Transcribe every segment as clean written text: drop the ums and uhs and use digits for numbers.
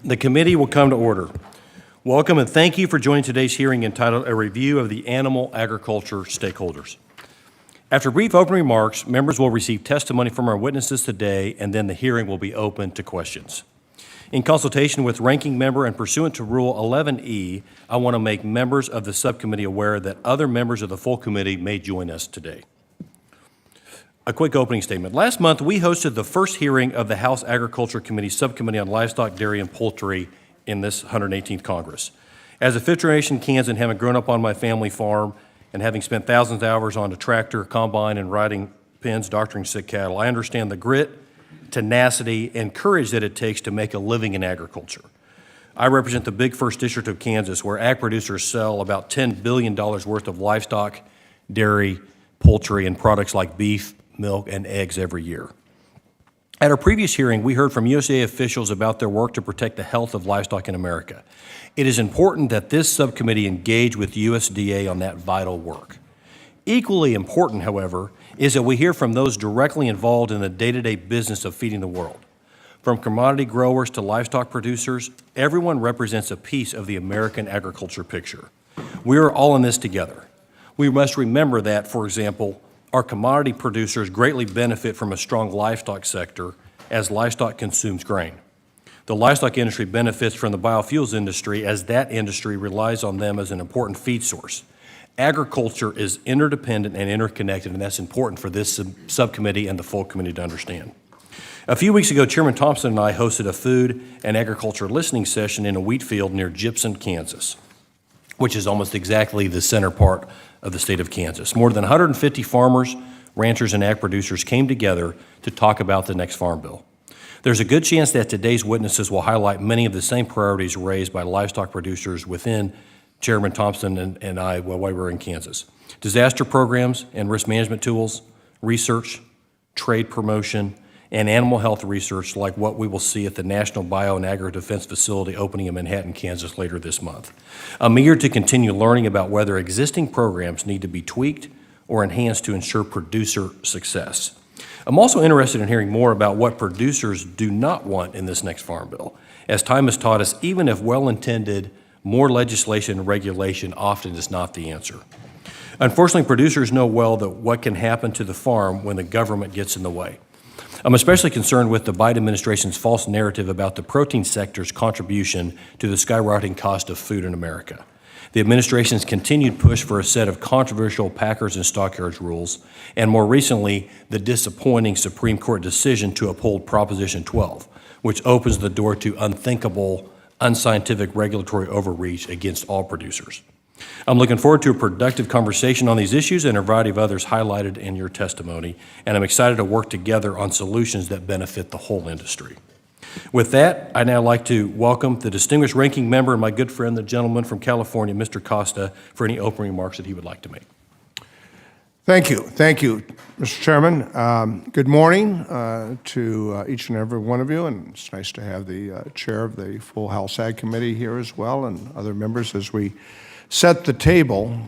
The committee will come to order. Welcome and thank you for joining today's hearing entitled A Review of the Animal Agriculture Stakeholders. After brief opening remarks, members will receive testimony from our witnesses today, and then the hearing will be open to questions. In consultation with ranking member and pursuant to Rule 11E, I want to make members of the subcommittee aware that other members of the full committee may join us today. A quick opening statement. Last month, we hosted the first hearing of the House Agriculture Committee Subcommittee on Livestock, Dairy, and Poultry in this 118th Congress. As a fifth-generation Kansan, having grown up on my family farm and having spent thousands of hours on a tractor, combine, and riding pens doctoring sick cattle, I understand the grit, tenacity, and courage that it takes to make a living in agriculture. I represent the big first district of Kansas, where ag producers sell about $10 billion worth of livestock, dairy, poultry, and products like beef, milk, and eggs every year. At our previous hearing, we heard from USDA officials about their work to protect the health of livestock in America. It is important that this subcommittee engage with USDA on that vital work. Equally important, however, is that we hear from those directly involved in the day-to-day business of feeding the world. From commodity growers to livestock producers, everyone represents a piece of the American agriculture picture. We are all in this together. We must remember that, for example, our commodity producers greatly benefit from a strong livestock sector as livestock consumes grain. The livestock industry benefits from the biofuels industry as that industry relies on them as an important feed source. Agriculture is interdependent and interconnected, and that's important for this subcommittee and the full committee to understand. A few weeks ago, Chairman Thompson and I hosted a food and agriculture listening session in a wheat field near Gibson, Kansas, which is almost exactly the center part of the state of Kansas. More than 150 farmers, ranchers, and ag producers came together to talk about the next farm bill. There's a good chance that today's witnesses will highlight many of the same priorities raised by livestock producers within Chairman Thompson and I while we were in Kansas. Disaster programs and risk management tools, research, trade promotion, and animal health research like what we will see at the National Bio and Agri-Defense Facility opening in Manhattan, Kansas later this month. I'm eager to continue learning about whether existing programs need to be tweaked or enhanced to ensure producer success. I'm also interested in hearing more about what producers do not want in this next farm bill. As time has taught us, even if well-intended, more legislation and regulation often is not the answer. Unfortunately, producers know well that what can happen to the farm when the government gets in the way. I'm especially concerned with the Biden administration's false narrative about the protein sector's contribution to the skyrocketing cost of food in America. The administration's continued push for a set of controversial packers and stockyards rules, and more recently, the disappointing Supreme Court decision to uphold Proposition 12, which opens the door to unthinkable, unscientific regulatory overreach against all producers. I'm looking forward to a productive conversation on these issues and a variety of others highlighted in your testimony, and I'm excited to work together on solutions that benefit the whole industry. With that, I'd now like to welcome the distinguished ranking member and my good friend, the gentleman from California, Mr. Costa, for any opening remarks that he would like to make. Thank you, Mr. Chairman. Good morning to each and every one of you, and it's nice to have the chair of the full House Ag Committee here as well, and other members as we set the table,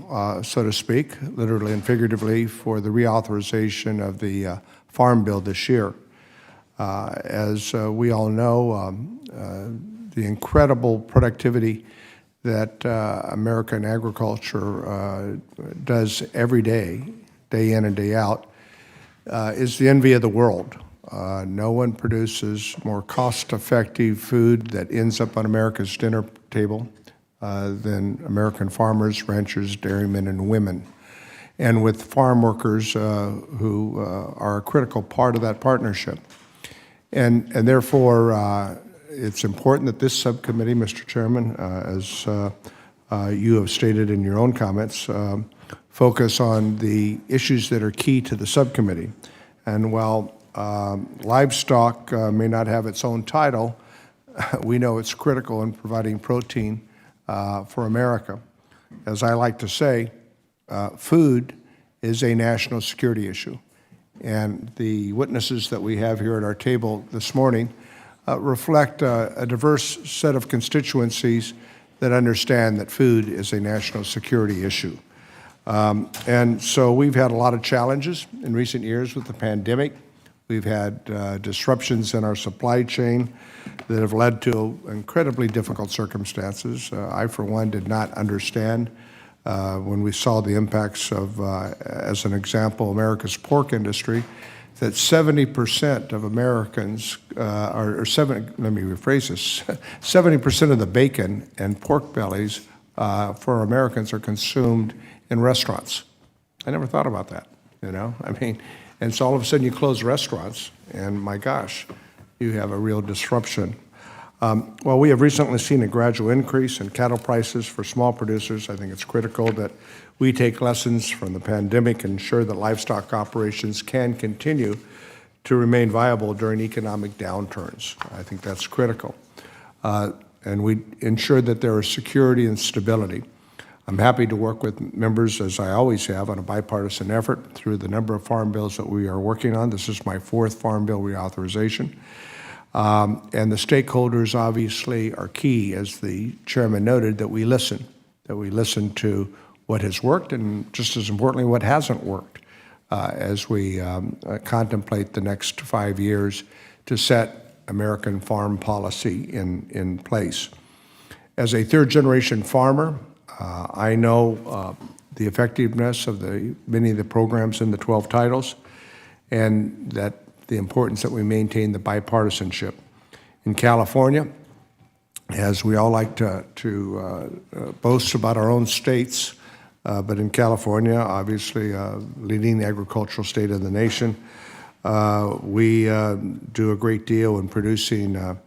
so to speak, literally and figuratively, for the reauthorization of the Farm Bill this year. As we all know, the incredible productivity that American agriculture does every day, day in and day out, is the envy of the world. No one produces more cost-effective food that ends up on America's dinner table than American farmers, ranchers, dairymen, and women. And with farm workers who are a critical part of that partnership. And therefore, it's important that this subcommittee, Mr. Chairman, as you have stated in your own comments, focus on the issues that are key to the subcommittee. And while livestock may not have its own title, we know it's critical in providing protein for America. As I like to say, food is a national security issue. And the witnesses that we have here at our table this morning reflect a diverse set of constituencies that understand that food is a national security issue. And so we've had a lot of challenges in recent years with the pandemic, We've had disruptions in our supply chain that have led to incredibly difficult circumstances. I, for one, did not understand when we saw the impacts of, as an example, America's pork industry, that 70% of Americans, let me rephrase this, 70% of the bacon and pork bellies for Americans are consumed in restaurants. I never thought about that, you know? I mean, and so all of a sudden you close restaurants, and my gosh, you have a real disruption. Well, we have recently seen a gradual increase in cattle prices for small producers. I think it's critical that we take lessons from the pandemic and ensure that livestock operations can continue to remain viable during economic downturns. I think that's critical. And we ensure that there is security and stability. I'm happy to work with members, as I always have, on a bipartisan effort through the number of farm bills that we are working on. This is my 4th farm bill reauthorization. And the stakeholders obviously are key, as the chairman noted, that we listen to what has worked and, just as importantly, what hasn't worked as we contemplate the next 5 years to set American farm policy in place. As a third-generation farmer, I know the effectiveness of many of the programs in the 12 titles, and that the importance that we maintain the bipartisanship. In California, as we all like to boast about our own states, but in California, obviously leading the agricultural state of the nation, we do a great deal in producing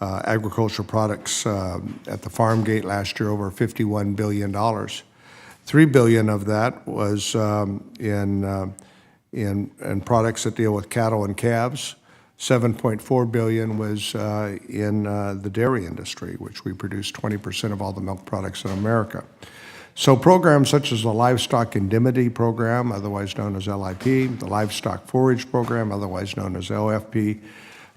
agricultural products at the farm gate last year, over $51 billion. $3 billion of that was in products that deal with cattle and calves. $7.4 billion was in the dairy industry, which we produce 20% of all the milk products in America. So programs such as the Livestock Indemnity Program, otherwise known as LIP, the Livestock Forage Program, otherwise known as LFP,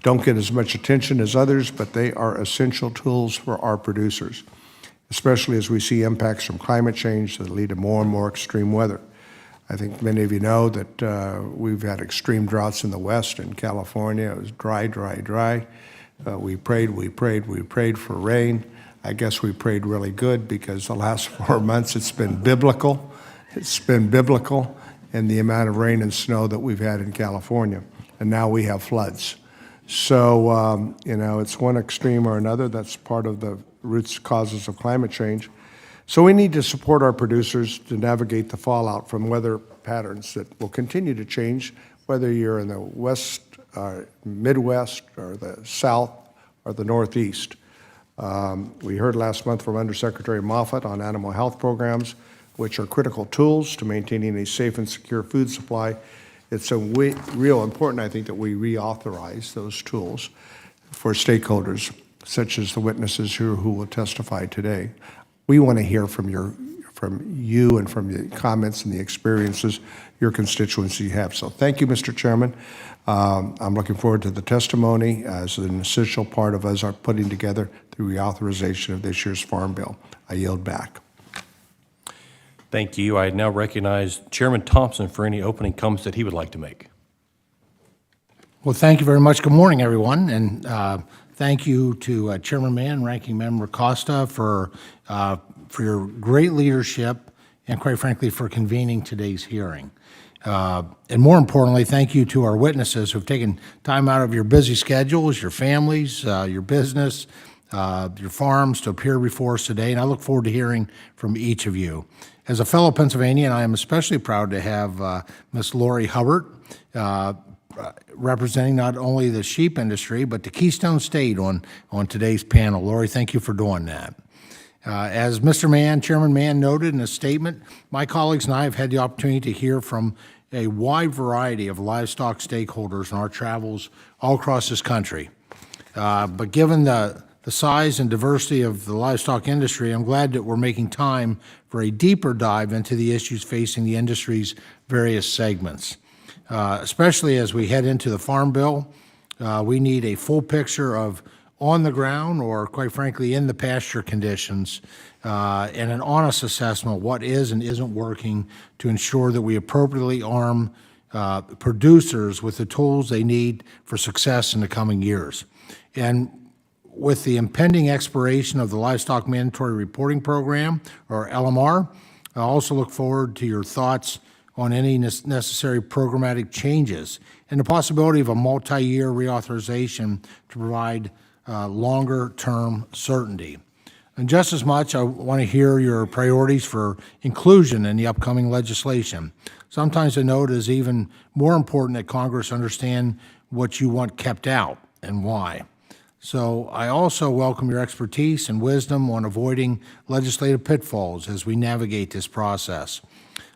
don't get as much attention as others, but they are essential tools for our producers, especially as we see impacts from climate change that lead to more and more extreme weather. I think many of you know that we've had extreme droughts in the West. In California, it was dry, dry, dry. We prayed for rain. I guess we prayed really good, because the last 4 months it's been biblical. It's been biblical in the amount of rain and snow that we've had in California. And now we have floods. So, you know, it's one extreme or another. That's part of the root causes of climate change. So we need to support our producers to navigate the fallout from weather patterns that will continue to change, whether you're in the West, Midwest, or the South, or the Northeast. We heard last month from Undersecretary Moffett on animal health programs, which are critical tools to maintaining a safe and secure food supply. It's real important, I think, that we reauthorize those tools for stakeholders, such as the witnesses who will testify today. We want to hear from you and from the comments and the experiences your constituency have. So thank you, Mr. Chairman. I'm looking forward to the testimony as an essential part of us are putting together the reauthorization of this year's Farm Bill. I yield back. Thank you. I now recognize Chairman Thompson for any opening comments that he would like to make. Well, thank you very much. Good morning, everyone, and thank you to Chairman Mann, Ranking Member Costa for your great leadership and, quite frankly, for convening today's hearing. And more importantly, thank you to our witnesses who have taken time out of your busy schedules, your families, your business, your farms to appear before us today, and I look forward to hearing from each of you. As a fellow Pennsylvanian, I am especially proud to have Ms. Lori Hubbard representing not only the sheep industry, but the Keystone State on today's panel. Lori, thank you for doing that. As Mr. Mann, Chairman Mann noted in a statement, my colleagues and I have had the opportunity to hear from a wide variety of livestock stakeholders in our travels all across this country. But given the size and diversity of the livestock industry, I'm glad that we're making time for a deeper dive into the issues facing the industry's various segments. Especially as we head into the Farm Bill, we need a full picture of on the ground, or quite frankly, in the pasture conditions, and an honest assessment of what is and isn't working to ensure that we appropriately arm producers with the tools they need for success in the coming years. And with the impending expiration of the Livestock Mandatory Reporting Program, or LMR, I also look forward to your thoughts on any necessary programmatic changes and the possibility of a multi-year reauthorization to provide longer-term certainty. And just as much, I want to hear your priorities for inclusion in the upcoming legislation. Sometimes I know it is even more important that Congress understand what you want kept out and why. So I also welcome your expertise and wisdom on avoiding legislative pitfalls as we navigate this process.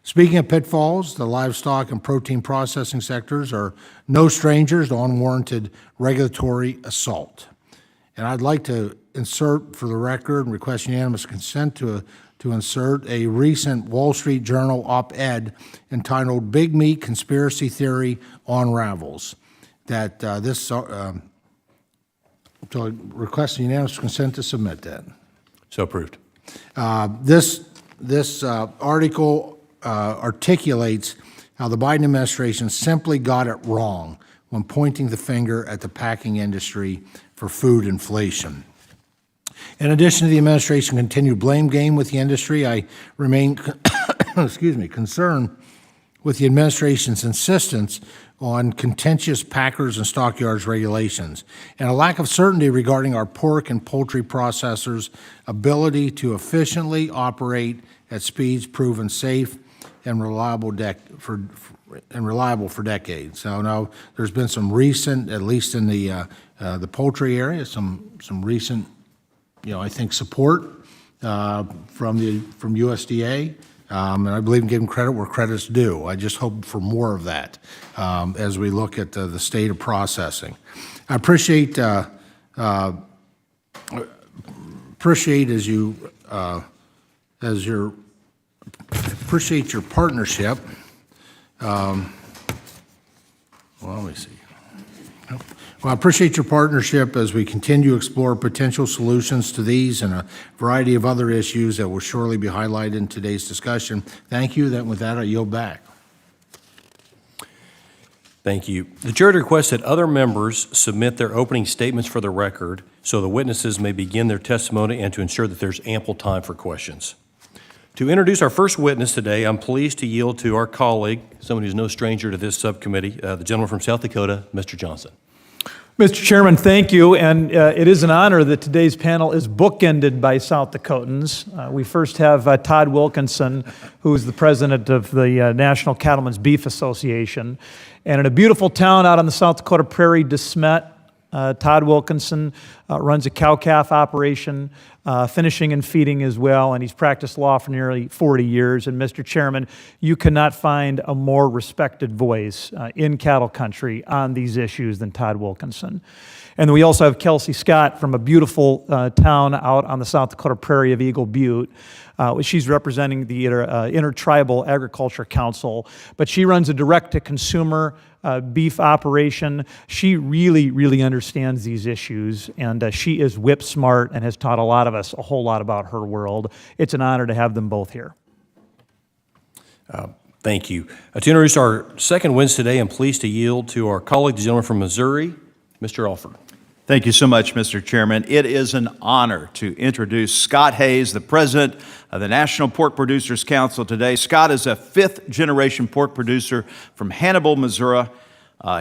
Speaking of pitfalls, the livestock and protein processing sectors are no strangers to unwarranted regulatory assault. And I'd like to insert for the record and request unanimous consent to insert a recent Wall Street Journal op-ed entitled "Big Meat Conspiracy Theory Unravels." So I request unanimous consent to submit that. So approved. This article articulates how the Biden administration simply got it wrong when pointing the finger at the packing industry for food inflation. In addition to the administration's continued blame game with the industry, I remain concerned with the administration's insistence on contentious packers and stockyards regulations and a lack of certainty regarding our pork and poultry processors' ability to efficiently operate at speeds proven safe and reliable for decades. So now there's been some recent, at least in the poultry area, some recent, I think, support from USDA. And I believe in giving credit where credit's due. I just hope for more of that as we look at the state of processing. I appreciate appreciate your partnership. Let me see. Well, I appreciate your partnership as we continue to explore potential solutions to these and a variety of other issues that will surely be highlighted in today's discussion. Thank you. With that, I yield back. Thank you. The chair requests that other members submit their opening statements for the record so the witnesses may begin their testimony and to ensure that there's ample time for questions. To introduce our first witness today, I'm pleased to yield to our colleague, someone who's no stranger to this subcommittee, the gentleman from South Dakota, Mr. Johnson. Mr. Chairman, thank you, and it is an honor that today's panel is bookended by South Dakotans. We first have Todd Wilkinson, who is the president of the National Cattlemen's Beef Association, and in a beautiful town out on the South Dakota prairie, De Smet, Todd Wilkinson runs a cow-calf operation, finishing and feeding as well, and he's practiced law for nearly 40 years. And Mr. Chairman, you cannot find a more respected voice in cattle country on these issues than Todd Wilkinson. And we also have Kelsey Scott from a beautiful town out on the South Dakota prairie of Eagle Butte. She's representing the Intertribal Agriculture Council, but she runs a direct-to-consumer beef operation. She really understands these issues, and she is whip smart and has taught a lot of us a whole lot about her world. It's an honor to have them both here. Thank you. To introduce our second witness today, I'm pleased to yield to our colleague, the gentleman from Missouri, Mr. Alford. Thank you so much, Mr. Chairman. It is an honor to introduce Scott Hayes, the president of the National Pork Producers Council today. Scott is a fifth-generation pork producer from Hannibal, Missouri.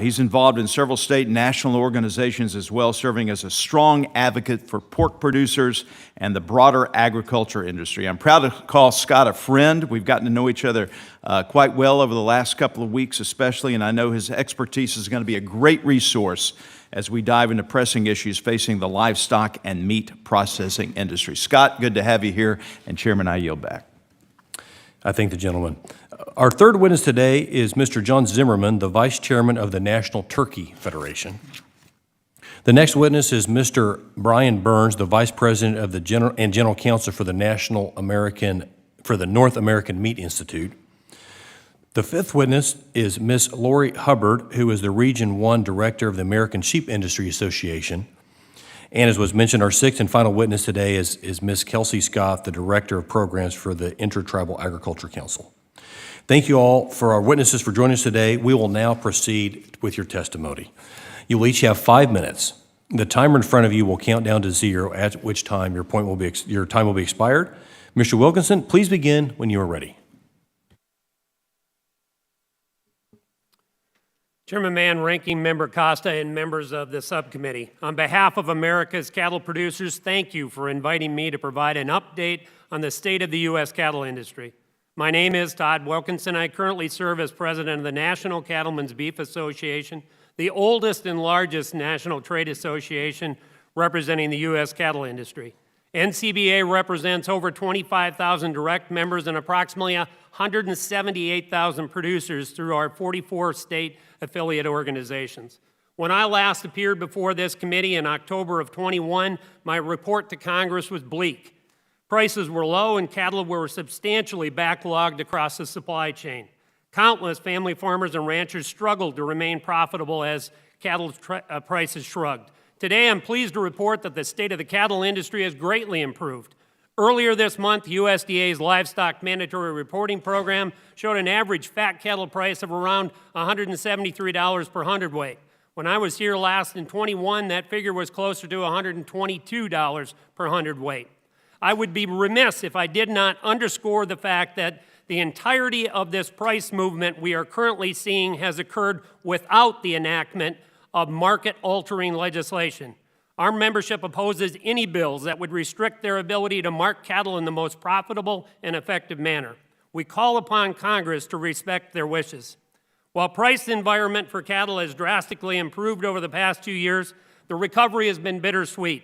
He's involved in several state and national organizations as well, serving as a strong advocate for pork producers and the broader agriculture industry. I'm proud to call Scott a friend. We've gotten to know each other quite well over the last couple of weeks especially, and I know his expertise is going to be a great resource as we dive into pressing issues facing the livestock and meat processing industry. Scott, good to have you here, and Chairman, I yield back. I thank the gentleman. Our third witness today is Mr. John Zimmerman, the Vice Chairman of the National Turkey Federation. The next witness is Mr. Brian Burns, the Vice President of the General Counsel for the North American Meat Institute. The fifth witness is Ms. Lori Hubbard, who is the Region 1 Director of the American Sheep Industry Association. And as was mentioned, our sixth and final witness today is Ms. Kelsey Scott, the Director of Programs for the Intertribal Agriculture Council. Thank you all for our witnesses for joining us today. We will now proceed with your testimony. You will each have 5 minutes. The timer in front of you will count down to 0, at which time your time will be expired. Mr. Wilkinson, please begin when you are ready. Chairman Mann, Ranking Member Costa, and members of the subcommittee, on behalf of America's cattle producers, thank you for inviting me to provide an update on the state of the U.S. cattle industry. My name is Todd Wilkinson. I currently serve as president of the National Cattlemen's Beef Association, the oldest and largest national trade association representing the U.S. cattle industry. NCBA represents over 25,000 direct members and approximately 178,000 producers through our 44-state affiliate organizations. When I last appeared before this committee in October of 21, my report to Congress was bleak. Prices were low and cattle were substantially backlogged across the supply chain. Countless family farmers and ranchers struggled to remain profitable as cattle prices shrugged. Today, I'm pleased to report that the state of the cattle industry has greatly improved. Earlier this month, USDA's Livestock Mandatory Reporting Program showed an average fat cattle price of around $173 per hundredweight. When I was here last in 21, that figure was closer to $122 per hundredweight. I would be remiss if I did not underscore the fact that the entirety of this price movement we are currently seeing has occurred without the enactment of market-altering legislation. Our membership opposes any bills that would restrict their ability to mark cattle in the most profitable and effective manner. We call upon Congress to respect their wishes. While price environment for cattle has drastically improved over the past 2 years, the recovery has been bittersweet.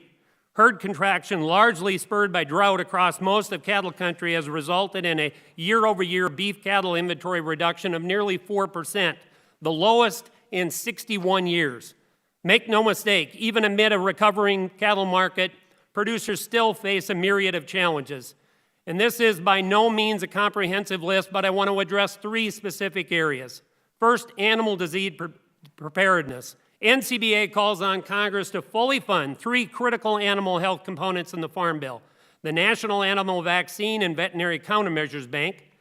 Herd contraction, largely spurred by drought across most of cattle country, has resulted in a year-over-year beef cattle inventory reduction of nearly 4%, the lowest in 61 years. Make no mistake, even amid a recovering cattle market, producers still face a myriad of challenges. And this is by no means a comprehensive list, but I want to address 3 specific areas. First, animal disease preparedness. NCBA calls on Congress to fully fund 3 critical animal health components in the Farm Bill: the National Animal Vaccine and Veterinary Countermeasures Bank,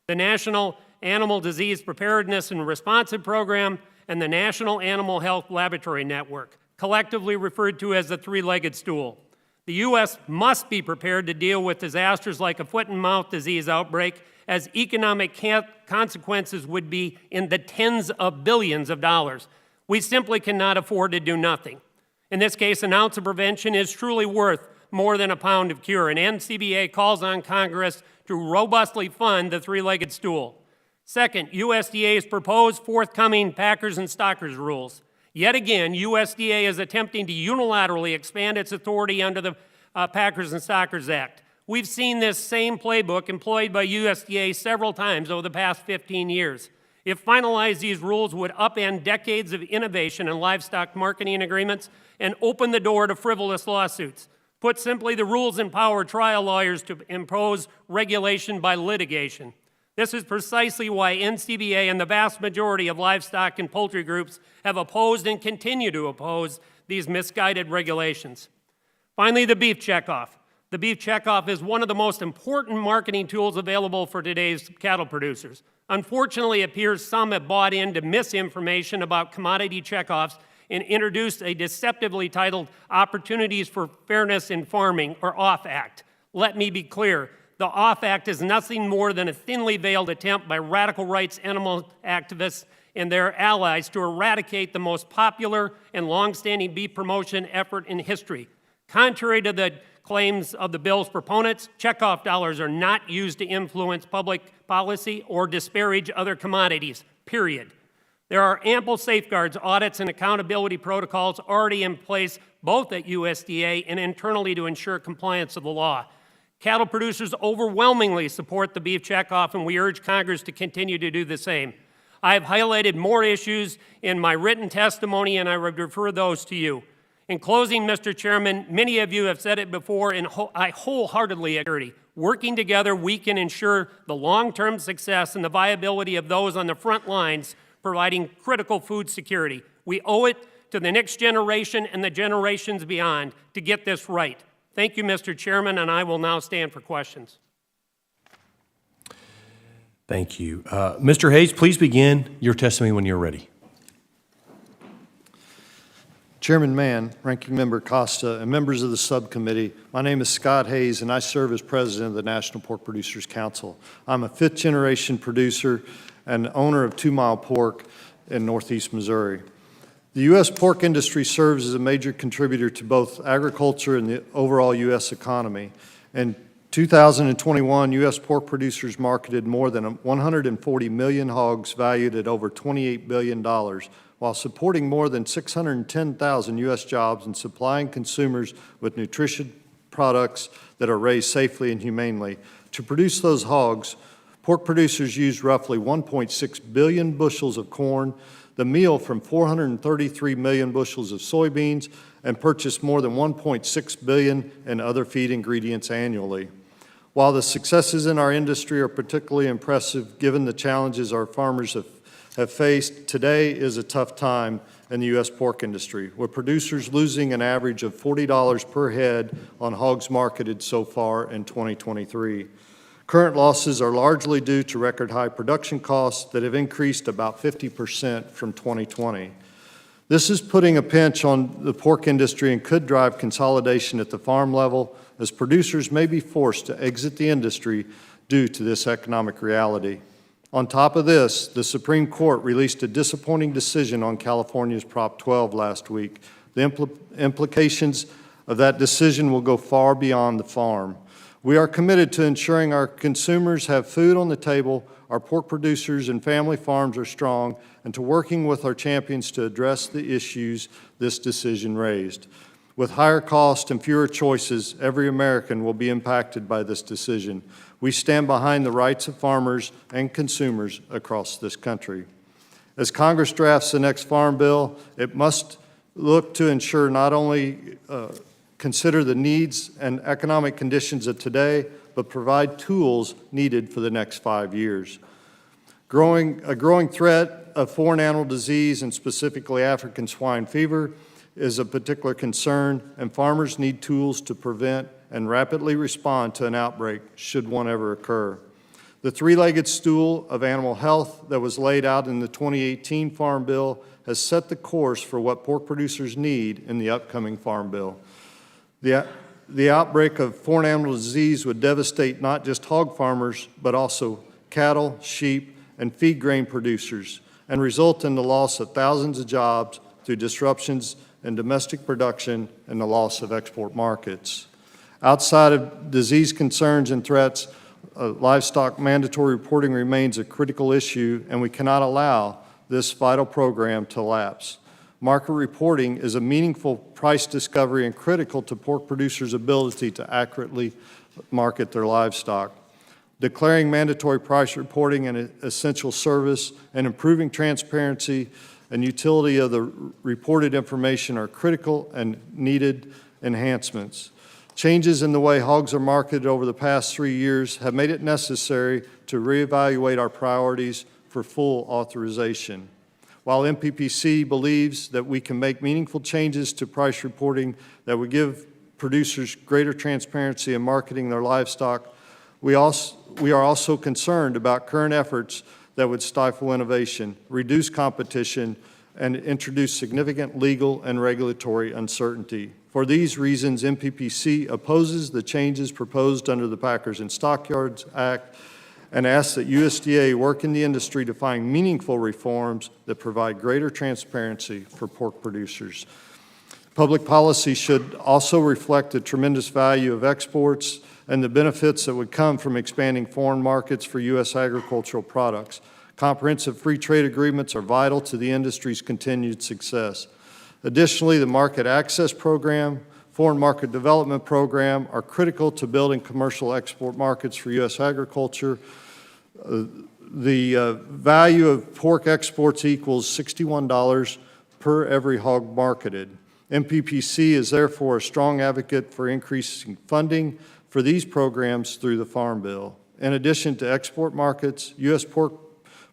the National Animal Disease Preparedness and Responsive Program, and the National Animal Health Laboratory Network, collectively referred to as the three-legged stool. The U.S. must be prepared to deal with disasters like a foot and mouth disease outbreak, as economic consequences would be in the tens of billions of dollars. We simply cannot afford to do nothing. In this case, an ounce of prevention is truly worth more than a pound of cure, and NCBA calls on Congress to robustly fund the three-legged stool. Second, USDA's proposed forthcoming packers and stockers rules. Yet again, USDA is attempting to unilaterally expand its authority under the Packers and Stockers Act. We've seen this same playbook employed by USDA several times over the past 15 years. If finalized, these rules would upend decades of innovation in livestock marketing agreements and open the door to frivolous lawsuits. Put simply, the rules empower trial lawyers to impose regulation by litigation. This is precisely why NCBA and the vast majority of livestock and poultry groups have opposed and continue to oppose these misguided regulations. Finally, the beef checkoff. The beef checkoff is one of the most important marketing tools available for today's cattle producers. Unfortunately, it appears some have bought into misinformation about commodity checkoffs and introduced a deceptively titled Opportunities for Fairness in Farming, or OFF Act. Let me be clear. The OFF Act is nothing more than a thinly veiled attempt by radical rights animal activists and their allies to eradicate the most popular and long-standing beef promotion effort in history. Contrary to the claims of the bill's proponents, checkoff dollars are not used to influence public policy or disparage other commodities, period. There are ample safeguards, audits, and accountability protocols already in place both at USDA and internally to ensure compliance of the law. Cattle producers overwhelmingly support the beef checkoff, and we urge Congress to continue to do the same. I have highlighted more issues in my written testimony, and I would refer those to you. In closing, Mr. Chairman, many of you have said it before, and I wholeheartedly agree. Working together, we can ensure the long-term success and the viability of those on the front lines providing critical food security. We owe it to the next generation and the generations beyond to get this right. Thank you, Mr. Chairman, and I will now stand for questions. Thank you. Mr. Hayes, please begin your testimony when you're ready. Chairman Mann, Ranking Member Costa, and members of the subcommittee, my name is Scott Hayes, and I serve as president of the National Pork Producers Council. I'm a fifth-generation producer and owner of 2 Mile Pork in northeast Missouri. The U.S. pork industry serves as a major contributor to both agriculture and the overall U.S. economy. In 2021, U.S. pork producers marketed more than 140 million hogs valued at over $28 billion, while supporting more than 610,000 U.S. jobs and supplying consumers with nutrition products that are raised safely and humanely. To produce those hogs, pork producers used roughly 1.6 billion bushels of corn, the meal from 433 million bushels of soybeans, and purchased more than 1.6 billion in other feed ingredients annually. While the successes in our industry are particularly impressive given the challenges our farmers have faced, today is a tough time in the U.S. pork industry, with producers losing an average of $40 per head on hogs marketed so far in 2023. Current losses are largely due to record high production costs that have increased about 50% from 2020. This is putting a pinch on the pork industry and could drive consolidation at the farm level, as producers may be forced to exit the industry due to this economic reality. On top of this, the Supreme Court released a disappointing decision on California's Prop 12 last week. The implications of that decision will go far beyond the farm. We are committed to ensuring our consumers have food on the table, our pork producers and family farms are strong, and to working with our champions to address the issues this decision raised. With higher costs and fewer choices, every American will be impacted by this decision. We stand behind the rights of farmers and consumers across this country. As Congress drafts the next farm bill, it must look to ensure not only consider the needs and economic conditions of today, but provide tools needed for the next 5 years. A growing threat of foreign animal disease, and specifically African swine fever, is a particular concern, and farmers need tools to prevent and rapidly respond to an outbreak should one ever occur. The three-legged stool of animal health that was laid out in the 2018 Farm Bill has set the course for what pork producers need in the upcoming Farm Bill. The outbreak of foreign animal disease would devastate not just hog farmers, but also cattle, sheep, and feed grain producers, and result in the loss of thousands of jobs through disruptions in domestic production and the loss of export markets. Outside of disease concerns and threats, livestock mandatory reporting remains a critical issue, and we cannot allow this vital program to lapse. Market reporting is a meaningful price discovery and critical to pork producers' ability to accurately market their livestock. Declaring mandatory price reporting an essential service and improving transparency and utility of the reported information are critical and needed enhancements. Changes in the way hogs are marketed over the past 3 years have made it necessary to reevaluate our priorities for full authorization. While MPPC believes that we can make meaningful changes to price reporting that would give producers greater transparency in marketing their livestock, we are also concerned about current efforts that would stifle innovation, reduce competition, and introduce significant legal and regulatory uncertainty. For these reasons, MPPC opposes the changes proposed under the Packers and Stockyards Act and asks that USDA work in the industry to find meaningful reforms that provide greater transparency for pork producers. Public policy should also reflect the tremendous value of exports and the benefits that would come from expanding foreign markets for U.S. agricultural products. Comprehensive free trade agreements are vital to the industry's continued success. Additionally, the Market Access Program, Foreign Market Development Program are critical to building commercial export markets for U.S. agriculture. The value of pork exports equals $61 per every hog marketed. MPPC is therefore a strong advocate for increasing funding for these programs through the Farm Bill. In addition to export markets, U.S. pork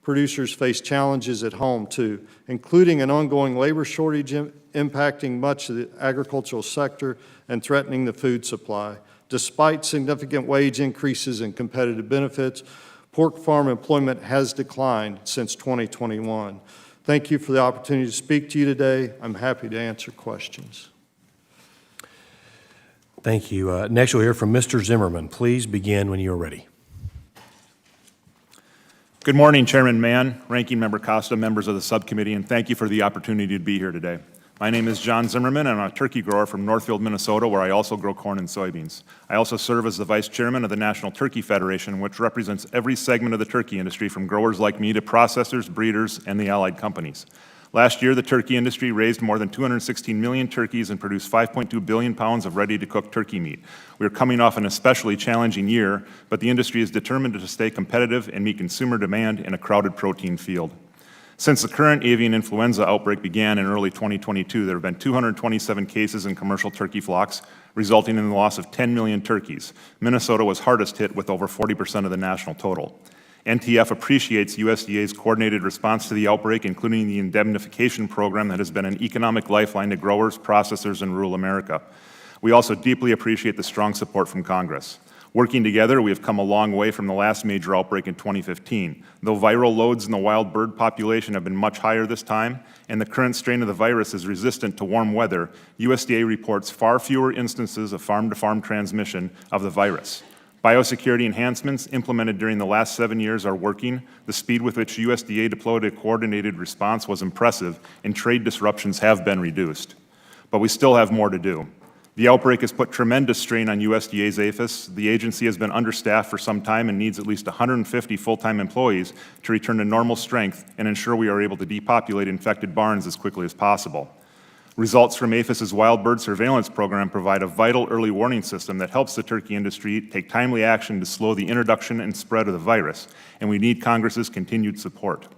producers face challenges at home too, including an ongoing labor shortage impacting much of the agricultural sector and threatening the food supply. Despite significant wage increases and competitive benefits, Pork farm employment has declined since 2021. Thank you for the opportunity to speak to you today. I'm happy to answer questions. Thank you. Next, we'll hear from Mr. Zimmerman. Please begin when you are ready. Good morning, Chairman Mann, Ranking Member Costa, members of the subcommittee, and thank you for the opportunity to be here today. My name is John Zimmerman, and I'm a turkey grower from Northfield, Minnesota, where I also grow corn and soybeans. I also serve as the Vice Chairman of the National Turkey Federation, which represents every segment of the turkey industry, from growers like me to processors, breeders, and the allied companies. Last year, the turkey industry raised more than 216 million turkeys and produced 5.2 billion pounds of ready-to-cook turkey meat. We are coming off an especially challenging year, but the industry is determined to stay competitive and meet consumer demand in a crowded protein field. Since the current avian influenza outbreak began in early 2022, there have been 227 cases in commercial turkey flocks, resulting in the loss of 10 million turkeys. Minnesota was hardest hit with over 40% of the national total. NTF appreciates USDA's coordinated response to the outbreak, including the indemnification program that has been an economic lifeline to growers, processors, and rural America. We also deeply appreciate the strong support from Congress. Working together, we have come a long way from the last major outbreak in 2015. Though viral loads in the wild bird population have been much higher this time, and the current strain of the virus is resistant to warm weather, USDA reports far fewer instances of farm-to-farm transmission of the virus. Biosecurity enhancements implemented during the last 7 years are working. The speed with which USDA deployed a coordinated response was impressive, and trade disruptions have been reduced. But we still have more to do. The outbreak has put tremendous strain on USDA's APHIS. The agency has been understaffed for some time and needs at least 150 full-time employees to return to normal strength and ensure we are able to depopulate infected barns as quickly as possible. Results from APHIS's wild bird surveillance program provide a vital early warning system that helps the turkey industry take timely action to slow the introduction and spread of the virus, and we need Congress's continued support.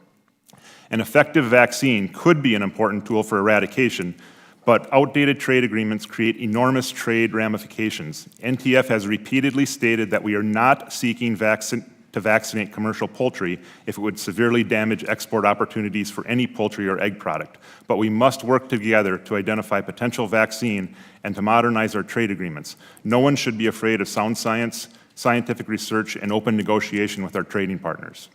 An effective vaccine could be an important tool for eradication, but outdated trade agreements create enormous trade ramifications. NTF has repeatedly stated that we are not seeking to vaccinate commercial poultry if it would severely damage export opportunities for any poultry or egg product. But we must work together to identify potential vaccine and to modernize our trade agreements. No one should be afraid of sound science, scientific research, and open negotiation with our trading partners.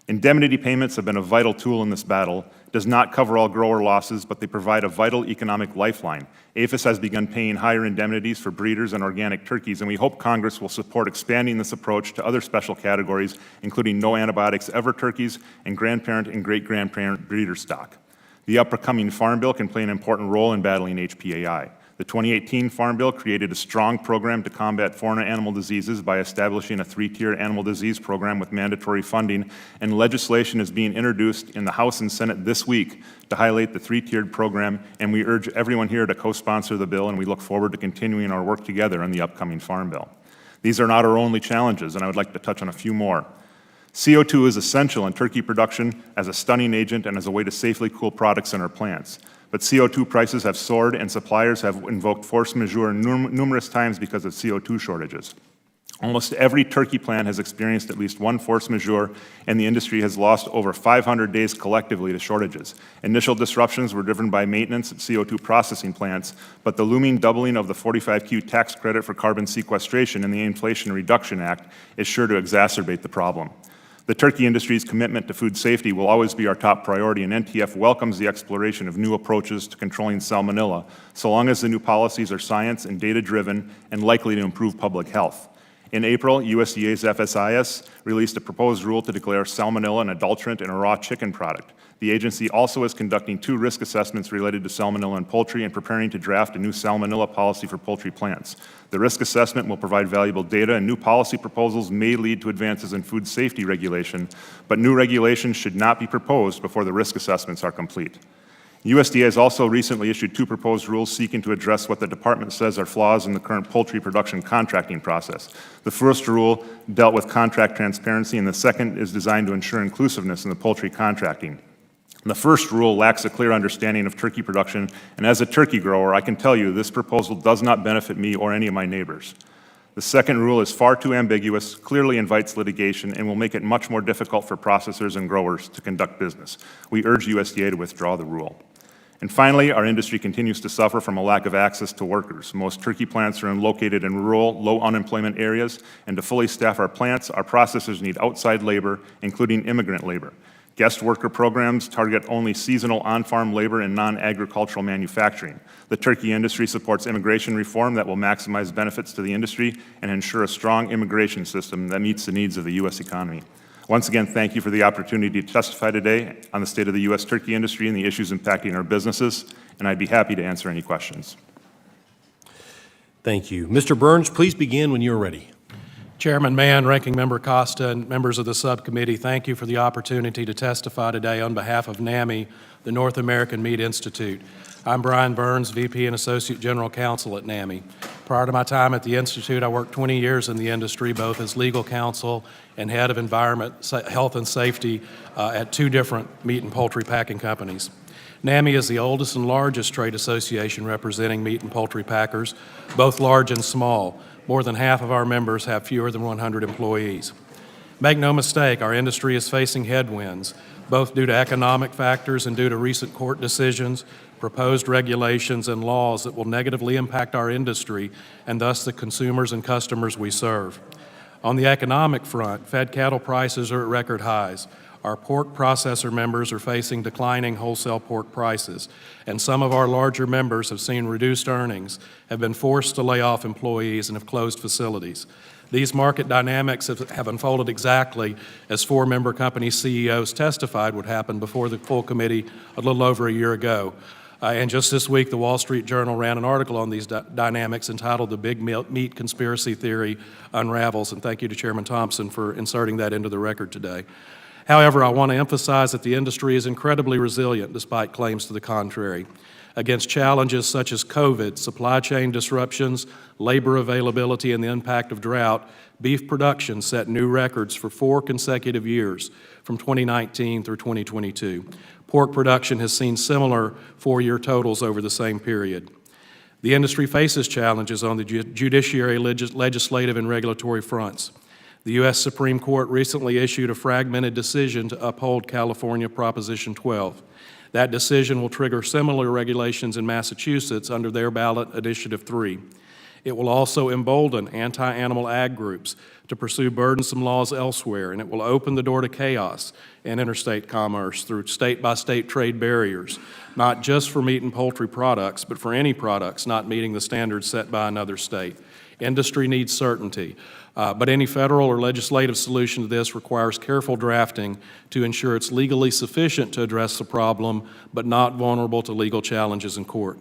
Indemnity payments have been a vital tool in this battle. It does not cover all grower losses, but they provide a vital economic lifeline. APHIS has begun paying higher indemnities for breeders and organic turkeys, and we hope Congress will support expanding this approach to other special categories, including no antibiotics ever turkeys and grandparent and great-grandparent breeder stock. The upcoming Farm Bill can play an important role in battling HPAI. The 2018 Farm Bill created a strong program to combat foreign animal diseases by establishing a 3-tier animal disease program with mandatory funding, and legislation is being introduced in the House and Senate this week to highlight the 3-tiered program, and we urge everyone here to co-sponsor the bill, and we look forward to continuing our work together on the upcoming Farm Bill. These are not our only challenges, and I would like to touch on a few more. CO2 is essential in turkey production as a stunning agent and as a way to safely cool products in our plants. But CO2 prices have soared, and suppliers have invoked force majeure numerous times because of CO2 shortages. Almost every turkey plant has experienced at least one force majeure, and the industry has lost over 500 days collectively to shortages. Initial disruptions were driven by maintenance at CO2 processing plants, but the looming doubling of the 45Q tax credit for carbon sequestration in the Inflation Reduction Act is sure to exacerbate the problem. The turkey industry's commitment to food safety will always be our top priority, and NTF welcomes the exploration of new approaches to controlling salmonella, so long as the new policies are science and data-driven and likely to improve public health. In April, USDA's FSIS released a proposed rule to declare salmonella an adulterant in a raw chicken product. The agency also is conducting 2 risk assessments related to salmonella in poultry and preparing to draft a new salmonella policy for poultry plants. The risk assessment will provide valuable data, and new policy proposals may lead to advances in food safety regulation, but new regulations should not be proposed before the risk assessments are complete. USDA has also recently issued 2 proposed rules seeking to address what the department says are flaws in the current poultry production contracting process. The first rule dealt with contract transparency, and the second is designed to ensure inclusiveness in the poultry contracting. The first rule lacks a clear understanding of turkey production, and as a turkey grower, I can tell you this proposal does not benefit me or any of my neighbors. The second rule is far too ambiguous, clearly invites litigation, and will make it much more difficult for processors and growers to conduct business. We urge USDA to withdraw the rule. And finally, our industry continues to suffer from a lack of access to workers. Most turkey plants are located in rural, low unemployment areas, and to fully staff our plants, our processors need outside labor, including immigrant labor. Guest worker programs target only seasonal on-farm labor and non-agricultural manufacturing. The turkey industry supports immigration reform that will maximize benefits to the industry and ensure a strong immigration system that meets the needs of the U.S. economy. Once again, thank you for the opportunity to testify today on the state of the U.S. turkey industry and the issues impacting our businesses, and I'd be happy to answer any questions. Thank you. Mr. Burns, please begin when you're ready. Chairman Mann, Ranking Member Costa, and members of the subcommittee, thank you for the opportunity to testify today on behalf of NAMI, the North American Meat Institute. I'm Brian Burns, VP and Associate General Counsel at NAMI. Prior to my time at the Institute, I worked 20 years in the industry, both as legal counsel and head of environment, health, and safety at 2 different meat and poultry packing companies. NAMI is the oldest and largest trade association representing meat and poultry packers, both large and small. More than half of our members have fewer than 100 employees. Make no mistake, our industry is facing headwinds, both due to economic factors and due to recent court decisions, proposed regulations, and laws that will negatively impact our industry and thus the consumers and customers we serve. On the economic front, fed cattle prices are at record highs. Our pork processor members are facing declining wholesale pork prices, and some of our larger members have seen reduced earnings, have been forced to lay off employees, and have closed facilities. These market dynamics have unfolded exactly as 4 member company CEOs testified would happen before the full committee a little over a year ago. And just this week, the Wall Street Journal ran an article on these dynamics entitled "The Big Meat Conspiracy Theory Unravels," and thank you to Chairman Thompson for inserting that into the record today. However, I want to emphasize that the industry is incredibly resilient despite claims to the contrary. Against challenges such as COVID, supply chain disruptions, labor availability, and the impact of drought, beef production set new records for 4 consecutive years from 2019 through 2022. Pork production has seen similar 4-year totals over the same period. The industry faces challenges on the judiciary, legislative, and regulatory fronts. The U.S. Supreme Court recently issued a fragmented decision to uphold California Proposition 12. That decision will trigger similar regulations in Massachusetts under their ballot Initiative 3. It will also embolden anti-animal ag groups to pursue burdensome laws elsewhere, and it will open the door to chaos in interstate commerce through state-by-state trade barriers, not just for meat and poultry products, but for any products not meeting the standards set by another state. Industry needs certainty, but any federal or legislative solution to this requires careful drafting to ensure it's legally sufficient to address the problem, but not vulnerable to legal challenges in court.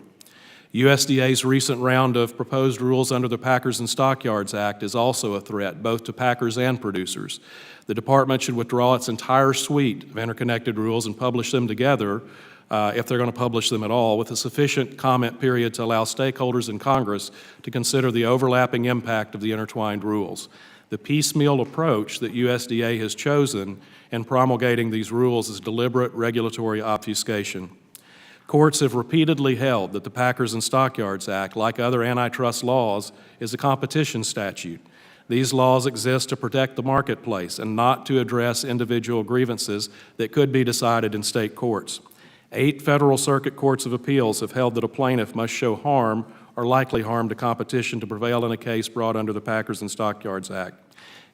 USDA's recent round of proposed rules under the Packers and Stockyards Act is also a threat, both to packers and producers. The department should withdraw its entire suite of interconnected rules and publish them together, if they're going to publish them at all, with a sufficient comment period to allow stakeholders in Congress to consider the overlapping impact of the intertwined rules. The piecemeal approach that USDA has chosen in promulgating these rules is deliberate regulatory obfuscation. Courts have repeatedly held that the Packers and Stockyards Act, like other antitrust laws, is a competition statute. These laws exist to protect the marketplace and not to address individual grievances that could be decided in state courts. 8 federal circuit courts of appeals have held that a plaintiff must show harm or likely harm to competition to prevail in a case brought under the Packers and Stockyards Act.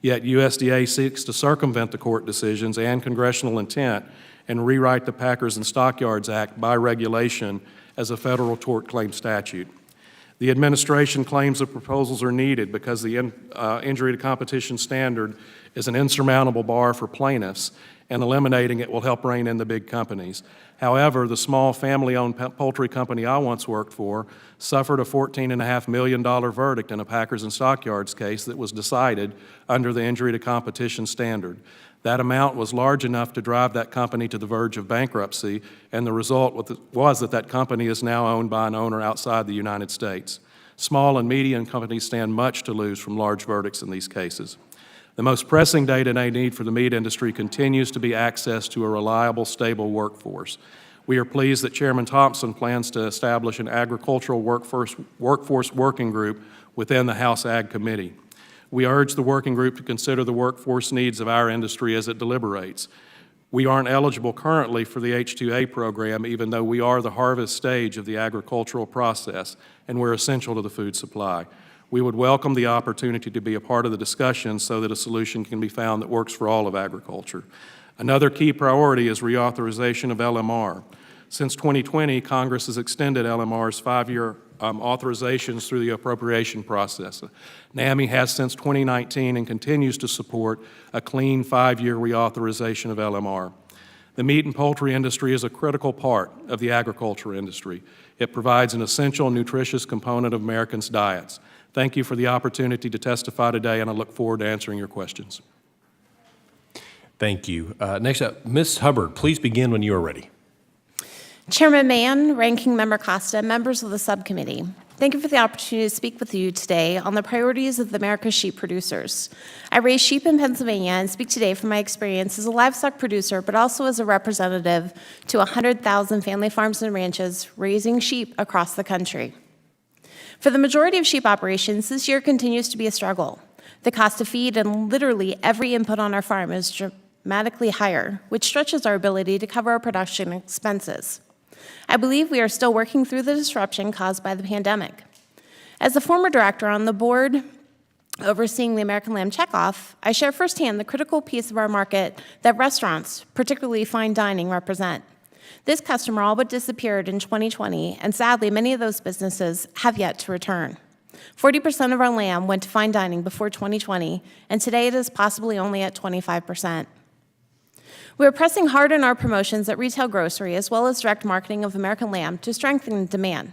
Yet USDA seeks to circumvent the court decisions and congressional intent and rewrite the Packers and Stockyards Act by regulation as a federal tort claim statute. The administration claims the proposals are needed because the injury to competition standard is an insurmountable bar for plaintiffs, and eliminating it will help rein in the big companies. However, the small family-owned poultry company I once worked for suffered a $14.5 million verdict in a Packers and Stockyards case that was decided under the injury to competition standard. That amount was large enough to drive that company to the verge of bankruptcy, and the result was that that company is now owned by an owner outside the United States. Small and medium companies stand much to lose from large verdicts in these cases. The most pressing day-to-day need for the meat industry continues to be access to a reliable, stable workforce. We are pleased that Chairman Thompson plans to establish an agricultural workforce working group within the House Ag Committee. We urge the working group to consider the workforce needs of our industry as it deliberates. We aren't eligible currently for the H-2A program, even though we are the harvest stage of the agricultural process, and we're essential to the food supply. We would welcome the opportunity to be a part of the discussion so that a solution can be found that works for all of agriculture. Another key priority is reauthorization of LMR. Since 2020, Congress has extended LMR's 5-year authorizations through the appropriation process. NAMI has since 2019 and continues to support a clean 5-year reauthorization of LMR. The meat and poultry industry is a critical part of the agriculture industry. It provides an essential, nutritious component of Americans' diets. Thank you for the opportunity to testify today, and I look forward to answering your questions. Thank you. Next up, Ms. Hubbard, please begin when you are ready. Chairman Mann, Ranking Member Costa, members of the subcommittee, thank you for the opportunity to speak with you today on the priorities of America's sheep producers. I raise sheep in Pennsylvania and speak today from my experience as a livestock producer, but also as a representative to 100,000 family farms and ranches raising sheep across the country. For the majority of sheep operations, this year continues to be a struggle. The cost of feed and literally every input on our farm is dramatically higher, which stretches our ability to cover our production expenses. I believe we are still working through the disruption caused by the pandemic. As a former director on the board overseeing the American Lamb Checkoff, I share firsthand the critical piece of our market that restaurants, particularly fine dining, represent. This customer all but disappeared in 2020, and sadly, many of those businesses have yet to return. 40% of our lamb went to fine dining before 2020, and today it is possibly only at 25%. We are pressing hard on our promotions at retail grocery as well as direct marketing of American lamb to strengthen demand.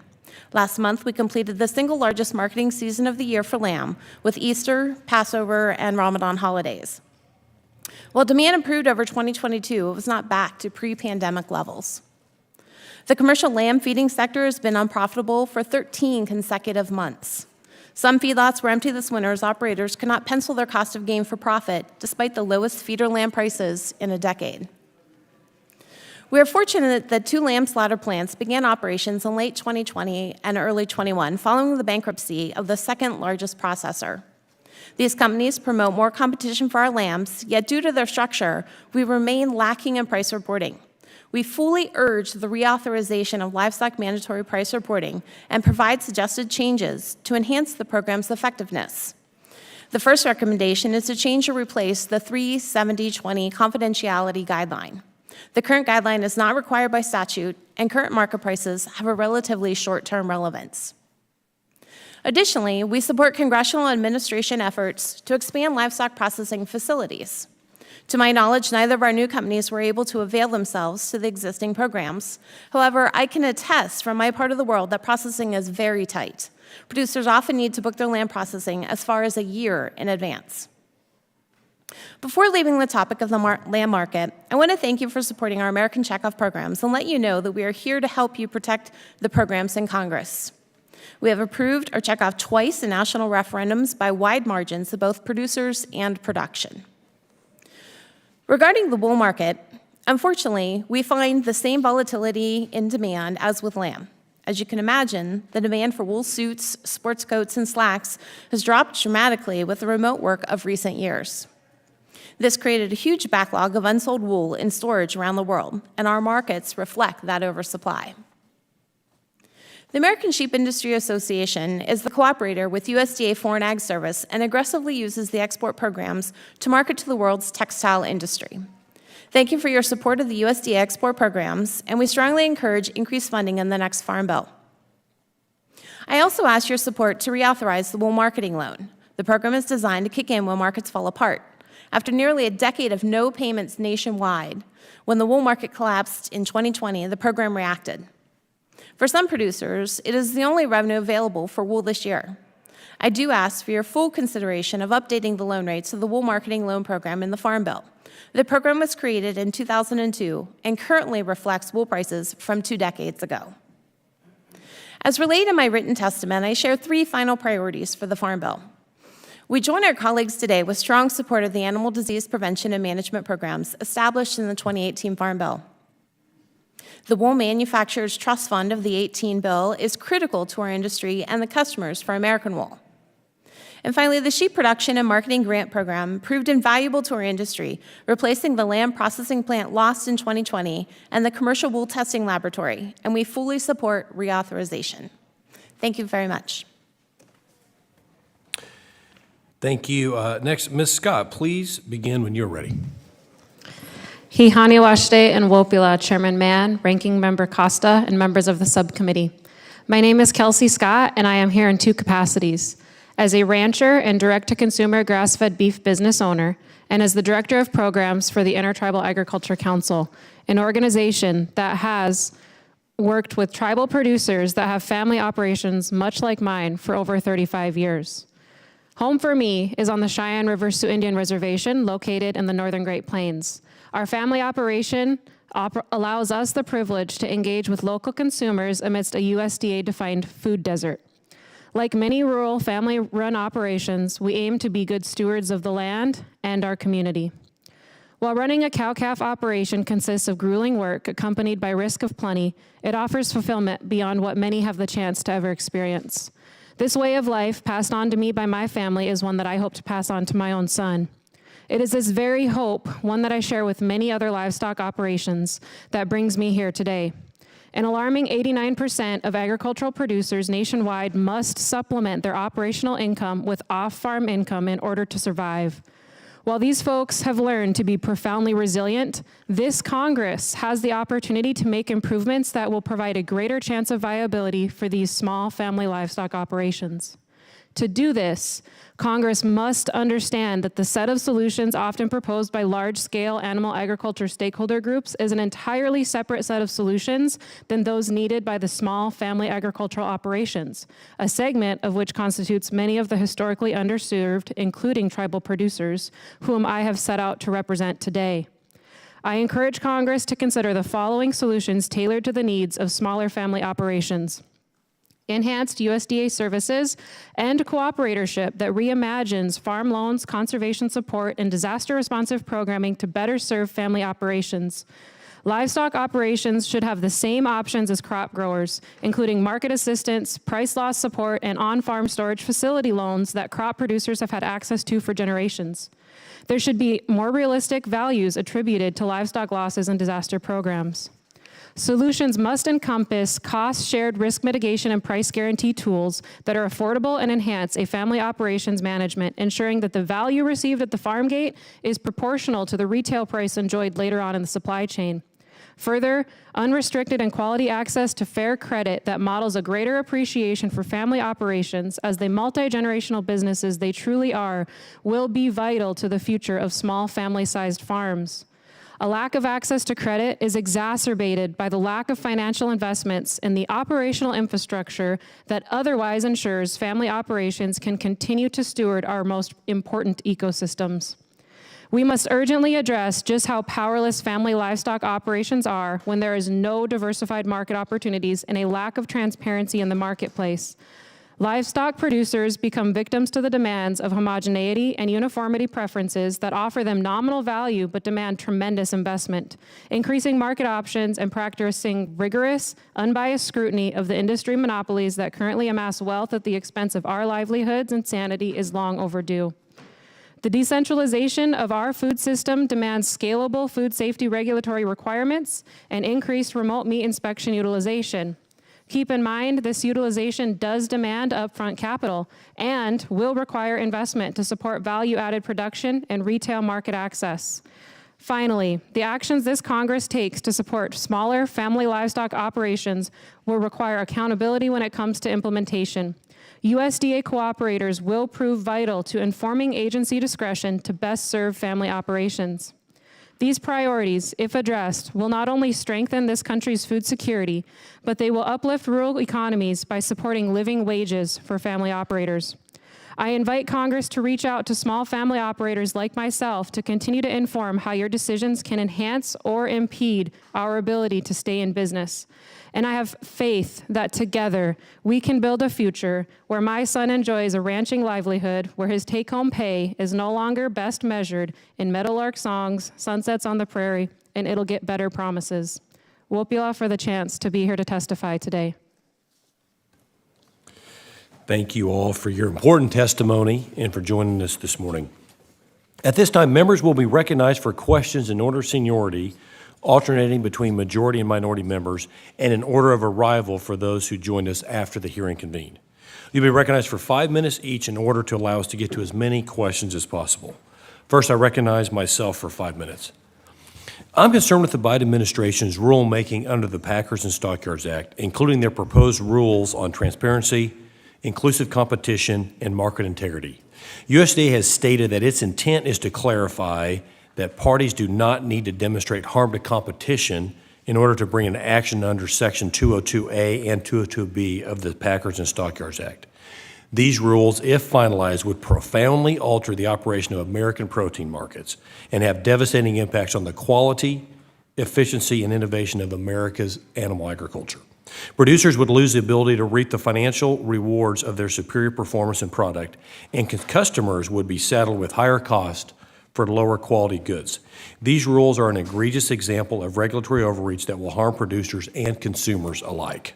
Last month, we completed the single largest marketing season of the year for lamb with Easter, Passover, and Ramadan holidays. While demand improved over 2022, it was not back to pre-pandemic levels. The commercial lamb feeding sector has been unprofitable for 13 consecutive months. Some feedlots were empty this winter as operators could not pencil their cost of gain for profit despite the lowest feeder lamb prices in a decade. We are fortunate that 2 lamb slaughter plants began operations in late 2020 and early 21 following the bankruptcy of the second largest processor. These companies promote more competition for our lambs, yet due to their structure, we remain lacking in price reporting. We fully urge the reauthorization of livestock mandatory price reporting and provide suggested changes to enhance the program's effectiveness. The first recommendation is to change or replace the 37020 confidentiality guideline. The current guideline is not required by statute, and current market prices have a relatively short-term relevance. Additionally, we support congressional administration efforts to expand livestock processing facilities. To my knowledge, neither of our new companies were able to avail themselves to the existing programs. However, I can attest from my part of the world that processing is very tight. Producers often need to book their lamb processing as far as a year in advance. Before leaving the topic of the lamb market, I want to thank you for supporting our American Checkoff programs and let you know that we are here to help you protect the programs in Congress. We have approved our checkoff twice in national referendums by wide margins of both producers and production. Regarding the wool market, unfortunately, we find the same volatility in demand as with lamb. As you can imagine, the demand for wool suits, sports coats, and slacks has dropped dramatically with the remote work of recent years. This created a huge backlog of unsold wool in storage around the world, and our markets reflect that oversupply. The American Sheep Industry Association is the cooperator with USDA Foreign Ag Service and aggressively uses the export programs to market to the world's textile industry. Thank you for your support of the USDA export programs, and we strongly encourage increased funding in the next Farm Bill. I also ask your support to reauthorize the wool marketing loan. The program is designed to kick in when markets fall apart. After nearly a decade of no payments nationwide, when the wool market collapsed in 2020, the program reacted. For some producers, it is the only revenue available for wool this year. I do ask for your full consideration of updating the loan rates of the wool marketing loan program in the Farm Bill. The program was created in 2002 and currently reflects wool prices from 2 decades ago. As related in my written testament, I share 3 final priorities for the Farm Bill. We join our colleagues today with strong support of the animal disease prevention and management programs established in the 2018 Farm Bill. The Wool Manufacturers Trust Fund of the 18 bill is critical to our industry and the customers for American wool. And finally, the Sheep Production and Marketing Grant Program proved invaluable to our industry, replacing the lamb processing plant lost in 2020 and the commercial wool testing laboratory, and we fully support reauthorization. Thank you very much. Thank you. Next, Ms. Scott, please begin when you're ready. Hihani Washte and Wopila, Chairman Mann, Ranking Member Costa, and members of the subcommittee. My name is Kelsey Scott, and I am here in two capacities: as a rancher and direct-to-consumer grass-fed beef business owner, and as the Director of Programs for the Intertribal Agriculture Council, an organization that has worked with tribal producers that have family operations much like mine for over 35 years. Home for me is on the Cheyenne River Sioux Indian Reservation located in the Northern Great Plains. Our family operation allows us the privilege to engage with local consumers amidst a USDA-defined food desert. Like many rural family-run operations, we aim to be good stewards of the land and our community. While running a cow-calf operation consists of grueling work accompanied by risk of plenty, it offers fulfillment beyond what many have the chance to ever experience. This way of life, passed on to me by my family, is one that I hope to pass on to my own son. It is this very hope, one that I share with many other livestock operations, that brings me here today. An alarming 89% of agricultural producers nationwide must supplement their operational income with off-farm income in order to survive. While these folks have learned to be profoundly resilient, this Congress has the opportunity to make improvements that will provide a greater chance of viability for these small family livestock operations. To do this, Congress must understand that the set of solutions often proposed by large-scale animal agriculture stakeholder groups is an entirely separate set of solutions than those needed by the small family agricultural operations, a segment of which constitutes many of the historically underserved, including tribal producers, whom I have set out to represent today. I encourage Congress to consider the following solutions tailored to the needs of smaller family operations: enhanced USDA services, and cooperatorship that reimagines farm loans, conservation support, and disaster-responsive programming to better serve family operations. Livestock operations should have the same options as crop growers, including market assistance, price loss support, and on-farm storage facility loans that crop producers have had access to for generations. There should be more realistic values attributed to livestock losses and disaster programs. Solutions must encompass cost-shared risk mitigation and price guarantee tools that are affordable and enhance a family operations management, ensuring that the value received at the farm gate is proportional to the retail price enjoyed later on in the supply chain. Further, unrestricted and quality access to fair credit that models a greater appreciation for family operations as the multi-generational businesses they truly are will be vital to the future of small family-sized farms. A lack of access to credit is exacerbated by the lack of financial investments in the operational infrastructure that otherwise ensures family operations can continue to steward our most important ecosystems. We must urgently address just how powerless family livestock operations are when there is no diversified market opportunities and a lack of transparency in the marketplace. Livestock producers become victims to the demands of homogeneity and uniformity preferences that offer them nominal value but demand tremendous investment. Increasing market options and practicing rigorous, unbiased scrutiny of the industry monopolies that currently amass wealth at the expense of our livelihoods and sanity is long overdue. The decentralization of our food system demands scalable food safety regulatory requirements and increased remote meat inspection utilization. Keep in mind, this utilization does demand upfront capital and will require investment to support value-added production and retail market access. Finally, the actions this Congress takes to support smaller family livestock operations will require accountability when it comes to implementation. USDA cooperators will prove vital to informing agency discretion to best serve family operations. These priorities, if addressed, will not only strengthen this country's food security, but they will uplift rural economies by supporting living wages for family operators. I invite Congress to reach out to small family operators like myself to continue to inform how your decisions can enhance or impede our ability to stay in business. And I have faith that together we can build a future where my son enjoys a ranching livelihood, where his take-home pay is no longer best measured in meadowlark songs, sunsets on the prairie, and it'll get better promises. Wopila for the chance to be here to testify today. Thank you all for your important testimony and for joining us this morning. At this time, members will be recognized for questions in order of seniority, alternating between majority and minority members, and in order of arrival for those who joined us after the hearing convened. You'll be recognized for 5 minutes each in order to allow us to get to as many questions as possible. First, I recognize myself for 5 minutes. I'm concerned with the Biden administration's rulemaking under the Packers and Stockyards Act, including their proposed rules on transparency, inclusive competition, and market integrity. USDA has stated that its intent is to clarify that parties do not need to demonstrate harm to competition in order to bring an action under Section 202A and 202B of the Packers and Stockyards Act. These rules, if finalized, would profoundly alter the operation of American protein markets and have devastating impacts on the quality, efficiency, and innovation of America's animal agriculture. Producers would lose the ability to reap the financial rewards of their superior performance and product, and customers would be saddled with higher cost for lower quality goods. These rules are an egregious example of regulatory overreach that will harm producers and consumers alike.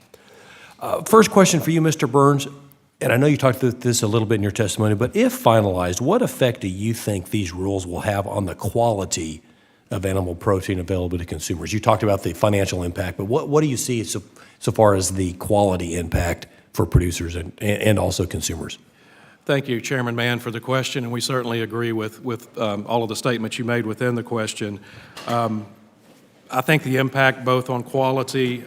First question for you, Mr. Burns, and I know you talked about this a little bit in your testimony, but if finalized, what effect do you think these rules will have on the quality of animal protein available to consumers? You talked about the financial impact, but what do you see so far as the quality impact for producers and also consumers? Thank you, Chairman Mann, for the question, and we certainly agree with all of the statements you made within the question. I think the impact both on quality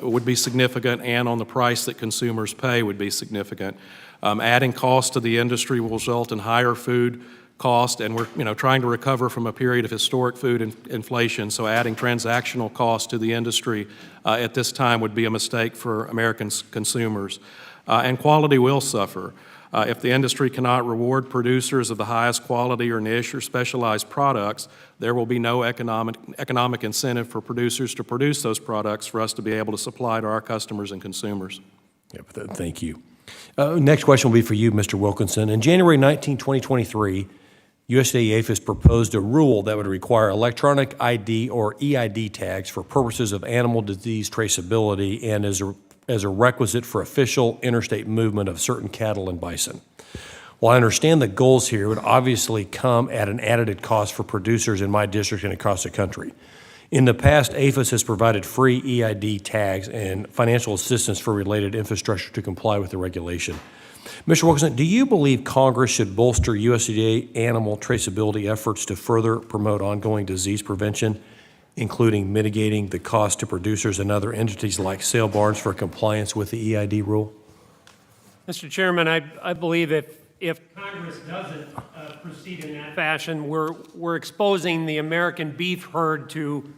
would be significant and on the price that consumers pay would be significant. Adding cost to the industry will result in higher food cost, and we're trying to recover from a period of historic food inflation, so adding transactional cost to the industry at this time would be a mistake for American consumers. And quality will suffer. If the industry cannot reward producers of the highest quality or niche or specialized products, there will be no economic incentive for producers to produce those products for us to be able to supply to our customers and consumers. Yep, thank you. Next question will be for you, Mr. Wilkinson. In January 19, 2023, USDA APHIS proposed a rule that would require electronic ID or EID tags for purposes of animal disease traceability and as a requisite for official interstate movement of certain cattle and bison. While I understand the goals here, it would obviously come at an added cost for producers in my district and across the country. In the past, APHIS has provided free EID tags and financial assistance for related infrastructure to comply with the regulation. Mr. Wilkinson, do you believe Congress should bolster USDA animal traceability efforts to further promote ongoing disease prevention, including mitigating the cost to producers and other entities like sale barns for compliance with the EID rule? Mr. Chairman, I believe if Congress doesn't proceed in that fashion, we're exposing the American beef herd to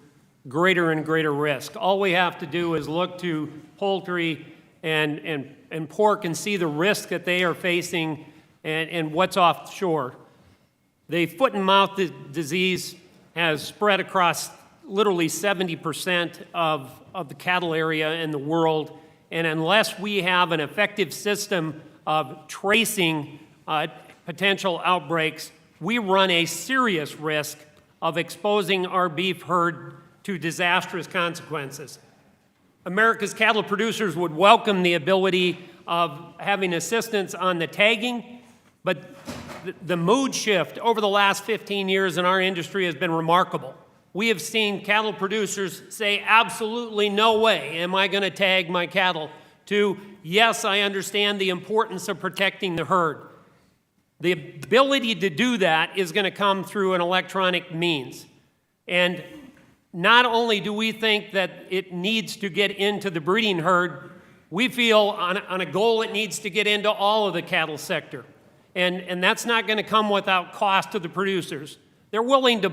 greater and greater risk. All we have to do is look to poultry and pork and see the risk that they are facing and what's offshore. The foot and mouth disease has spread across literally 70% of the cattle area in the world, and unless we have an effective system of tracing potential outbreaks, we run a serious risk of exposing our beef herd to disastrous consequences. America's cattle producers would welcome the ability of having assistance on the tagging, but the mood shift over the last 15 years in our industry has been remarkable. We have seen cattle producers say, absolutely no way am I going to tag my cattle, to, yes, I understand the importance of protecting the herd. The ability to do that is going to come through an electronic means. And not only do we think that it needs to get into the breeding herd, we feel on a goal it needs to get into all of the cattle sector. And that's not going to come without cost to the producers. They're willing to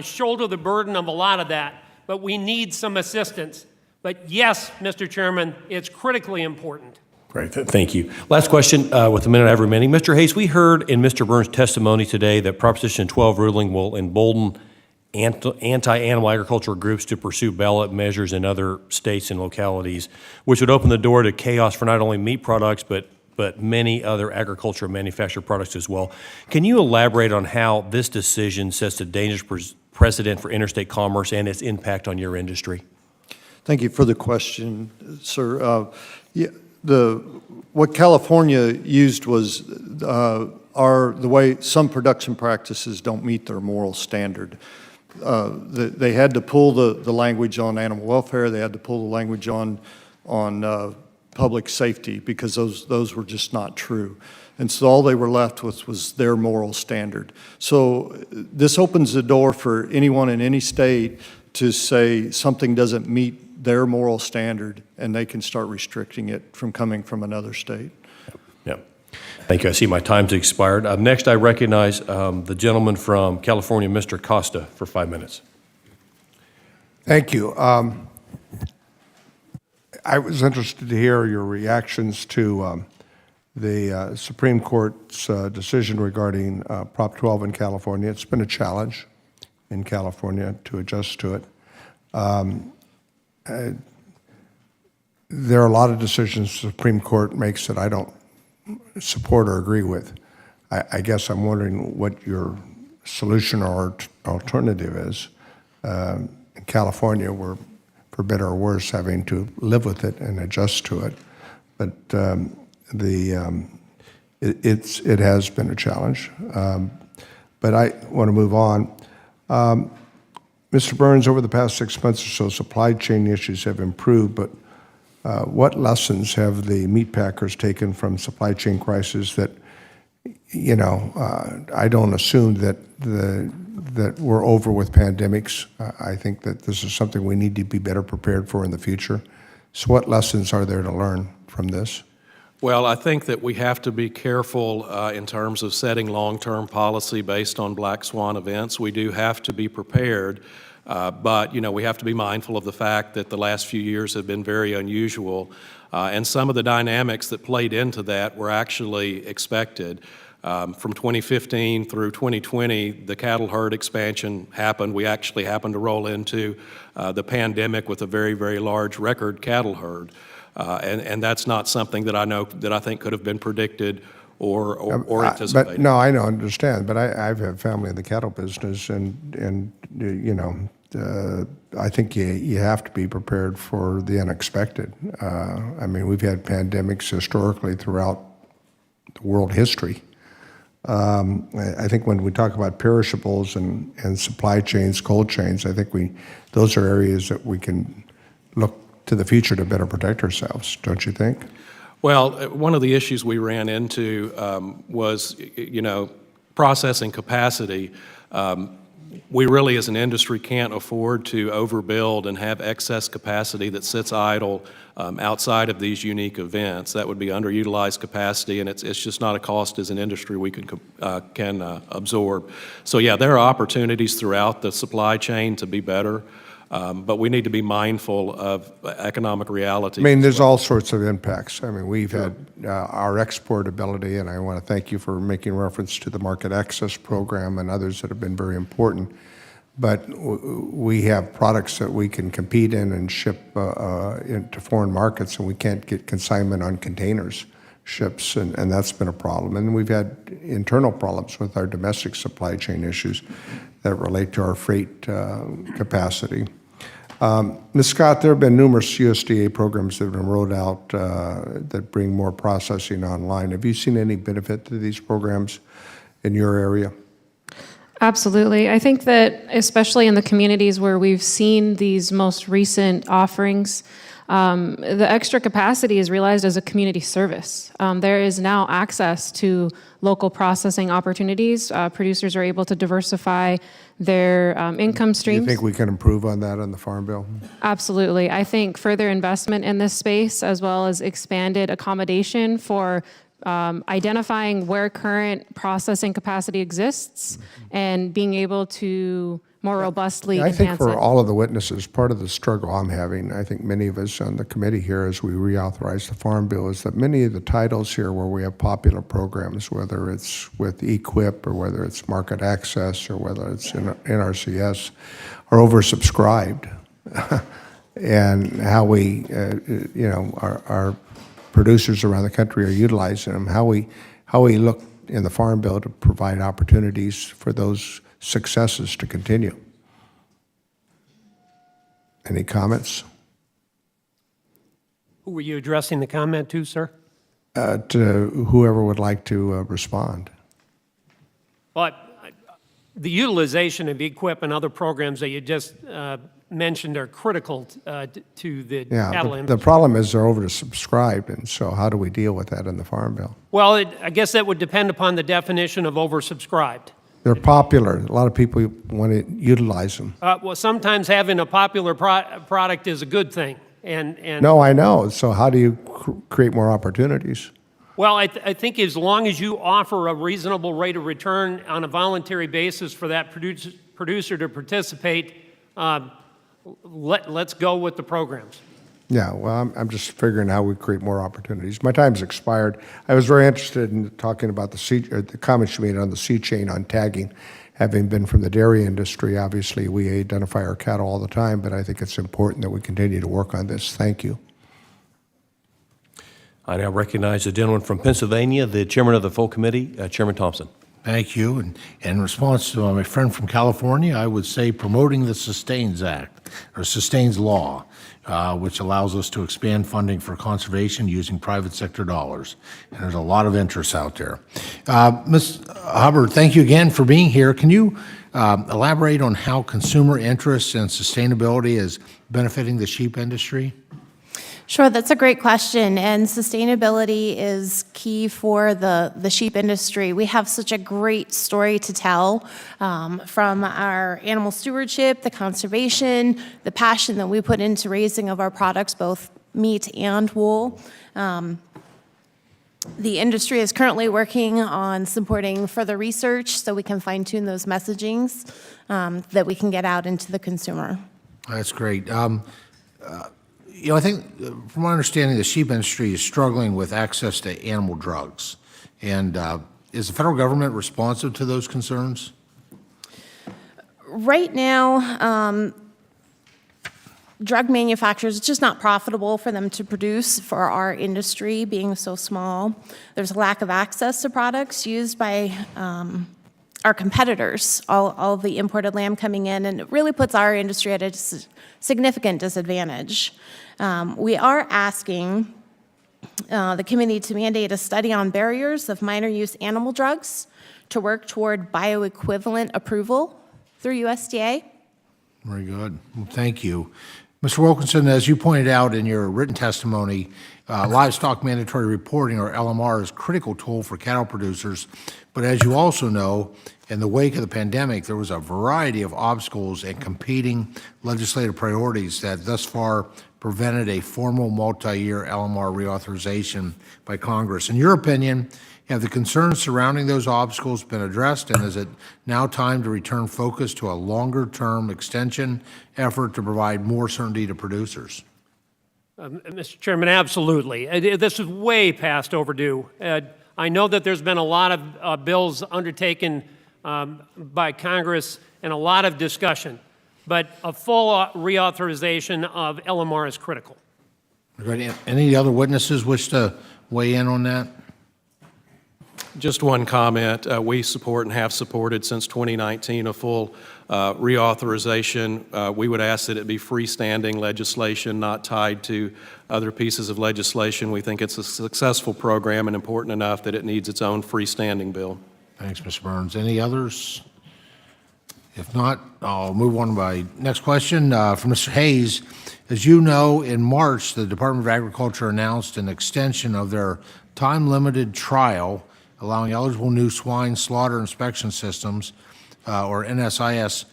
shoulder the burden of a lot of that, but we need some assistance. But yes, Mr. Chairman, it's critically important. Great, thank you. Last question with the minute I have remaining. Mr. Hayes, we heard in Mr. Burns' testimony today that Proposition 12 ruling will embolden anti-animal agriculture groups to pursue ballot measures in other states and localities, which would open the door to chaos for not only meat products, but many other agriculture and manufactured products as well. Can you elaborate on how this decision sets a dangerous precedent for interstate commerce and its impact on your industry? Thank you for the question, sir. what California used was the way some production practices don't meet their moral standard. They had to pull the language on animal welfare. They had to pull the language on public safety because those were just not true. And so all they were left with was their moral standard. So this opens the door for anyone in any state to say something doesn't meet their moral standard, and they can start restricting it from coming from another state. Yeah. Thank you. I see my time's expired. Next, I recognize the gentleman from California, Mr. Costa, for 5 minutes. Thank you. I was interested to hear your reactions to the Supreme Court's decision regarding Prop 12 in California. It's been a challenge in California to adjust to it. There are a lot of decisions the Supreme Court makes that I don't support or agree with. I guess I'm wondering what your solution or alternative is. In California, we're, for better or worse, having to live with it and adjust to it. But it has been a challenge. But I want to move on. Mr. Burns, over the past 6 months or so, supply chain issues have improved, but what lessons have the meat packers taken from supply chain crisis that, I don't assume that we're over with pandemics. I think that this is something we need to be better prepared for in the future. So what lessons are there to learn from this? Well, I think that we have to be careful in terms of setting long-term policy based on black swan events. We do have to be prepared, but we have to be mindful of the fact that the last few years have been very unusual, and some of the dynamics that played into that were actually expected. From 2015 through 2020, the cattle herd expansion happened. We actually happened to roll into the pandemic with a very, very large record cattle herd. And that's not something that I think could have been predicted or anticipated. But no, I don't understand. But I've had family in the cattle business, and I think you have to be prepared for the unexpected. We've had pandemics historically throughout the world history. I think when we talk about perishables and supply chains, cold chains, I think those are areas that we can look to the future to better protect ourselves, don't you think? Well, one of the issues we ran into was, processing capacity. We really, as an industry, can't afford to overbuild and have excess capacity that sits idle outside of these unique events. That would be underutilized capacity, and it's just not a cost as an industry we can absorb. So yeah, there are opportunities throughout the supply chain to be better. But we need to be mindful of economic reality. There's all sorts of impacts. We've had our export ability, and I want to thank you for making reference to the market access program and others that have been very important. But we have products that we can compete in and ship into foreign markets, and we can't get consignment on containers ships, and that's been a problem. And we've had internal problems with our domestic supply chain issues that relate to our freight capacity. Ms. Scott, there have been numerous USDA programs that have been rolled out that bring more processing online. Have you seen any benefit to these programs in your area? Absolutely. I think that especially in the communities where we've seen these most recent offerings, the extra capacity is realized as a community service. There is now access to local processing opportunities. Producers are able to diversify their income streams. Do you think we can improve on that on the Farm Bill? Absolutely. I think further investment in this space, as well as expanded accommodation for identifying where current processing capacity exists and being able to more robustly enhance it. I think for all of the witnesses, part of the struggle I'm having, I think many of us on the committee here as we reauthorize the Farm Bill, is that many of the titles here where we have popular programs, whether it's with EQIP or whether it's market access or whether it's in NRCS, are oversubscribed. And how we, our producers around the country are utilizing them, how we look in the Farm Bill to provide opportunities for those successes to continue. Any comments? Who were you addressing the comment to, sir? To whoever would like to respond. Well, the utilization of EQIP and other programs that you just mentioned are critical to the Yeah, cattle the industry. problem is they're oversubscribed, and so how do we deal with that in the Farm Bill? Well, I guess that would depend upon the definition of oversubscribed. They're popular. A lot of people want to utilize them. Well, sometimes having a popular product is a good thing. And No, I know. So how do you create more opportunities? well, I think as long as you offer a reasonable rate of return on a voluntary basis for that producer to participate, let's go with the programs. Yeah, well, I'm just figuring how we create more opportunities. My time's expired. I was very interested in talking about the comments you made on the sea chain on tagging. Having been from the dairy industry, obviously we identify our cattle all the time, but I think it's important that we continue to work on this. Thank you. I now recognize the gentleman from Pennsylvania, the chairman of the full committee, Chairman Thompson. Thank you. And in response to my friend from California, I would say promoting the Sustains Act, or Sustains Law, which allows us to expand funding for conservation using private sector dollars. And there's a lot of interest out there. Ms. Hubbard, thank you again for being here. Can you elaborate on how consumer interest and sustainability is benefiting the sheep industry? Sure, that's a great question, and sustainability is key for the sheep industry. We have such a great story to tell from our animal stewardship, the conservation, the passion that we put into raising of our products, both meat and wool. The industry is currently working on supporting further research so we can fine-tune those messagings that we can get out into the consumer. That's great. You know, I think, from my understanding, the sheep industry is struggling with access to animal drugs. And is the federal government responsive to those concerns? Right now, drug manufacturers, it's just not profitable for them to produce for our industry being so small. There's a lack of access to products used by our competitors, all the imported lamb coming in, and it really puts our industry at a significant disadvantage. We are asking the committee to mandate a study on barriers of minor use animal drugs to work toward bioequivalent approval through USDA. Very good. Well, thank you. Mr. Wilkinson, as you pointed out in your written testimony, livestock mandatory reporting, or LMR, is a critical tool for cattle producers. But as you also know, in the wake of the pandemic, there was a variety of obstacles and competing legislative priorities that thus far prevented a formal multi-year LMR reauthorization by Congress. In your opinion, have the concerns surrounding those obstacles been addressed, and is it now time to return focus to a longer-term extension effort to provide more certainty to producers? Mr. Chairman, absolutely. This is way past overdue. I know that there's been a lot of bills undertaken by Congress and a lot of discussion, but a full reauthorization of LMR is critical. Any other witnesses wish to weigh in on that? Just one comment. We support and have supported since 2019 a full reauthorization. We would ask that it be freestanding legislation, not tied to other pieces of legislation. We think it's a successful program and important enough that it needs its own freestanding bill. Thanks, Mr. Burns. Any others? If not, I'll move on to my next question from Mr. Hayes. As you know, in March, the Department of Agriculture announced an extension of their time-limited trial allowing eligible new swine slaughter inspection systems, or NSIS,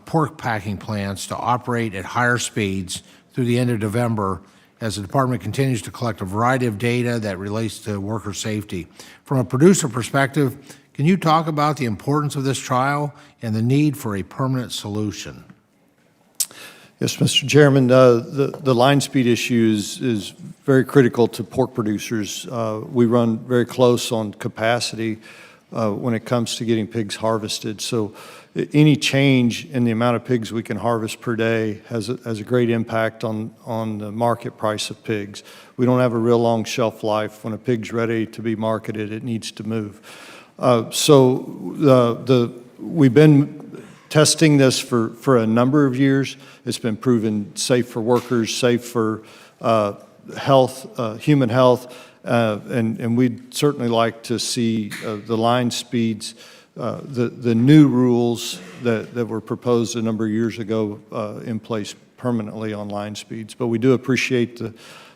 pork packing plants to operate at higher speeds through the end of November as the department continues to collect a variety of data that relates to worker safety. From a producer perspective, can you talk about the importance of this trial and the need for a permanent solution? Yes, Mr. Chairman, the line speed issue is very critical to pork producers. We run very close on capacity when it comes to getting pigs harvested. So any change in the amount of pigs we can harvest per day has a great impact on the market price of pigs. We don't have a real long shelf life. When a pig's ready to be marketed, it needs to move. We've been testing this for a number of years. It's been proven safe for workers, safe for human health, and we'd certainly like to see the line speeds, the new rules that were proposed a number of years ago in place permanently on line speeds. But we do appreciate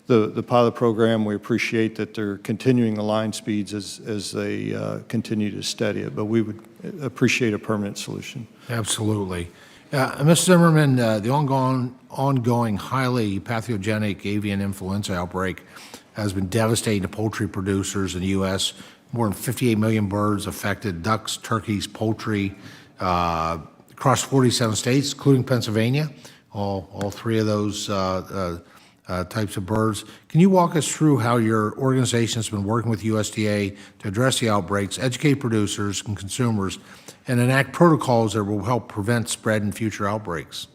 the pilot program. We appreciate that they're continuing the line speeds as they continue to study it, but we would appreciate a permanent solution. Absolutely. Mr. Zimmerman, the ongoing highly pathogenic avian influenza outbreak has been devastating to poultry producers in the U.S. More than 58 million birds affected, ducks, turkeys, poultry, across 47 states, including Pennsylvania, all three of those types of birds. Can you walk us through how your organization has been working with USDA to address the outbreaks, educate producers and consumers, and enact protocols that will help prevent spread in future outbreaks?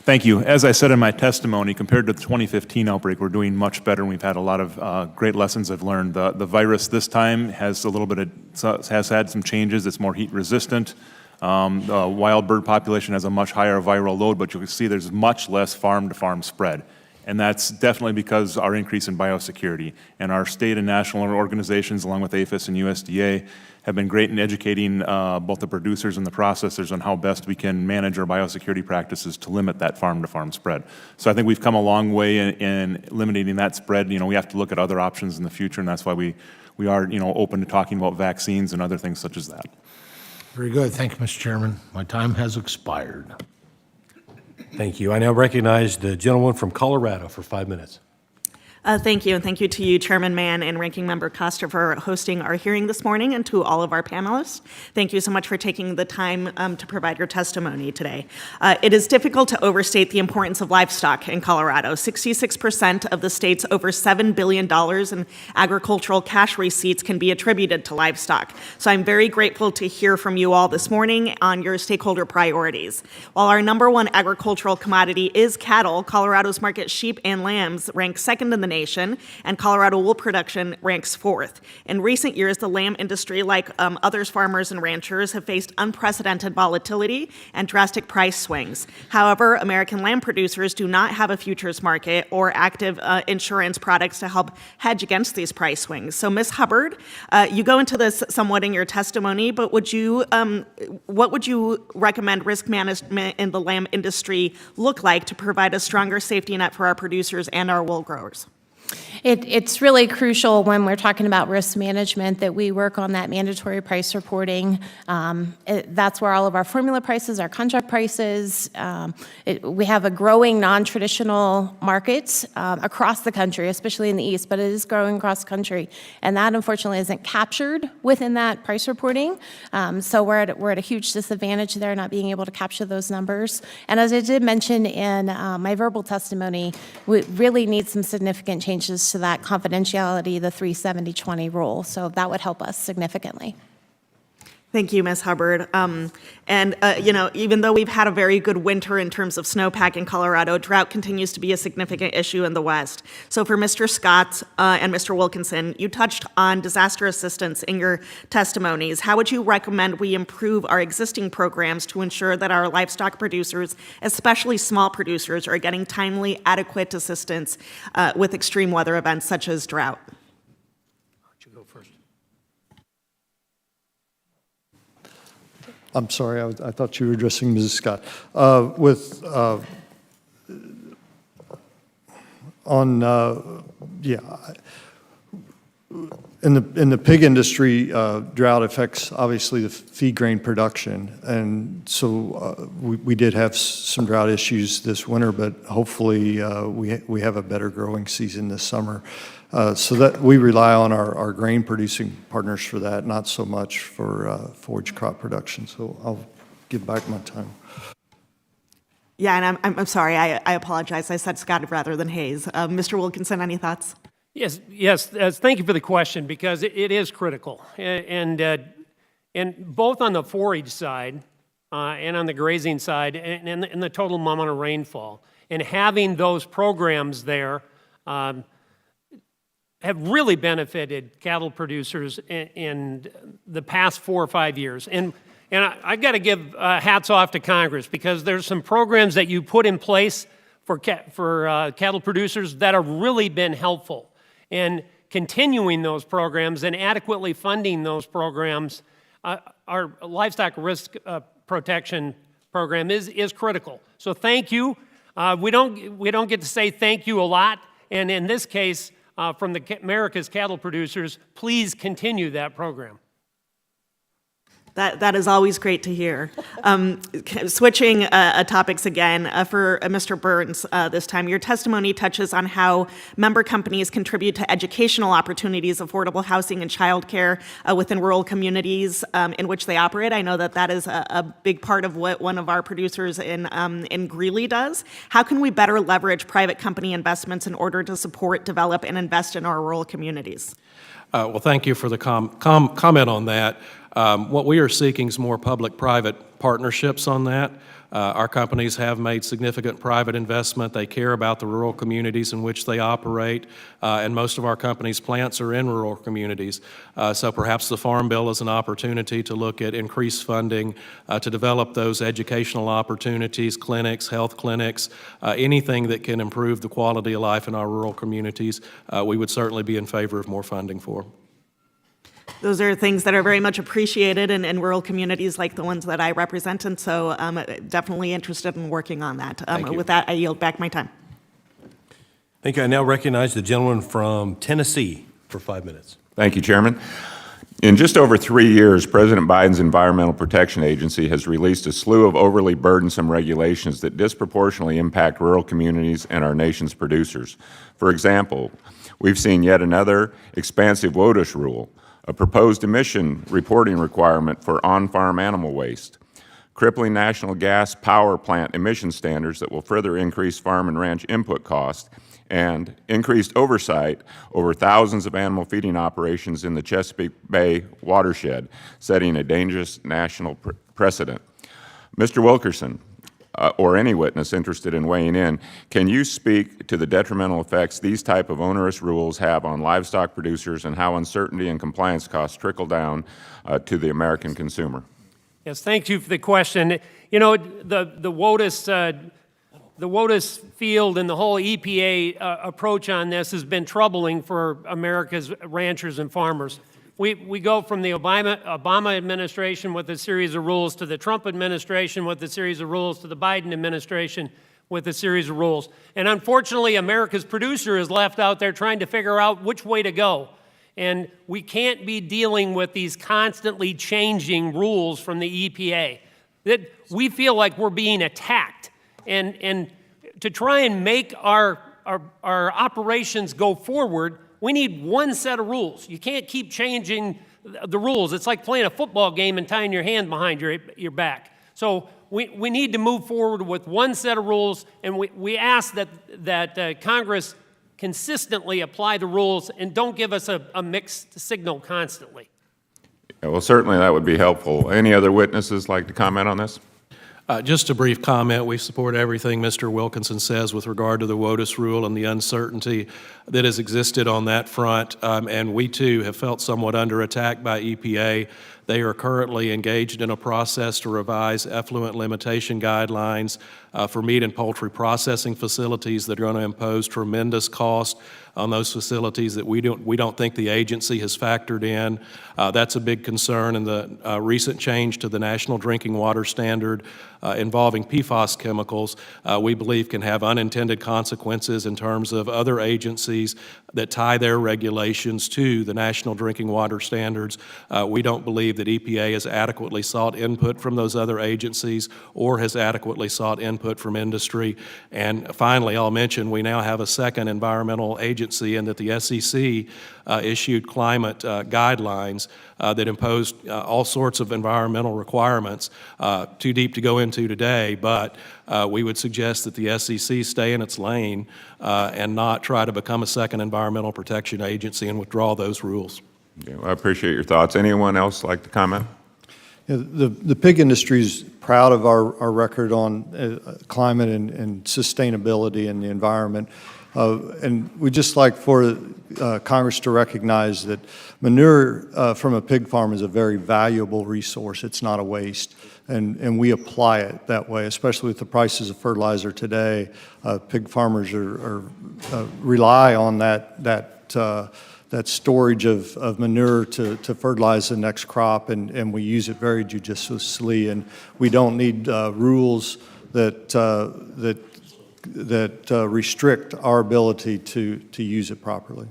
Thank you. As I said in my testimony, compared to the 2015 outbreak, we're doing much better, and we've had a lot of great lessons I've learned. The virus this time has has had some changes. It's more heat resistant. The wild bird population has a much higher viral load, but you can see there's much less farm-to-farm spread. And that's definitely because our increase in biosecurity. And our state and national organizations, along with APHIS and USDA, have been great in educating both the producers and the processors on how best we can manage our biosecurity practices to limit that farm-to-farm spread. So I think we've come a long way in eliminating that spread. You know, we have to look at other options in the future, and that's why we are, open to talking about vaccines and other things such as that. Very good. Thank you, Mr. Chairman. My time has expired. Thank you. I now recognize the gentleman from Colorado for 5 minutes. Thank you, and thank you to you, Chairman Mann and Ranking Member Costa, for hosting our hearing this morning, and to all of our panelists. Thank you so much for taking the time to provide your testimony today. It is difficult to overstate the importance of livestock in Colorado. 66% of the state's over $7 billion in agricultural cash receipts can be attributed to livestock. So I'm very grateful to hear from you all this morning on your stakeholder priorities. While our number one agricultural commodity is cattle, Colorado's market sheep and lambs rank second in the nation, and Colorado wool production ranks fourth. In recent years, the lamb industry, like others farmers and ranchers, have faced unprecedented volatility and drastic price swings. However, American lamb producers do not have a futures market or active insurance products to help hedge against these price swings. So, Ms. Hubbard, you go into this somewhat in your testimony, but what would you recommend risk management in the lamb industry look like to provide a stronger safety net for our producers and our wool growers? It's really crucial when we're talking about risk management that we work on that mandatory price reporting. That's where all of our formula prices, our contract prices, we have a growing non-traditional markets across the country, especially in the East, but it is growing across the country. And that unfortunately isn't captured within that price reporting. So we're at a huge disadvantage there, not being able to capture those numbers. And as I did mention in my verbal testimony, we really need some significant changes to that confidentiality, the 370-20 rule. So that would help us significantly. Thank you, Ms. Hubbard. Even though we've had a very good winter in terms of snowpack in Colorado, drought continues to be a significant issue in the West. So for Mr. Scott and Mr. Wilkinson, you touched on disaster assistance in your testimonies. How would you recommend we improve our existing programs to ensure that our livestock producers, especially small producers, are getting timely, adequate assistance with extreme weather events such as drought? I'm sorry, I thought you were addressing Mrs. Scott. In the pig industry, drought affects obviously the feed grain production, and so we did have some drought issues this winter, but hopefully we have a better growing season this summer. So that we rely on our grain producing partners for that, not so much for forage crop production. So I'll give back my time. Yeah, and I'm sorry, I apologize. I said Scott rather than Hayes. Mr. Wilkinson, any thoughts? Yes. Thank you for the question, because it is critical, and both on the forage side and on the grazing side, and the total amount of rainfall, and having those programs there have really benefited cattle producers in the past 4 or 5 years. And I've got to give hats off to Congress, because there's some programs that you put in place for cattle producers that have really been helpful. And continuing those programs and adequately funding those programs, our livestock risk protection program is critical. So thank you. We don't get to say thank you a lot, and in this case, from America's cattle producers, please continue that program. That is always great to hear. Switching topics again, for Mr. Burns this time, your testimony touches on how member companies contribute to educational opportunities, affordable housing, and childcare within rural communities in which they operate. I know that is a big part of what one of our producers in Greeley does. How can we better leverage private company investments in order to support, develop, and invest in our rural communities? Well, thank you for the comment on that. What we are seeking is more public-private partnerships on that. Our companies have made significant private investment. They care about the rural communities in which they operate, and most of our companies' plants are in rural communities. So perhaps the Farm Bill is an opportunity to look at increased funding to develop those educational opportunities, clinics, health clinics, anything that can improve the quality of life in our rural communities. We would certainly be in favor of more funding for. Those are things that are very much appreciated in rural communities like the ones that I represent, and so definitely interested in working on that. With that, I yield back my time. Thank you. I now recognize the gentleman from Tennessee for 5 minutes. Thank you, Chairman. In just over 3 years, President Biden's Environmental Protection Agency has released a slew of overly burdensome regulations that disproportionately impact rural communities and our nation's producers. For example, we've seen yet another expansive WOTUS rule, a proposed emission reporting requirement for on-farm animal waste, crippling national gas power plant emission standards that will further increase farm and ranch input costs, and increased oversight over thousands of animal feeding operations in the Chesapeake Bay watershed, setting a dangerous national precedent. Mr. Wilkerson, or any witness interested in weighing in, can you speak to the detrimental effects these type of onerous rules have on livestock producers and how uncertainty and compliance costs trickle down to the American consumer? Yes, thank you for the question. You know, the WOTUS field and the whole EPA approach on this has been troubling for America's ranchers and farmers. We go from the Obama administration with a series of rules to the Trump administration with a series of rules to the Biden administration with a series of rules. And unfortunately, America's producer is left out there trying to figure out which way to go. And we can't be dealing with these constantly changing rules from the EPA. That we feel like we're being attacked. And to try and make our operations go forward, we need one set of rules. You can't keep changing the rules. It's like playing a football game and tying your hand behind your back. So we need to move forward with one set of rules, and we ask that Congress consistently apply the rules and don't give us a mixed signal constantly. Yeah, well, certainly that would be helpful. Any other witnesses like to comment on this? Just a brief comment. We support everything Mr. Wilkinson says with regard to the WOTUS rule and the uncertainty that has existed on that front. And we, too, have felt somewhat under attack by EPA. They are currently engaged in a process to revise effluent limitation guidelines for meat and poultry processing facilities that are going to impose tremendous cost on those facilities that we don't think the agency has factored in. That's a big concern, and the recent change to the National Drinking Water Standard involving PFAS chemicals, we believe can have unintended consequences in terms of other agencies that tie their regulations to the National Drinking Water Standards. We don't believe that EPA has adequately sought input from those other agencies or has adequately sought input from industry. And finally, I'll mention we now have a second environmental agency, and that the SEC issued climate guidelines that imposed all sorts of environmental requirements, too deep to go into today, but we would suggest that the SEC stay in its lane and not try to become a second environmental protection agency and withdraw those rules. Yeah, well, I appreciate your thoughts. Anyone else like to comment? Yeah, the pig industry is proud of our record on climate and sustainability and the environment. And we'd just like for Congress to recognize that manure from a pig farm is a very valuable resource. It's not a waste. and we apply it that way, especially with the prices of fertilizer today. Pig farmers rely on that storage of manure to fertilize the next crop, and we use it very judiciously, and we don't need rules that restrict our ability to use it properly.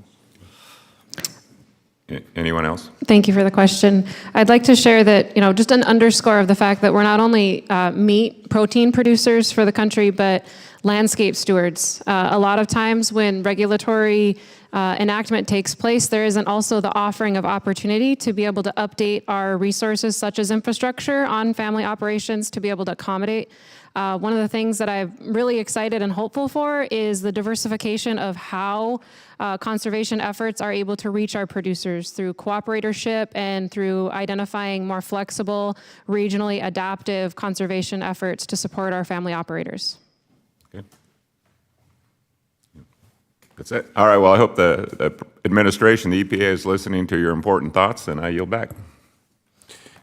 Anyone else? Thank you for the question. I'd like to share that, just an underscore of the fact that we're not only meat protein producers for the country, but landscape stewards. A lot of times when regulatory enactment takes place, there isn't also the offering of opportunity to be able to update our resources such as infrastructure on family operations to be able to accommodate. One of the things that I'm really excited and hopeful for is the diversification of how conservation efforts are able to reach our producers through cooperatorship and through identifying more flexible, regionally adaptive conservation efforts to support our family operators. Good. That's it. All right, well, I hope the administration, the EPA, is listening to your important thoughts, and I yield back.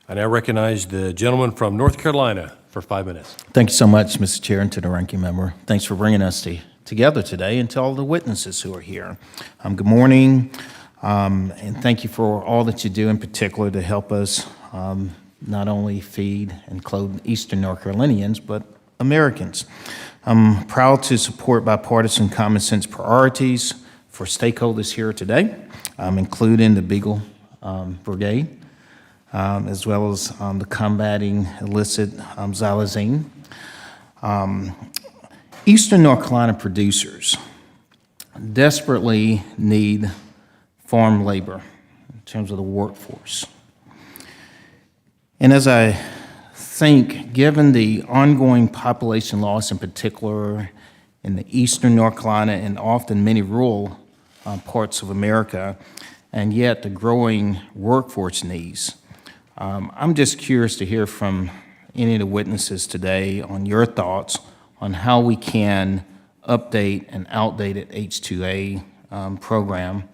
I now recognize the gentleman from North Carolina for 5 minutes. Thank you so much, Mr. Chair, and to the ranking member. Thanks for bringing us together today, and to all the witnesses who are here. Good morning, and thank you for all that you do, in particular to help us not only feed and clothe Eastern North Carolinians, but Americans. I'm proud to support bipartisan common sense priorities for stakeholders here today, including the Beagle Brigade, as well as the combating illicit xylazine. Eastern North Carolina producers desperately need farm labor in terms of the workforce. And as I think, given the ongoing population loss in particular in the Eastern North Carolina and often many rural parts of America, and yet the growing workforce needs, I'm just curious to hear from any of the witnesses today on your thoughts on how we can update an outdated H-2A program,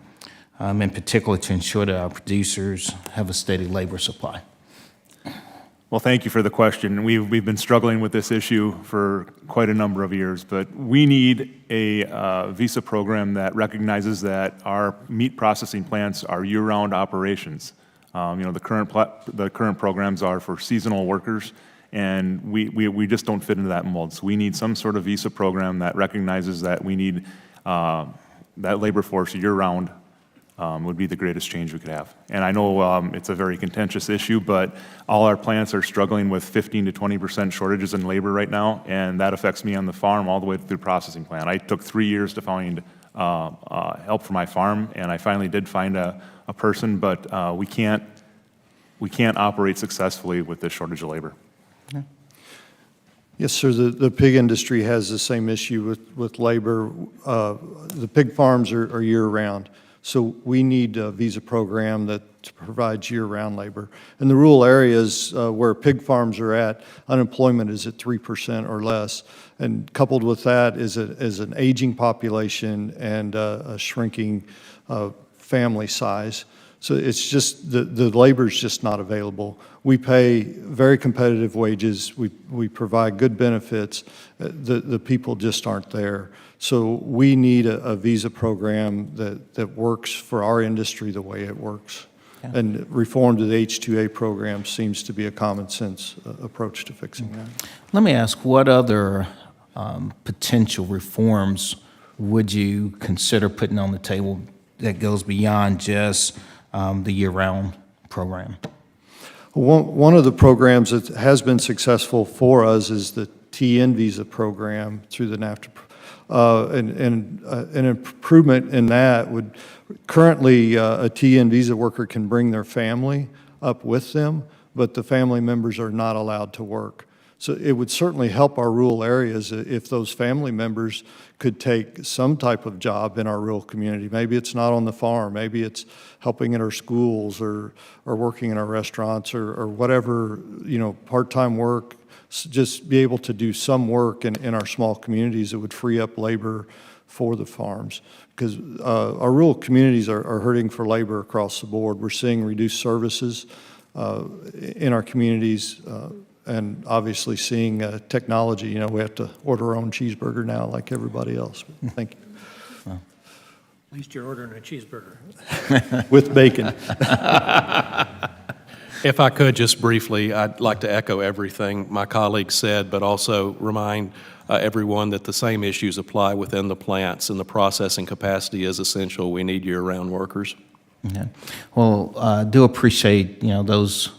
in particular to ensure that our producers have a steady labor supply. Well, thank you for the question. We've been struggling with this issue for quite a number of years, but we need a visa program that recognizes that our meat processing plants are year-round operations. The current programs are for seasonal workers, and we just don't fit into that mold. So we need some sort of visa program that recognizes that we need that labor force year-round. Would be the greatest change we could have. And I know it's a very contentious issue, but all our plants are struggling with 15 to 20% shortages in labor right now, and that affects me on the farm all the way through the processing plant. I took 3 years to find help for my farm, and I finally did find a person, but we can't operate successfully with this shortage of labor. Okay. Yes, sir. The pig industry has the same issue with labor. The pig farms are year-round. So we need a visa program that provides year-round labor. In the rural areas where pig farms are at, unemployment is at 3% or less. And coupled with that is an aging population and a shrinking family size. So it's just, the labor's just not available. We pay very competitive wages. We provide good benefits. The people just aren't there. So we need a visa program that works for our industry the way it works. Yeah. And reform to the H-2A program seems to be a common sense approach to fixing that. Let me ask, what other potential reforms would you consider putting on the table that goes beyond just the year-round program? One of the programs that has been successful for us is the TN visa program through the NAFTA. An improvement in that would, currently a TN visa worker can bring their family up with them, but the family members are not allowed to work. So it would certainly help our rural areas if those family members could take some type of job in our rural community. Maybe it's not on the farm, maybe it's helping in our schools or working in our restaurants or whatever, part-time work. Just be able to do some work in our small communities that would free up labor for the farms. Because our rural communities are hurting for labor across the board. We're seeing reduced services in our communities and obviously seeing technology, you know, we have to order our own cheeseburger now like everybody else. Thank you. At least you're ordering a cheeseburger. With bacon. If I could, just briefly, I'd like to echo everything my colleagues said, but also remind everyone that the same issues apply within the plants, and the processing capacity is essential. We need year-round workers. Okay. Well, I do appreciate, those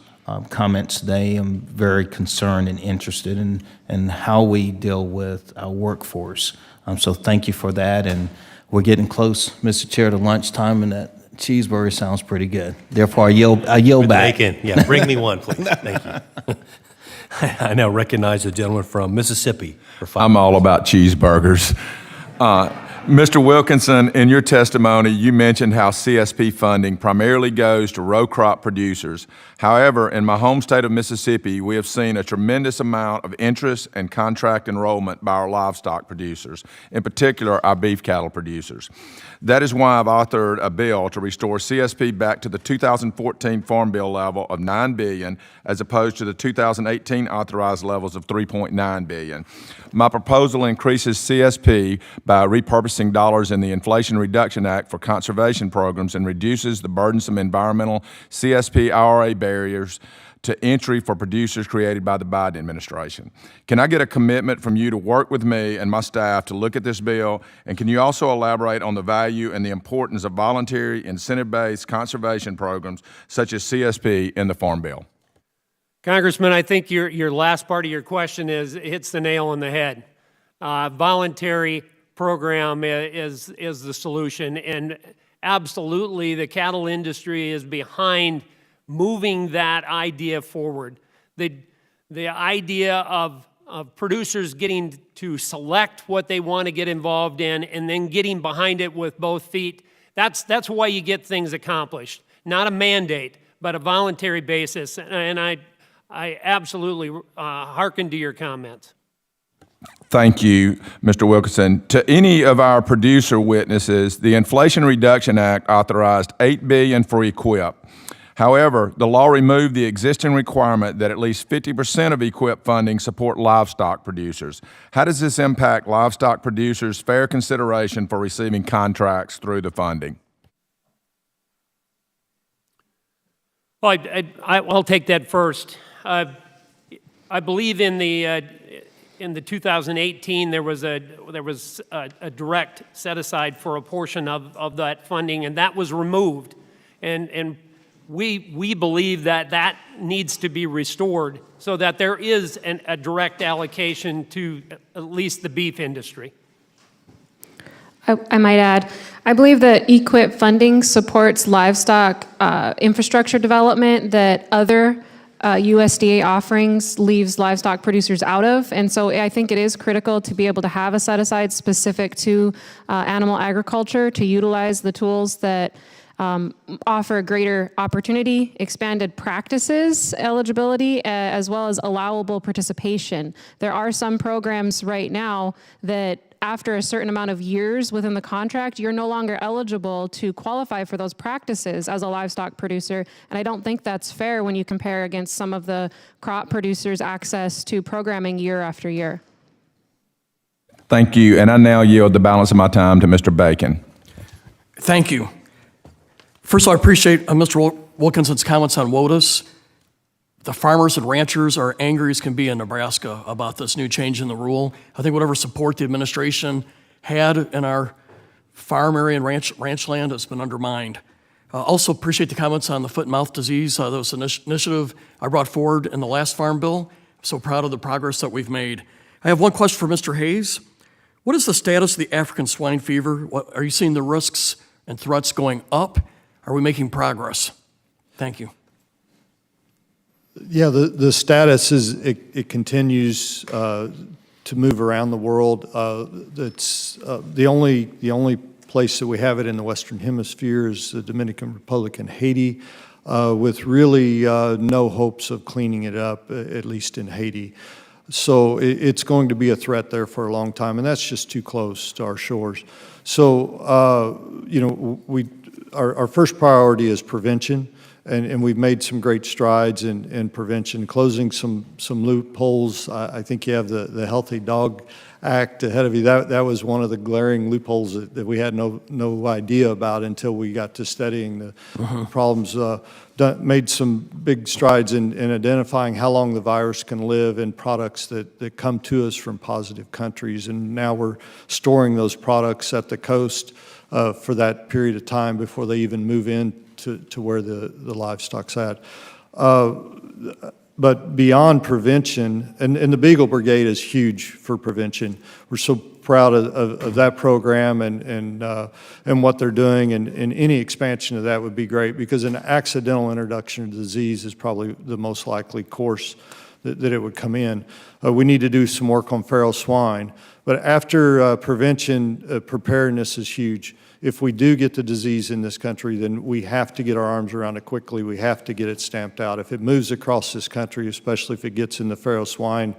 comments today. I'm very concerned and interested in how we deal with our workforce. So thank you for that. And we're getting close, Mr. Chair, to lunchtime, and that cheeseburger sounds pretty good. Therefore, I yield back. Bacon, yeah, bring me one, please. Thank you. I now recognize the gentleman from Mississippi for 5 I'm all about cheeseburgers. Mr. Wilkinson, in your testimony, you mentioned how CSP funding primarily goes to row crop producers. However, in my home state of Mississippi, we have seen a tremendous amount of interest and contract enrollment by our livestock producers, in particular our beef cattle producers. That is why I've authored a bill to restore CSP back to the 2014 Farm Bill level of $9 billion, as opposed to the 2018 authorized levels of $3.9 billion. My proposal increases CSP by repurposing dollars in the Inflation Reduction Act for conservation programs and reduces the burdensome environmental CSP IRA barriers to entry for producers created by the Biden administration. Can I get a commitment from you to work with me and my staff to look at this bill? And can you also elaborate on the value and the importance of voluntary incentive-based conservation programs such as CSP in the Farm Bill? Congressman, I think your last part of your question hits the nail on the head. Voluntary program is the solution, and absolutely the cattle industry is behind moving that idea forward. The idea of producers getting to select what they want to get involved in and then getting behind it with both feet, that's why you get things accomplished. Not a mandate, but a voluntary basis, and I absolutely hearken to your comments. Thank you, Mr. Wilkinson. To any of our producer witnesses, the Inflation Reduction Act authorized $8 billion for EQIP. However, the law removed the existing requirement that at least 50% of EQIP funding support livestock producers. How does this impact livestock producers' fair consideration for receiving contracts through the funding? Well, I'll take that first. I believe in the 2018 there was a direct set aside for a portion of that funding, and that was removed, and we believe that needs to be restored so that there is a direct allocation to at least the beef industry. I might add, I believe that EQIP funding supports livestock infrastructure development that other USDA offerings leaves livestock producers out of. And so I think it is critical to be able to have a set aside specific to animal agriculture to utilize the tools that offer greater opportunity, expanded practices, eligibility, as well as allowable participation. There are some programs right now that after a certain amount of years within the contract, you're no longer eligible to qualify for those practices as a livestock producer. And I don't think that's fair when you compare against some of the crop producers' access to programming year after year. Thank you, and I now yield the balance of my time to Mr. Bacon. Thank you. First of all, I appreciate Mr. Wilkinson's comments on WOTUS. The farmers and ranchers are angry as can be in Nebraska about this new change in the rule. I think whatever support the administration had in our farm area and ranch land has been undermined. Also appreciate the comments on the foot and mouth disease. That was an initiative I brought forward in the last farm bill. I'm so proud of the progress that we've made. I have one question for Mr. Hayes. What is the status of the African swine fever? Are you seeing the risks and threats going up? Are we making progress? Thank you. Yeah, the status is it continues to move around the world. It's the only place that we have it in the Western Hemisphere is the Dominican Republic and Haiti, with really no hopes of cleaning it up, at least in Haiti. So it's going to be a threat there for a long time, and that's just too close to our shores. So our first priority is prevention. and we've made some great strides in prevention, closing some loopholes. I think you have the Healthy Dog Act ahead of you. That was one of the glaring loopholes that we had no idea about until we got to studying the problems. Made some big strides in identifying how long the virus can live in products that come to us from positive countries, and now we're storing those products at the coast for that period of time before they even move in to where the livestock's at. But beyond prevention, and the Beagle Brigade is huge for prevention. We're so proud of that program and what they're doing, and any expansion of that would be great, because an accidental introduction of disease is probably the most likely course that it would come in. We need to do some work on feral swine. But after prevention, preparedness is huge. If we do get the disease in this country, then we have to get our arms around it quickly. We have to get it stamped out. If it moves across this country, especially if it gets in the feral swine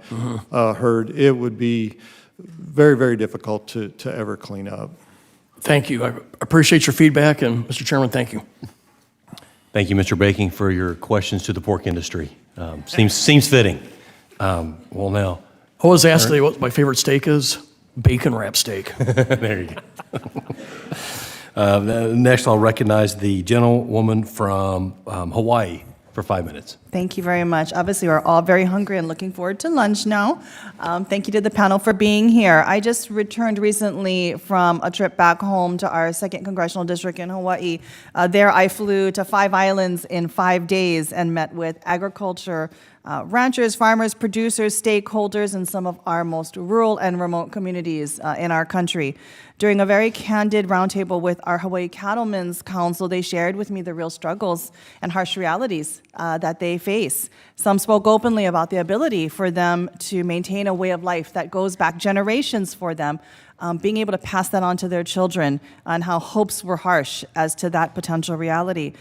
herd, it would be very, very difficult to ever clean up. Thank you. I appreciate your feedback, and Mr. Chairman, thank you. Thank you, Mr. Baking, for your questions to the pork industry. Seems fitting. Well, now. I was asked today what my favorite steak is. Bacon wrap steak. There you go. Next, I'll recognize the gentlewoman from Hawaii for 5 minutes. Thank you very much. Obviously, we're all very hungry and looking forward to lunch now. Thank you to the panel for being here. I just returned recently from a trip back home to our 2nd Congressional District in Hawaii. There, I flew to 5 islands in 5 days and met with agriculture, ranchers, farmers, producers, stakeholders, and some of our most rural and remote communities in our country. During a very candid roundtable with our Hawaii Cattlemen's Council, they shared with me the real struggles and harsh realities that they face. Some spoke openly about the ability for them to maintain a way of life that goes back generations for them, being able to pass that on to their children, and how hopes were harsh as to that potential reality.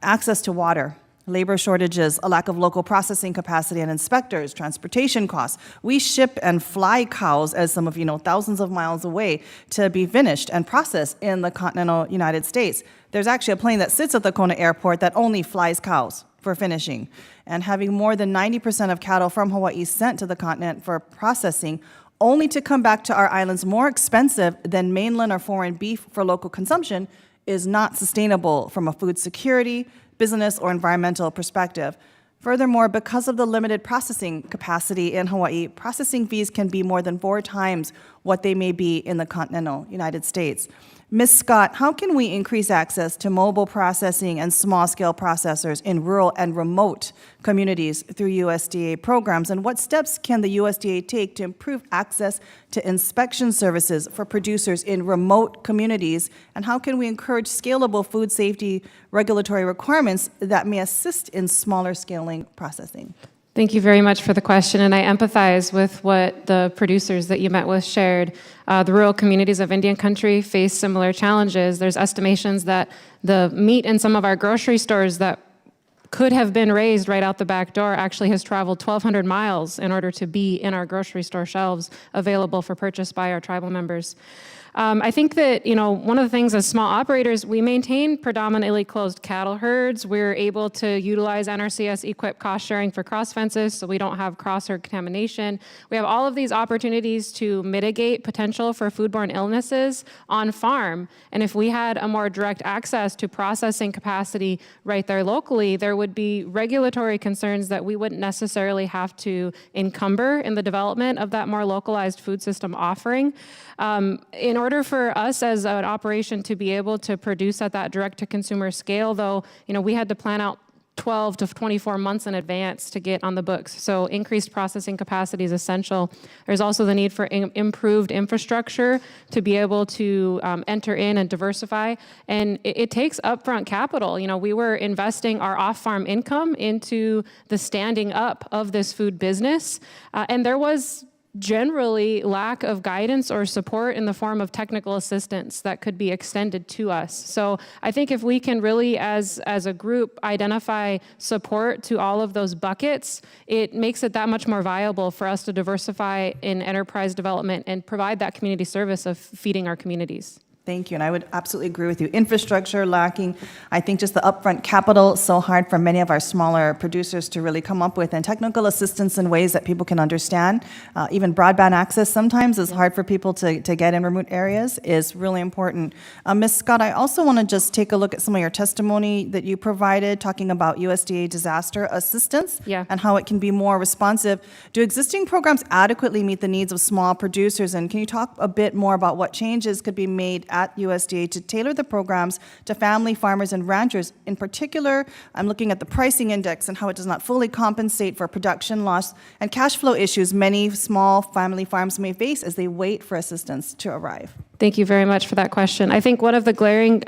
Access to water, labor shortages, a lack of local processing capacity and inspectors, transportation costs. We ship and fly cows, as some of you know, thousands of miles away to be finished and processed in the continental United States. There's actually a plane that sits at the Kona airport that only flies cows for finishing. And having more than 90% of cattle from Hawaii sent to the continent for processing, only to come back to our islands more expensive than mainland or foreign beef for local consumption, is not sustainable from a food security, business, or environmental perspective. Furthermore, because of the limited processing capacity in Hawaii, processing fees can be more than 4 times what they may be in the continental United States. Ms. Scott, how can we increase access to mobile processing and small-scale processors in rural and remote communities through USDA programs? And what steps can the USDA take to improve access to inspection services for producers in remote communities? And how can we encourage scalable food safety regulatory requirements that may assist in smaller scaling processing? Thank you very much for the question, and I empathize with what the producers that you met with shared. The rural communities of Indian country face similar challenges. There's estimations that the meat in some of our grocery stores that could have been raised right out the back door actually has traveled 1,200 miles in order to be in our grocery store shelves, available for purchase by our tribal members. I think that, one of the things as small operators, we maintain predominantly closed cattle herds. We're able to utilize NRCS equipped cost sharing for cross fences, so we don't have cross herd contamination. We have all of these opportunities to mitigate potential for foodborne illnesses on farm. And if we had a more direct access to processing capacity right there locally, there would be regulatory concerns that we wouldn't necessarily have to encumber in the development of that more localized food system offering. In order for us as an operation to be able to produce at that direct-to-consumer scale, though, we had to plan out 12 to 24 months in advance to get on the books. So increased processing capacity is essential. There's also the need for improved infrastructure to be able to enter in and diversify. And it takes upfront capital. We were investing our off-farm income into the standing up of this food business. And there was generally lack of guidance or support in the form of technical assistance that could be extended to us. So I think if we can really, as a group, identify support to all of those buckets, it makes it that much more viable for us to diversify in enterprise development and provide that community service of feeding our communities. Thank you, and I would absolutely agree with you. Infrastructure lacking, I think just the upfront capital, so hard for many of our smaller producers to really come up with, and technical assistance in ways that people can understand. Even broadband access sometimes is hard for people to get in remote areas, is really important. Ms. Scott, I also want to just take a look at some of your testimony that you provided, talking about USDA disaster assistance and how it can be more responsive. Do existing programs adequately meet the needs of small producers, and can you talk a bit more about what changes could be made at USDA to tailor the programs to family farmers and ranchers? In particular, I'm looking at the pricing index and how it does not fully compensate for production loss and cash flow issues many small family farms may face as they wait for assistance to arrive. Thank you very much for that question. I think one of the glaring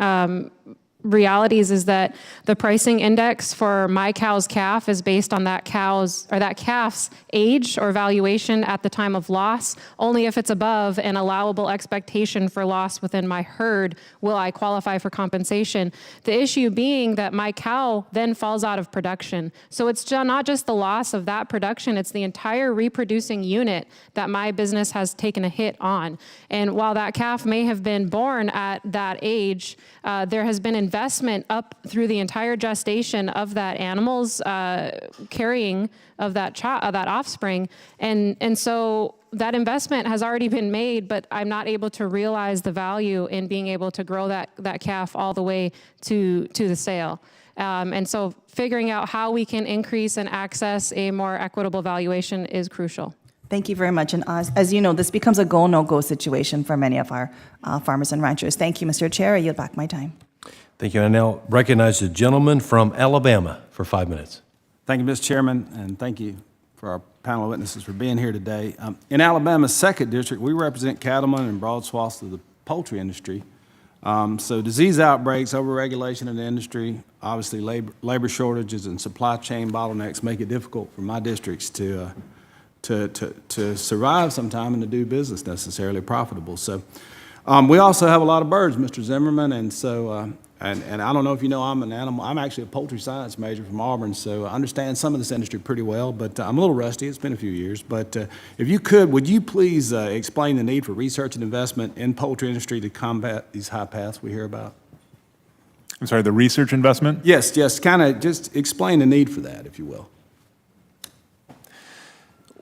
realities is that the pricing index for my cow's calf is based on that calf's age or valuation at the time of loss. Only if it's above an allowable expectation for loss within my herd will I qualify for compensation. The issue being that my cow then falls out of production. So it's not just the loss of that production, it's the entire reproducing unit that my business has taken a hit on. And while that calf may have been born at that age, there has been investment up through the entire gestation of that animal's carrying of that offspring, and so that investment has already been made, but I'm not able to realize the value in being able to grow that calf all the way to the sale. And so figuring out how we can increase and access a more equitable valuation is crucial. Thank you very much. And as you know, this becomes a go, no-go situation for many of our farmers and ranchers. Thank you, Mr. Chair. I yield back my time. Thank you. I now recognize the gentleman from Alabama for 5 minutes. Thank you, Mr. Chairman, and thank you for our panel of witnesses for being here today. In Alabama's 2nd District, we represent cattlemen and broad swaths of the poultry industry. So disease outbreaks, overregulation in the industry, obviously labor shortages and supply chain bottlenecks make it difficult for my districts to survive sometime and to do business necessarily profitable. So we also have a lot of birds, Mr. Zimmerman, and so and I don't know if you know, I'm actually a poultry science major from Auburn, so I understand some of this industry pretty well, but I'm a little rusty. It's been a few years, but if you could, would you please explain the need for research and investment in poultry industry to combat these high paths we hear about? I'm sorry, the research investment? Yes, just explain the need for that, if you will.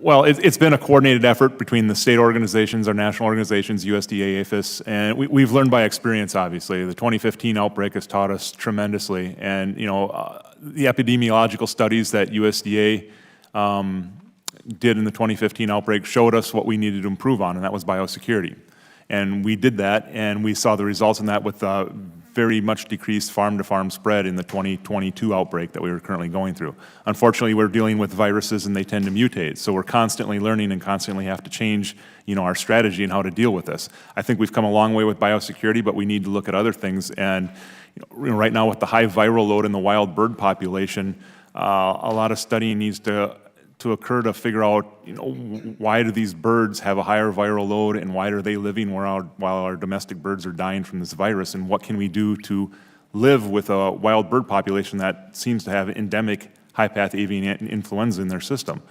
Well, it's been a coordinated effort between the state organizations, our national organizations, USDA, APHIS, and we've learned by experience, obviously. The 2015 outbreak has taught us tremendously, and the epidemiological studies that USDA did in the 2015 outbreak showed us what we needed to improve on, and that was biosecurity. And we did that, and we saw the results in that with very much decreased farm-to-farm spread in the 2022 outbreak that we were currently going through. Unfortunately, we're dealing with viruses and they tend to mutate, so we're constantly learning and constantly have to change our strategy and how to deal with this. I think we've come a long way with biosecurity, but we need to look at other things, and right now with the high viral load in the wild bird population, a lot of studying needs to occur to figure out, why do these birds have a higher viral load and why are they living while our domestic birds are dying from this virus, and what can we do to live with a wild bird population that seems to have endemic high-path avian influenza in their system.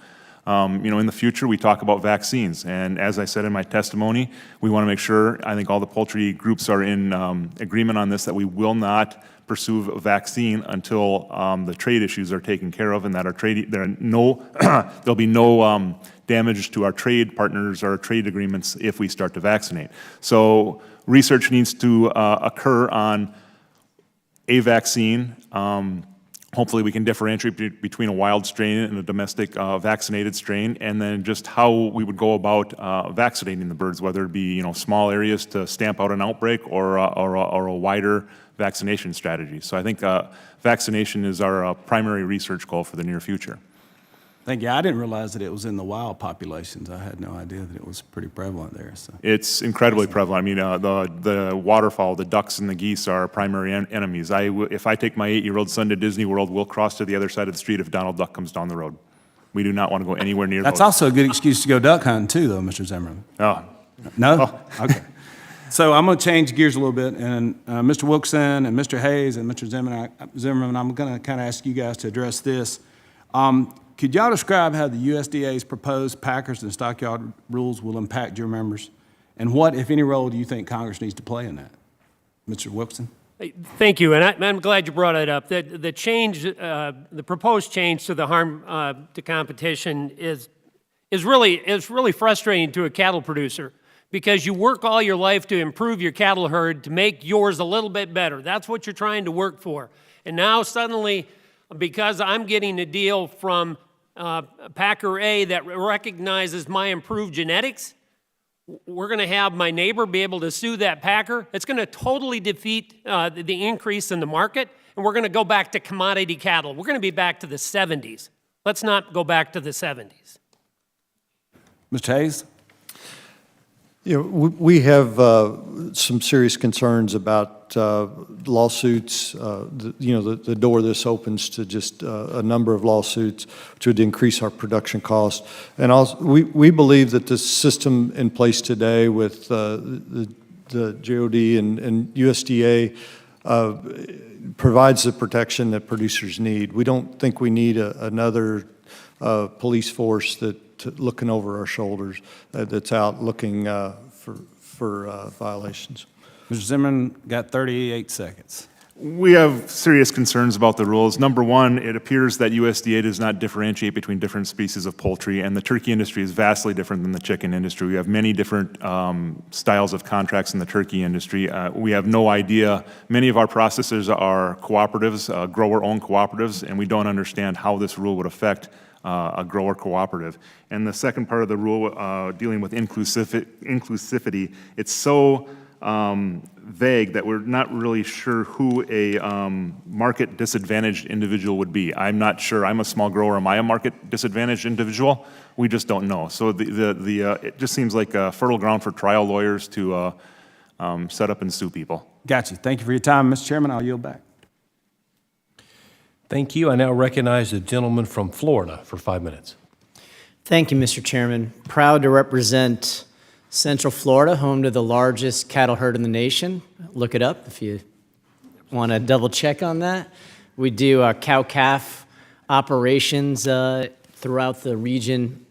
In the future, we talk about vaccines, and as I said in my testimony, we want to make sure, I think all the poultry groups are in agreement on this, that we will not pursue a vaccine until the trade issues are taken care of, and that there'll be no damage to our trade partners or trade agreements if we start to vaccinate. So research needs to occur on a vaccine. Hopefully we can differentiate between a wild strain and a domestic vaccinated strain, and then just how we would go about vaccinating the birds, whether it be small areas to stamp out an outbreak or a wider vaccination strategy. So I think vaccination is our primary research goal for the near future. Thank you. I didn't realize that it was in the wild populations. I had no idea that it was pretty prevalent there. So it's incredibly prevalent. I mean, the waterfowl, the ducks and the geese are our primary enemies. If I take my 8-year-old son to Disney World, we'll cross to the other side of the street if Donald Duck comes down the road. We do not want to go anywhere near That's those. also a good excuse to go duck hunting too, though, Mr. Zimmerman. Oh. No? Okay. So I'm going to change gears a little bit, and Mr. Wilkinson and Mr. Hayes and Mr. Zimmerman, I'm going to kind of ask you guys to address this. Could y'all describe how the USDA's proposed packers and stockyard rules will impact your members? And what, if any, role do you think Congress needs to play in that? Mr. Wilkinson? Thank you, and I'm glad you brought it up. The change, the proposed change to the harm to competition is really frustrating to a cattle producer, because you work all your life to improve your cattle herd to make yours a little bit better. That's what you're trying to work for. And now suddenly, because I'm getting a deal from Packer A that recognizes my improved genetics, we're going to have my neighbor be able to sue that packer. It's going to totally defeat the increase in the market, and we're going to go back to commodity cattle. We're going to be back to the 70s. Let's not go back to the 70s. Mr. Hayes? We have some serious concerns about lawsuits. The door this opens to just a number of lawsuits, which would increase our production costs. And also, we believe that the system in place today with the GOD and USDA provides the protection that producers need. We don't think we need another police force that looking over our shoulders that's out looking for violations. Mr. Zimmerman, got 38 seconds. We have serious concerns about the rules. Number one, it appears that USDA does not differentiate between different species of poultry, and the turkey industry is vastly different than the chicken industry. We have many different styles of contracts in the turkey industry. We have no idea. Many of our processors are cooperatives, grower-owned cooperatives, and we don't understand how this rule would affect a grower cooperative. And the second part of the rule dealing with inclusivity, it's so vague that we're not really sure who a market disadvantaged individual would be. I'm not sure. I'm a small grower. Am I a market disadvantaged individual? We just don't know. So it just seems like a fertile ground for trial lawyers to set up and sue people. Got you. Thank you for your time, Mr. Chairman. I'll yield back. Thank you. I now recognize the gentleman from Florida for 5 minutes. Thank you, Mr. Chairman. Proud to represent Central Florida, home to the largest cattle herd in the nation. Look it up if you want to double check on that. We do cow-calf operations throughout the region.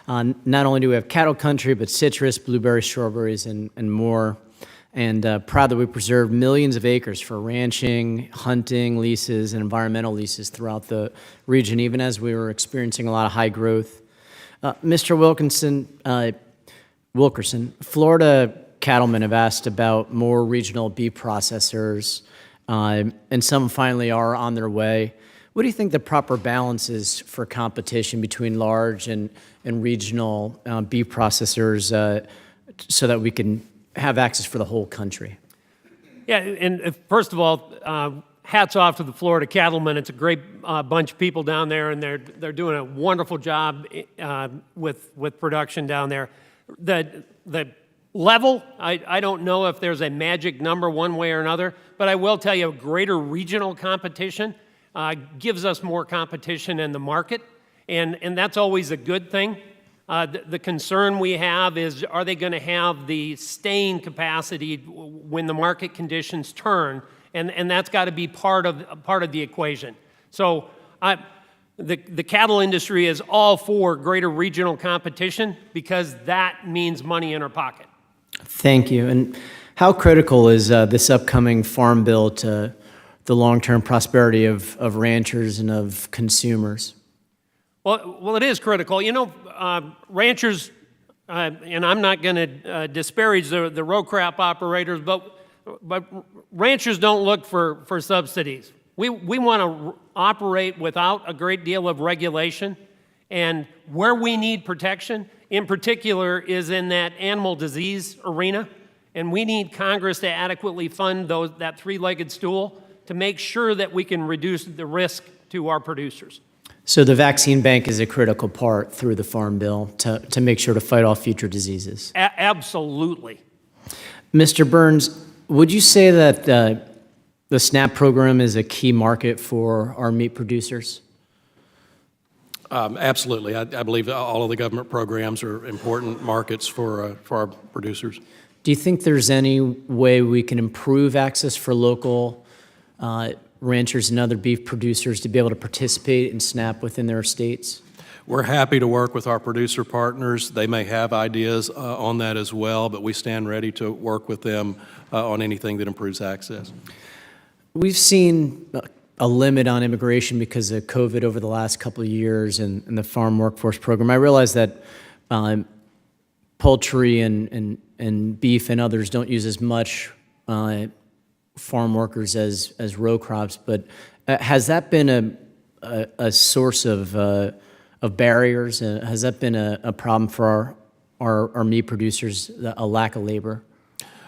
Not only do we have cattle country, but citrus, blueberries, strawberries, and more. And proud that we preserve millions of acres for ranching, hunting leases, and environmental leases throughout the region, even as we were experiencing a lot of high growth. Mr. Wilkerson, Florida cattlemen have asked about more regional beef processors, and some finally are on their way. What do you think the proper balance is for competition between large and regional beef processors so that we can have access for the whole country? Yeah, and first of all, hats off to the Florida cattlemen. It's a great bunch of people down there, and they're doing a wonderful job with production down there. The level, I don't know if there's a magic number one way or another, but I will tell you greater regional competition gives us more competition in the market, and that's always a good thing. The concern we have is, are they going to have the staying capacity when the market conditions turn? And that's got to be part of the equation. So the cattle industry is all for greater regional competition because that means money in our pocket. Thank you. And how critical is this upcoming farm bill to the long-term prosperity of ranchers and of consumers? Well, it is critical. You know, ranchers, and I'm not going to disparage the row crop operators, but ranchers don't look for subsidies. We want to operate without a great deal of regulation, and where we need protection, in particular, is in that animal disease arena, and we need Congress to adequately fund that three-legged stool to make sure that we can reduce the risk to our producers. So the vaccine bank is a critical part through the Farm Bill to make sure to fight off future diseases. Absolutely. Mr. Burns, would you say that the SNAP program is a key market for our meat producers? Absolutely. I believe all of the government programs are important markets for our producers. Do you think there's any way we can improve access for local ranchers and other beef producers to be able to participate in SNAP within their states? We're happy to work with our producer partners. They may have ideas on that as well, but we stand ready to work with them on anything that improves access. We've seen a limit on immigration because of COVID over the last couple of years and the farm workforce program. I realize that poultry and beef and others don't use as much farm workers as row crops, but has that been a source of barriers? Has that been a problem for our meat producers, a lack of labor?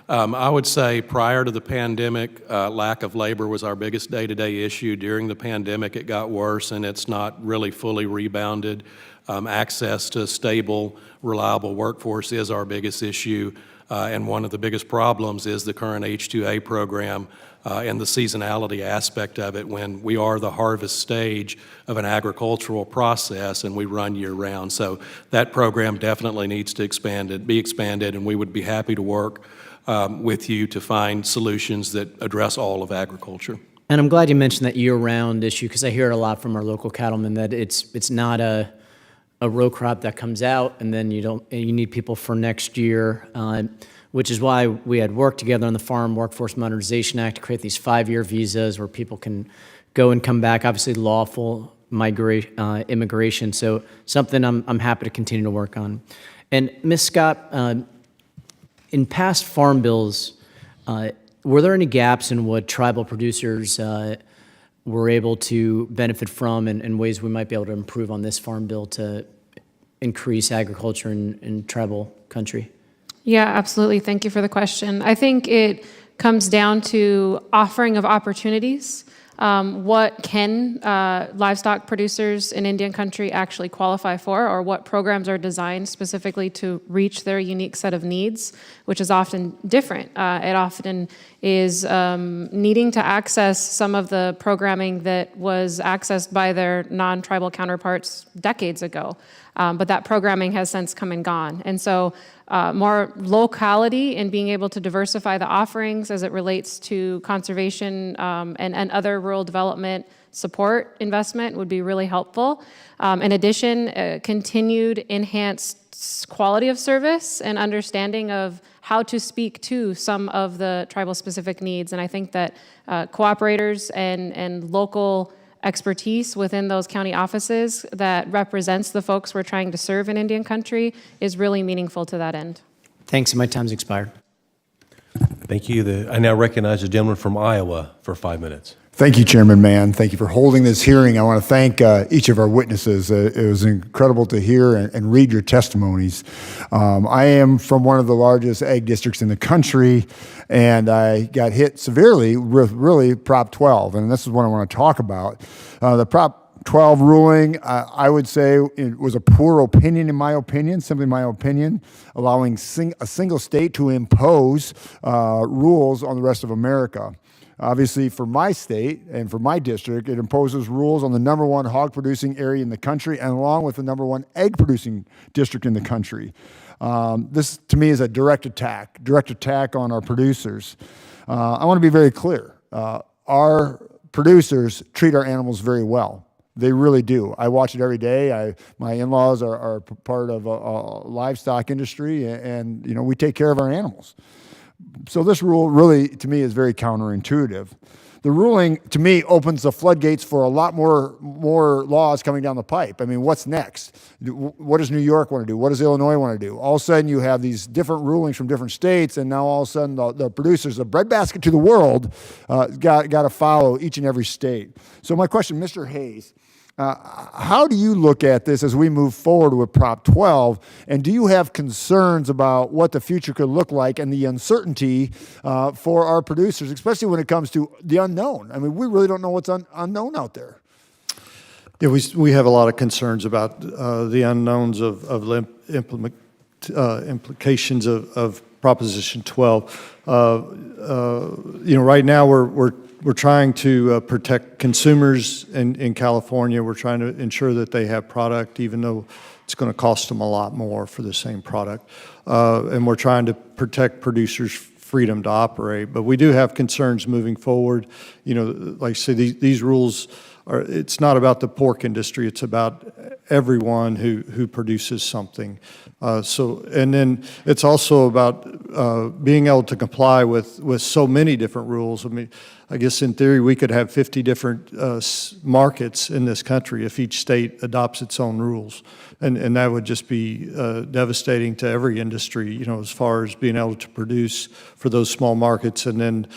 I would say prior to the pandemic, lack of labor was our biggest day-to-day issue. During the pandemic, it got worse, and it's not really fully rebounded. Access to stable, reliable workforce is our biggest issue, and one of the biggest problems is the current H-2A program and the seasonality aspect of it when we are the harvest stage of an agricultural process and we run year-round. So that program definitely needs to be expanded, and we would be happy to work with you to find solutions that address all of agriculture. And I'm glad you mentioned that year-round issue because I hear it a lot from our local cattlemen that it's not a row crop that comes out and then you need people for next year, which is why we had worked together on the Farm Workforce Modernization Act to create these 5-year visas where people can go and come back, obviously lawful immigration. So something I'm happy to continue to work on. And Ms. Scott, in past farm bills, were there any gaps in what tribal producers were able to benefit from and ways we might be able to improve on this farm bill to increase agriculture in tribal country? Yeah, absolutely. Thank you for the question. I think it comes down to offering of opportunities. What can livestock producers in Indian country actually qualify for, or what programs are designed specifically to reach their unique set of needs, which is often different. It often is needing to access some of the programming that was accessed by their non-tribal counterparts decades ago. But that programming has since come and gone. And so more locality and being able to diversify the offerings as it relates to conservation and other rural development support investment would be really helpful. In addition, continued enhanced quality of service and understanding of how to speak to some of the tribal specific needs. And I think that cooperators and local expertise within those county offices that represents the folks we're trying to serve in Indian country is really meaningful to that end. Thanks, my time's expired. Thank you. I now recognize the gentleman from Iowa for 5 minutes. Thank you, Chairman Mann. Thank you for holding this hearing. I want to thank each of our witnesses. It was incredible to hear and read your testimonies. I am from one of the largest ag districts in the country, and I got hit severely with really Prop 12, and this is what I want to talk about. The Prop 12 ruling, I would say it was a poor opinion, in my opinion, simply my opinion, allowing a single state to impose rules on the rest of America. Obviously, for my state and for my district, it imposes rules on the #1 hog-producing area in the country and along with the #1 egg-producing district in the country. This, to me, is a direct attack on our producers. I want to be very clear. Our producers treat our animals very well. They really do. I watch it every day. My in-laws are part of a livestock industry, and we take care of our animals. So this rule really, to me, is very counterintuitive. The ruling, to me, opens the floodgates for a lot more laws coming down the pipe. I mean, what's next? What does New York want to do? What does Illinois want to do? All of a sudden, you have these different rulings from different states, and now all of a sudden, the producers, the breadbasket to the world, got to follow each and every state. So my question, Mr. Hayes, how do you look at this as we move forward with Prop 12, and do you have concerns about what the future could look like and the uncertainty for our producers, especially when it comes to the unknown? I mean, we really don't know what's unknown out there. Yeah, we have a lot of concerns about the unknowns of implications of Proposition 12. Right now we're trying to protect consumers in California. We're trying to ensure that they have product, even though it's going to cost them a lot more for the same product. And we're trying to protect producers' freedom to operate. But we do have concerns moving forward. Like I say, these rules it's not about the pork industry. It's about everyone who produces something. And then it's also about being able to comply with so many different rules. I mean, I guess in theory we could have 50 different markets in this country if each state adopts its own rules. And that would just be devastating to every industry, you know, as far as being able to produce for those small markets and then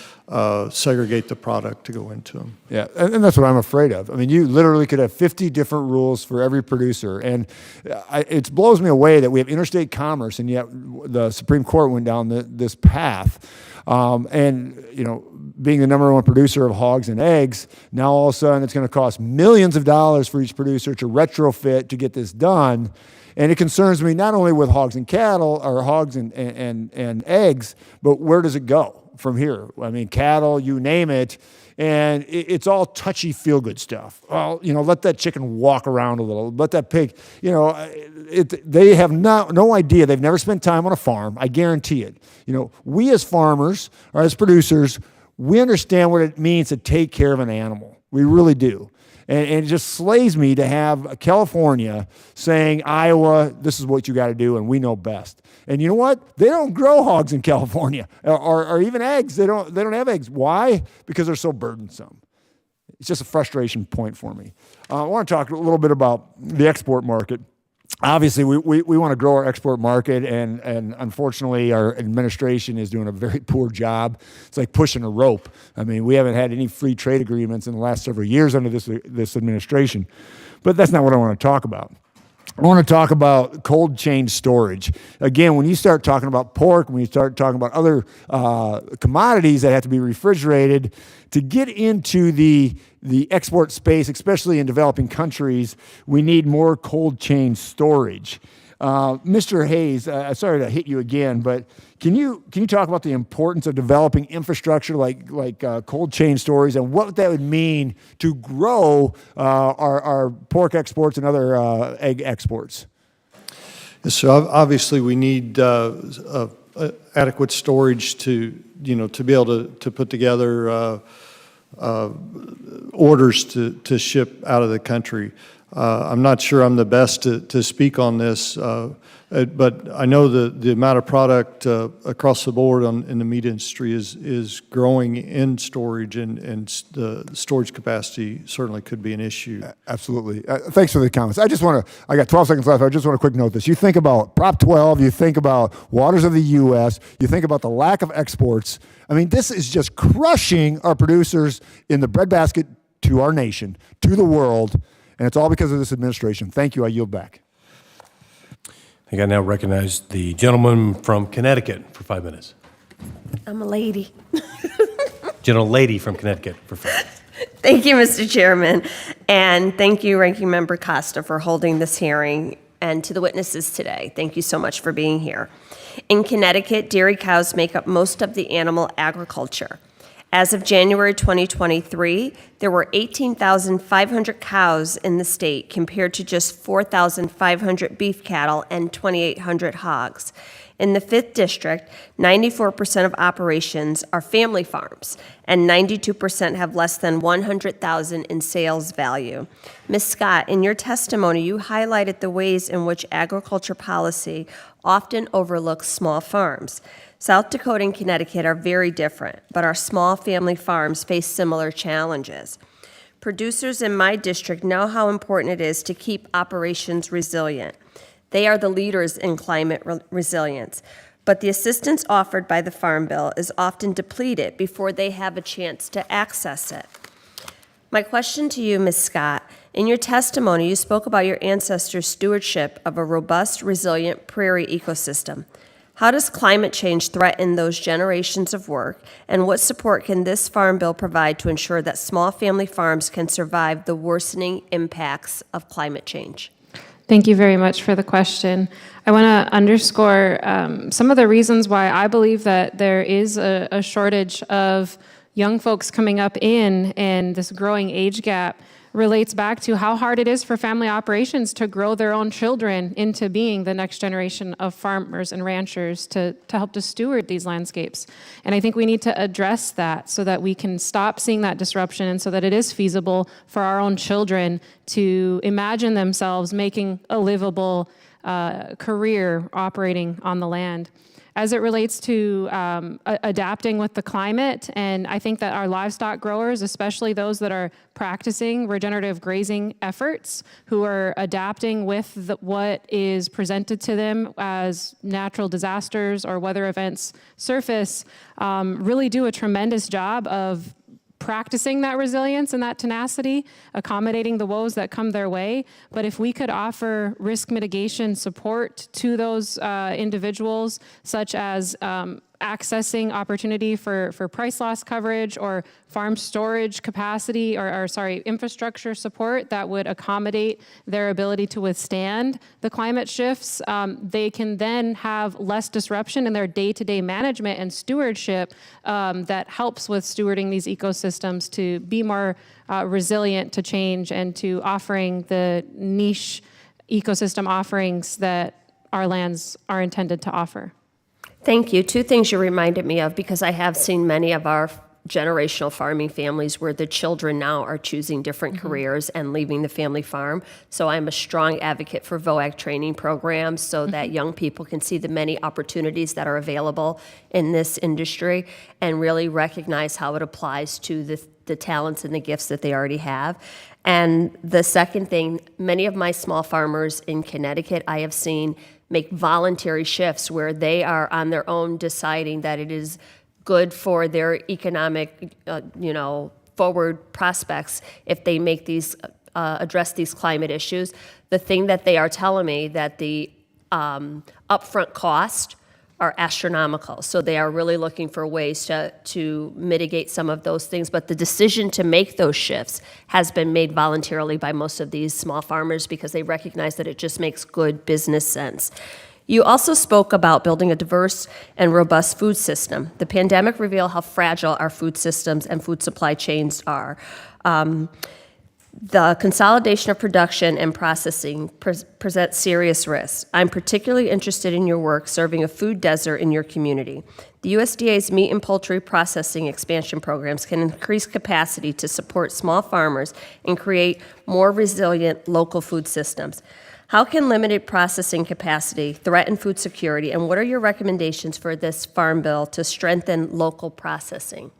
segregate the product to go into them. Yeah, and that's what I'm afraid of. I mean, you literally could have 50 different rules for every producer, and it blows me away that we have interstate commerce, and yet the Supreme Court went down this path. And, you know, being the #1 producer of hogs and eggs, now all of a sudden it's going to cost millions of dollars for each producer to retrofit to get this done. And it concerns me not only with hogs and cattle, or hogs and eggs, but where does it go from here? I mean, cattle, you name it, and it's all touchy, feel-good stuff. Well, you know, let that chicken walk around a little. Let that pig, you know, they have no idea. They've never spent time on a farm. I guarantee it. You know, we as farmers or as producers, we understand what it means to take care of an animal. We really do. And it just slays me to have California saying, Iowa, this is what you got to do, and we know best. And you know what? They don't grow hogs in California, or even eggs. They don't have eggs. Why? Because they're so burdensome. It's just a frustration point for me. I want to talk a little bit about the export market. Obviously, we want to grow our export market, and unfortunately, our administration is doing a very poor job. It's like pushing a rope. I mean, we haven't had any free trade agreements in the last several years under this administration. But that's not what I want to talk about. I want to talk about cold chain storage. Again, when you start talking about pork, when you start talking about other commodities that have to be refrigerated, to get into the export space, especially in developing countries, we need more cold chain storage. Mr. Hayes, sorry to hit you again, but can you talk about the importance of developing infrastructure like cold chain storage and what that would mean to grow our pork exports and other egg exports? So obviously we need adequate storage to be able to put together orders to ship out of the country. I'm not sure I'm the best to speak on this, but I know the amount of product across the board in the meat industry is growing in storage, and the storage capacity certainly could be an issue. Absolutely. Thanks for the comments. I got 12 seconds left. I just want to quick note this. You think about Prop 12, you think about waters of the U.S., you think about the lack of exports. I mean, this is just crushing our producers in the breadbasket to our nation, to the world. And it's all because of this administration. Thank you. I yield back. I think I now recognize the gentleman from Connecticut for 5 minutes. I'm a lady. Gentlelady from Connecticut for 5 minutes. Thank you, Mr. Chairman. And thank you, Ranking Member Costa, for holding this hearing, and to the witnesses today. Thank you so much for being here. In Connecticut, dairy cows make up most of the animal agriculture. As of January 2023, there were 18,500 cows in the state compared to just 4,500 beef cattle and 2,800 hogs. In the 5th District, 94% of operations are family farms, and 92% have less than $100,000 in sales value. Ms. Scott, in your testimony, you highlighted the ways in which agriculture policy often overlooks small farms. South Dakota and Connecticut are very different, but our small family farms face similar challenges. Producers in my district know how important it is to keep operations resilient. They are the leaders in climate resilience, but the assistance offered by the Farm Bill is often depleted before they have a chance to access it. My question to you, Ms. Scott, in your testimony, you spoke about your ancestors' stewardship of a robust, resilient prairie ecosystem. How does climate change threaten those generations of work, and what support can this Farm Bill provide to ensure that small family farms can survive the worsening impacts of climate change? Thank you very much for the question. I want to underscore some of the reasons why I believe that there is a shortage of young folks coming up in this growing age gap. relates back to how hard it is for family operations to grow their own children into being the next generation of farmers and ranchers to help to steward these landscapes. And I think we need to address that so that we can stop seeing that disruption and so that it is feasible for our own children to imagine themselves making a livable career operating on the land. As it relates to adapting with the climate, and I think that our livestock growers, especially those that are practicing regenerative grazing efforts, who are adapting with what is presented to them as natural disasters or weather events surface, really do a tremendous job of practicing that resilience and that tenacity, accommodating the woes that come their way. But if we could offer risk mitigation support to those individuals, such as accessing opportunity for price loss coverage or farm storage capacity or infrastructure support that would accommodate their ability to withstand the climate shifts, they can then have less disruption in their day-to-day management and stewardship that helps with stewarding these ecosystems to be more resilient to change and to offering the niche ecosystem offerings that our lands are intended to offer. Thank you. Two things you reminded me of, because I have seen many of our generational farming families where the children now are choosing different careers and leaving the family farm. So I'm a strong advocate for VOAG training programs so that young people can see the many opportunities that are available in this industry and really recognize how it applies to the talents and the gifts that they already have. And the second thing, many of my small farmers in Connecticut I have seen make voluntary shifts where they are on their own deciding that it is good for their economic, forward prospects if they make these, address these climate issues. The thing that they are telling me that the upfront cost are astronomical. So they are really looking for ways to mitigate some of those things. But the decision to make those shifts has been made voluntarily by most of these small farmers because they recognize that it just makes good business sense. You also spoke about building a diverse and robust food system. The pandemic revealed how fragile our food systems and food supply chains are. The consolidation of production and processing presents serious risks. I'm particularly interested in your work serving a food desert in your community. The USDA's meat and poultry processing expansion programs can increase capacity to support small farmers and create more resilient local food systems. How can limited processing capacity threaten food security, and what are your recommendations for this farm bill to strengthen local processing?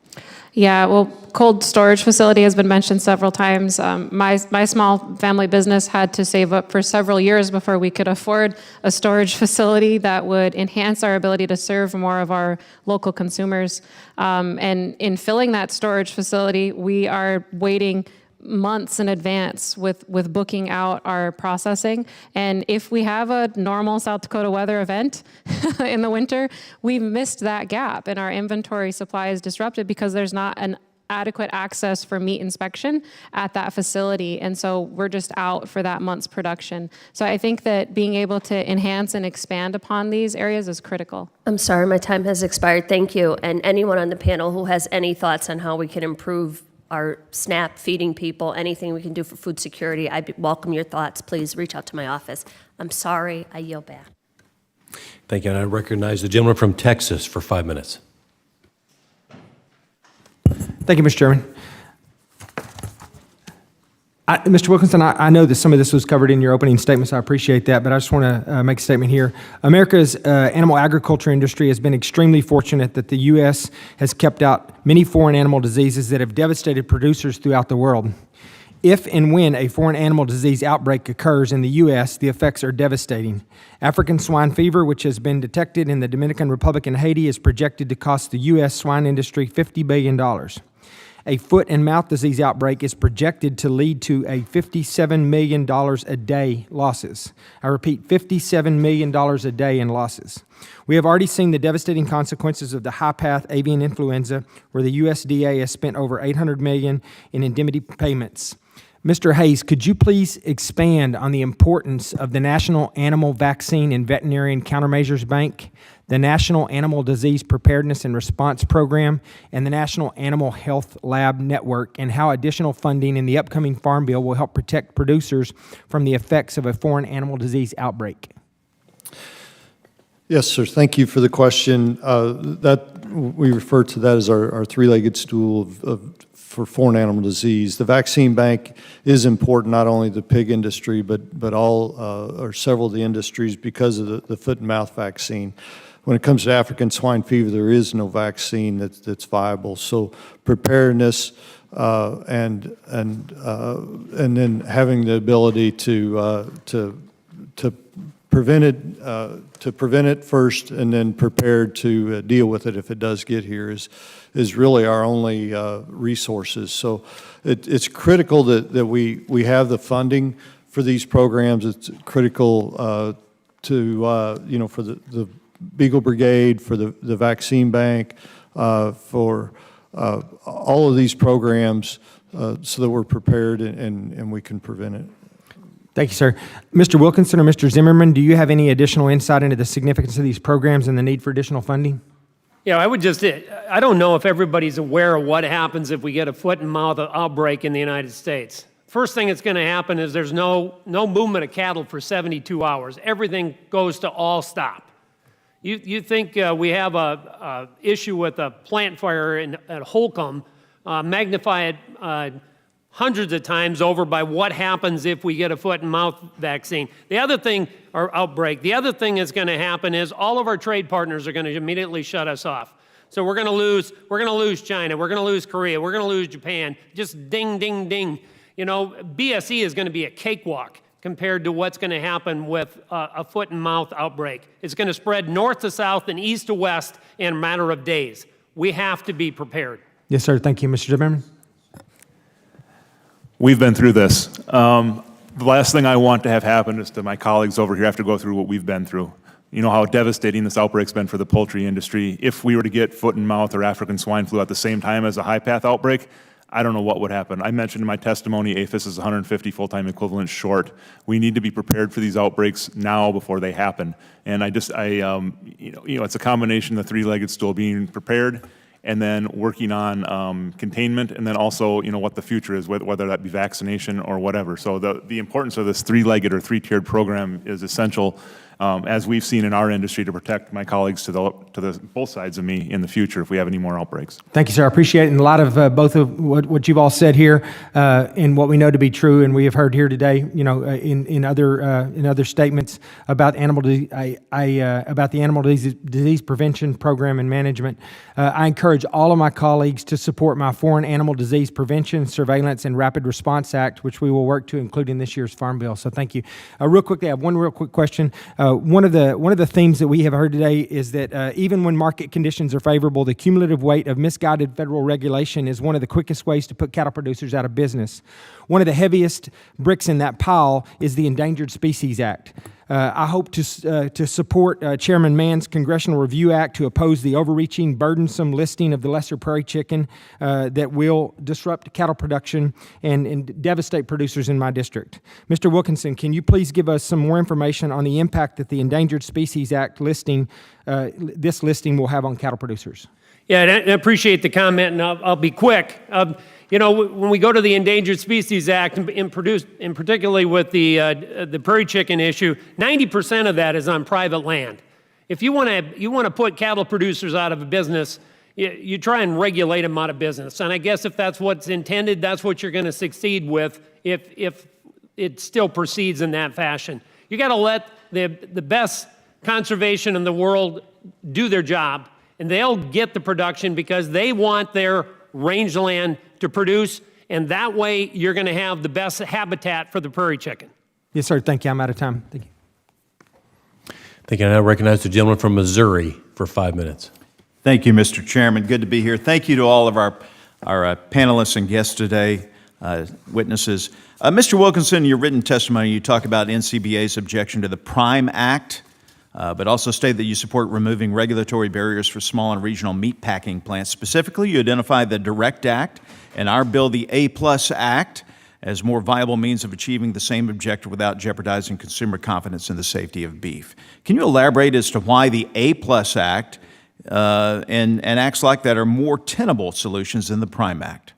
Yeah, well, cold storage facility has been mentioned several times. My small family business had to save up for several years before we could afford a storage facility that would enhance our ability to serve more of our local consumers. And in filling that storage facility, we are waiting months in advance with booking out our processing. And if we have a normal South Dakota weather event in the winter, we've missed that gap and our inventory supply is disrupted because there's not an adequate access for meat inspection at that facility. And so we're just out for that month's production. So I think that being able to enhance and expand upon these areas is critical. I'm sorry, my time has expired. Thank you. And anyone on the panel who has any thoughts on how we can improve our SNAP, feeding people, anything we can do for food security, I welcome your thoughts. Please reach out to my office. I'm sorry, I yield back. Thank you. And I recognize the gentleman from Texas for 5 minutes. Thank you, Mr. Chairman. Mr. Wilkinson, I know that some of this was covered in your opening statements. I appreciate that, but I just want to make a statement here. America's animal agriculture industry has been extremely fortunate that the U.S. has kept out many foreign animal diseases that have devastated producers throughout the world. If and when a foreign animal disease outbreak occurs in the U.S., the effects are devastating. African swine fever, which has been detected in the Dominican Republic and Haiti, is projected to cost the U.S. swine industry $50 billion. A foot and mouth disease outbreak is projected to lead to a $57 million a day losses. I repeat, $57 million a day in losses. We have already seen the devastating consequences of the high-path avian influenza, where the USDA has spent over $800 million in indemnity payments. Mr. Hayes, could you please expand on the importance of the National Animal Vaccine and Veterinarian Countermeasures Bank? the National Animal Disease Preparedness and Response Program, and the National Animal Health Lab Network, and how additional funding in the upcoming Farm Bill will help protect producers from the effects of a foreign animal disease outbreak. Yes, sir. Thank you for the question. We refer to that as our three-legged stool for foreign animal disease. The vaccine bank is important, not only the pig industry, but all or several of the industries because of the foot and mouth vaccine. When it comes to African swine fever, there is no vaccine that's viable. So preparedness and then having the ability to prevent it first, and then prepared to deal with it if it does get here is really our only resources. So it's critical that we have the funding for these programs. It's critical for the Beagle Brigade, for the vaccine bank, for all of these programs, so that we're prepared and we can prevent it. Thank you, sir. Mr. Wilkinson or Mr. Zimmerman, do you have any additional insight into the significance of these programs and the need for additional funding? Yeah, I don't know if everybody's aware of what happens if we get a foot and mouth outbreak in the United States. First thing that's going to happen is there's no movement of cattle for 72 hours. Everything goes to all stop. You think we have a issue with a plant fire at Holcomb, magnify it hundreds of times over by what happens if we get a foot and mouth vaccine. The other thing, or outbreak, the other thing that's going to happen is all of our trade partners are going to immediately shut us off. So we're going to lose China, we're going to lose Korea, we're going to lose Japan. Just ding, ding, ding. You know, BSE is going to be a cakewalk compared to what's going to happen with a foot and mouth outbreak. It's going to spread north to south and east to west in a matter of days. We have to be prepared. Yes, sir. Thank you, Mr. Zimmerman. We've been through this. The last thing I want to have happen is to my colleagues over here have to go through what we've been through. You know how devastating this outbreak's been for the poultry industry. If we were to get foot and mouth or African swine flu at the same time as a high path outbreak, I don't know what would happen. I mentioned in my testimony, APHIS is 150 full-time equivalents short. We need to be prepared for these outbreaks now before they happen. And it's a combination of the three-legged stool, being prepared and then working on containment, and then also, what the future is, whether that be vaccination or whatever. So the importance of this three-legged or three-tiered program is essential, as we've seen in our industry, to protect my colleagues to both sides of me in the future if we have any more outbreaks. Thank you, sir. I appreciate it. And a lot of both of what you've all said here, and what we know to be true, and we have heard here today, in other statements about about the animal disease prevention program and management. I encourage all of my colleagues to support my Foreign Animal Disease Prevention, Surveillance, and Rapid Response Act, which we will work to include in this year's Farm Bill. So thank you. Real quickly, I have one real quick question. One of the themes that we have heard today is that even when market conditions are favorable, the cumulative weight of misguided federal regulation is one of the quickest ways to put cattle producers out of business. One of the heaviest bricks in that pile is the Endangered Species Act. I hope to support Chairman Mann's Congressional Review Act to oppose the overreaching, burdensome listing of the lesser prairie chicken that will disrupt cattle production and devastate producers in my district. Mr. Wilkinson, can you please give us some more information on the impact that the Endangered Species Act this listing will have on cattle producers? Yeah, and I appreciate the comment, and I'll be quick. When we go to the Endangered Species Act, and particularly with the prairie chicken issue, 90% of that is on private land. If you want to put cattle producers out of business, you try and regulate them out of business. And I guess if that's what's intended, that's what you're going to succeed with if it still proceeds in that fashion. You got to let the best conservation in the world do their job, and they'll get the production because they want their rangeland to produce, and that way you're going to have the best habitat for the prairie chicken. Yes, sir. Thank you. I'm out of time. Thank you. Thank you. I now recognize the gentleman from Missouri for 5 minutes. Thank you, Mr. Chairman. Good to be here. Thank you to all of our panelists and guests today, witnesses. Mr. Wilkinson, in your written testimony, you talk about NCBA's objection to the PRIME Act, but also state that you support removing regulatory barriers for small and regional meat packing plants. Specifically, you identify the DIRECT Act and our bill, the A+ Act, as more viable means of achieving the same objective without jeopardizing consumer confidence in the safety of beef. Can you elaborate as to why the A+ Act and acts like that are more tenable solutions than the Prime Act?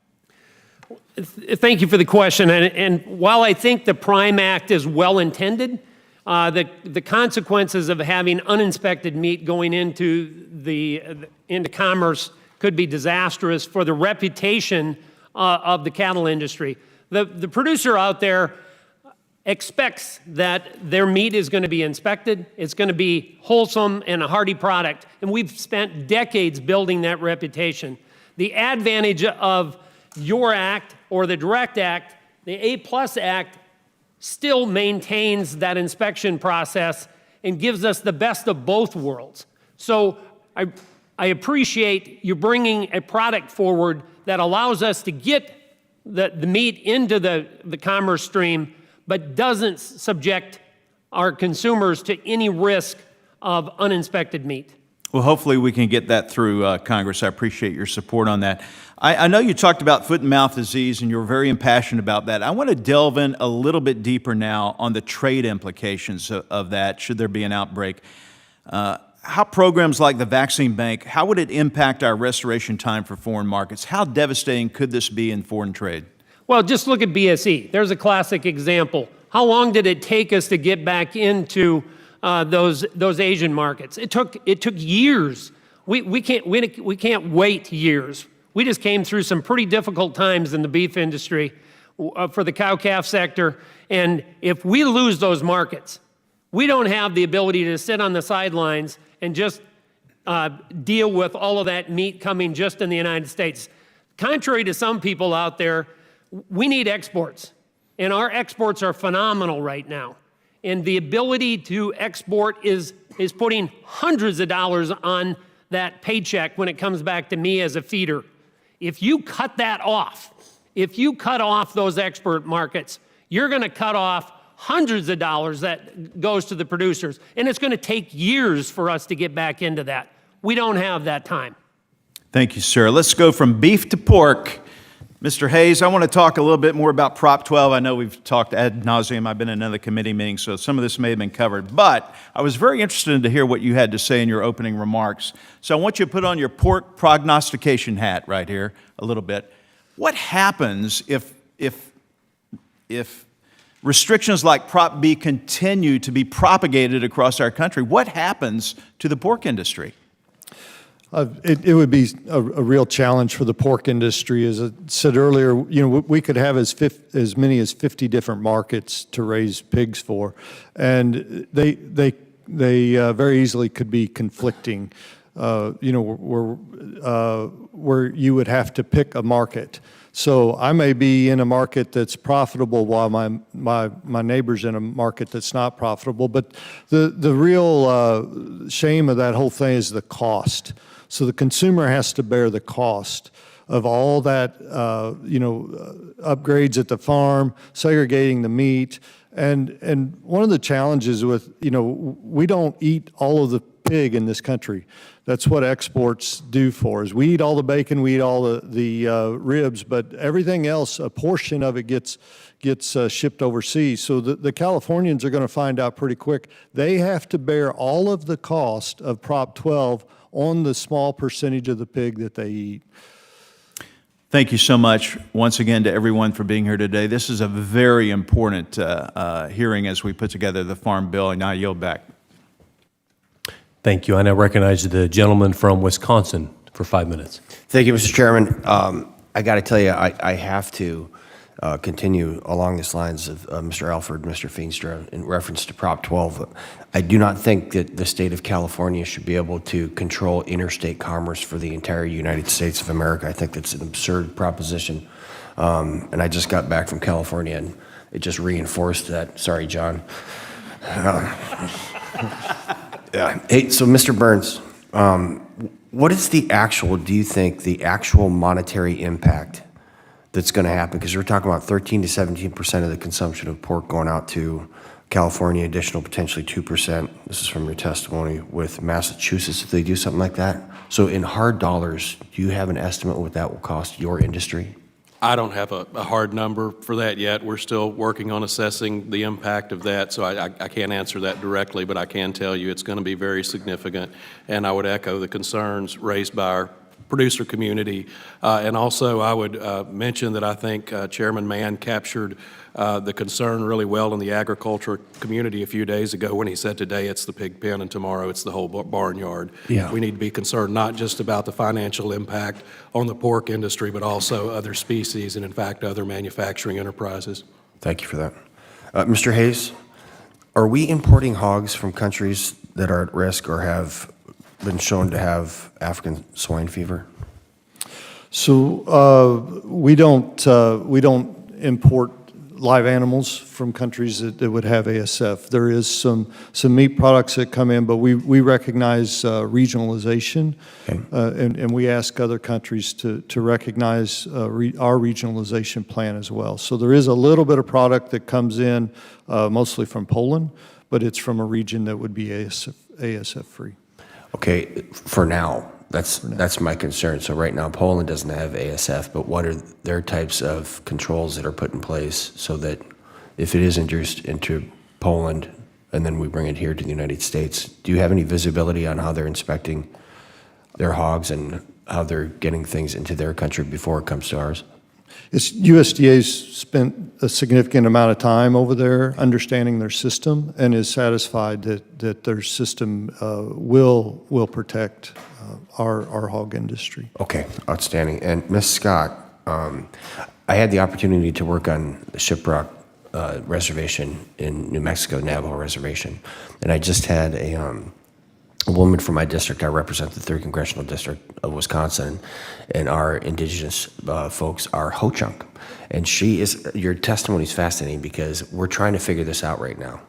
Thank you for the question. And while I think the Prime Act is well-intended, the consequences of having uninspected meat going into commerce could be disastrous for the reputation of the cattle industry. The producer out there expects that their meat is going to be inspected, it's going to be wholesome and a hearty product, and we've spent decades building that reputation. The advantage of your act or the Direct Act, the A+ Act, still maintains that inspection process and gives us the best of both worlds. So I appreciate you bringing a product forward that allows us to get the meat into the commerce stream, but doesn't subject our consumers to any risk of uninspected meat. Well, hopefully we can get that through Congress. I appreciate your support on that. I know you talked about foot and mouth disease, and you were very impassioned about that. I want to delve in a little bit deeper now on the trade implications of that, should there be an outbreak. How programs like the vaccine bank, how would it impact our restoration time for foreign markets? How devastating could this be in foreign trade? Well, just look at BSE. There's a classic example. How long did it take us to get back into those Asian markets? It took years. We can't wait years. We just came through some pretty difficult times in the beef industry for the cow-calf sector, and if we lose those markets, we don't have the ability to sit on the sidelines and just deal with all of that meat coming just in the United States. Contrary to some people out there, we need exports, and our exports are phenomenal right now. And the ability to export is putting hundreds of dollars on that paycheck when it comes back to me as a feeder. If you cut that off, if you cut off those export markets, you're going to cut off hundreds of dollars that goes to the producers. And it's going to take years for us to get back into that. We don't have that time. Thank you, sir. Let's go from beef to pork. Mr. Hayes, I want to talk a little bit more about Prop 12. I know we've talked ad nauseum. I've been in another committee meeting, so some of this may have been covered. But I was very interested to hear what you had to say in your opening remarks. So I want you to put on your pork prognostication hat right here a little bit. What happens if restrictions like Prop B continue to be propagated across our country? What happens to the pork industry? It would be a real challenge for the pork industry. As I said earlier, we could have as many as 50 different markets to raise pigs for, and they very easily could be conflicting. Where you would have to pick a market. So I may be in a market that's profitable while my neighbor's in a market that's not profitable. But the real shame of that whole thing is the cost. So the consumer has to bear the cost of all that, upgrades at the farm, segregating the meat. And one of the challenges with, we don't eat all of the pig in this country. That's what exports do for us. We eat all the bacon, we eat all the ribs, but everything else, a portion of it gets shipped overseas. So the Californians are going to find out pretty quick. They have to bear all of the cost of Prop 12 on the small percentage of the pig that they eat. Thank you so much once again to everyone for being here today. This is a very important hearing as we put together the Farm Bill, and I yield back. Thank you. I now recognize the gentleman from Wisconsin for 5 minutes. Thank you, Mr. Chairman. I got to tell you, I have to continue along these lines of Mr. Alford, Mr. Feenstra, in reference to Prop 12. I do not think that the state of California should be able to control interstate commerce for the entire United States of America. I think that's an absurd proposition. And I just got back from California, and it just reinforced that. Sorry, John. Yeah. Hey, so Mr. Burns, what is do you think, the actual monetary impact that's going to happen? Because we're talking about 13 to 17% of the consumption of pork going out to California, additional potentially 2%. This is from your testimony with Massachusetts if they do something like that. So in hard dollars, do you have an estimate what that will cost your industry? I don't have a hard number for that yet. We're still working on assessing the impact of that, so I can't answer that directly, but I can tell you it's going to be very significant, and I would echo the concerns raised by our producer community. And also, I would mention that I think Chairman Mann captured the concern really well in the agriculture community a few days ago when he said today it's the pig pen and tomorrow it's the whole barnyard. Yeah. We need to be concerned not just about the financial impact on the pork industry, but also other species and, in fact, other manufacturing enterprises. Thank you for that. Mr. Hayes, are we importing hogs from countries that are at risk or have been shown to have African swine fever? So we don't import live animals from countries that would have ASF. There is some meat products that come in, but we recognize regionalization, and we ask other countries to recognize our regionalization plan as well. So there is a little bit of product that comes in, mostly from Poland, but it's from a region that would be ASF free. Okay, for now, that's my concern. So right now, Poland doesn't have ASF, but what are their types of controls that are put in place so that if it is introduced into Poland and then we bring it here to the United States, do you have any visibility on how they're inspecting their hogs and how they're getting things into their country before it comes to ours? USDA's spent a significant amount of time over there understanding their system and is satisfied that their system will protect our hog industry. Okay, outstanding. And Ms. Scott, I had the opportunity to work on the Shiprock reservation in New Mexico, Navajo Reservation, and I just had a woman from my district. I represent the 3rd Congressional District of Wisconsin, and our indigenous folks are Ho-Chunk. And your testimony is fascinating because we're trying to figure this out right now.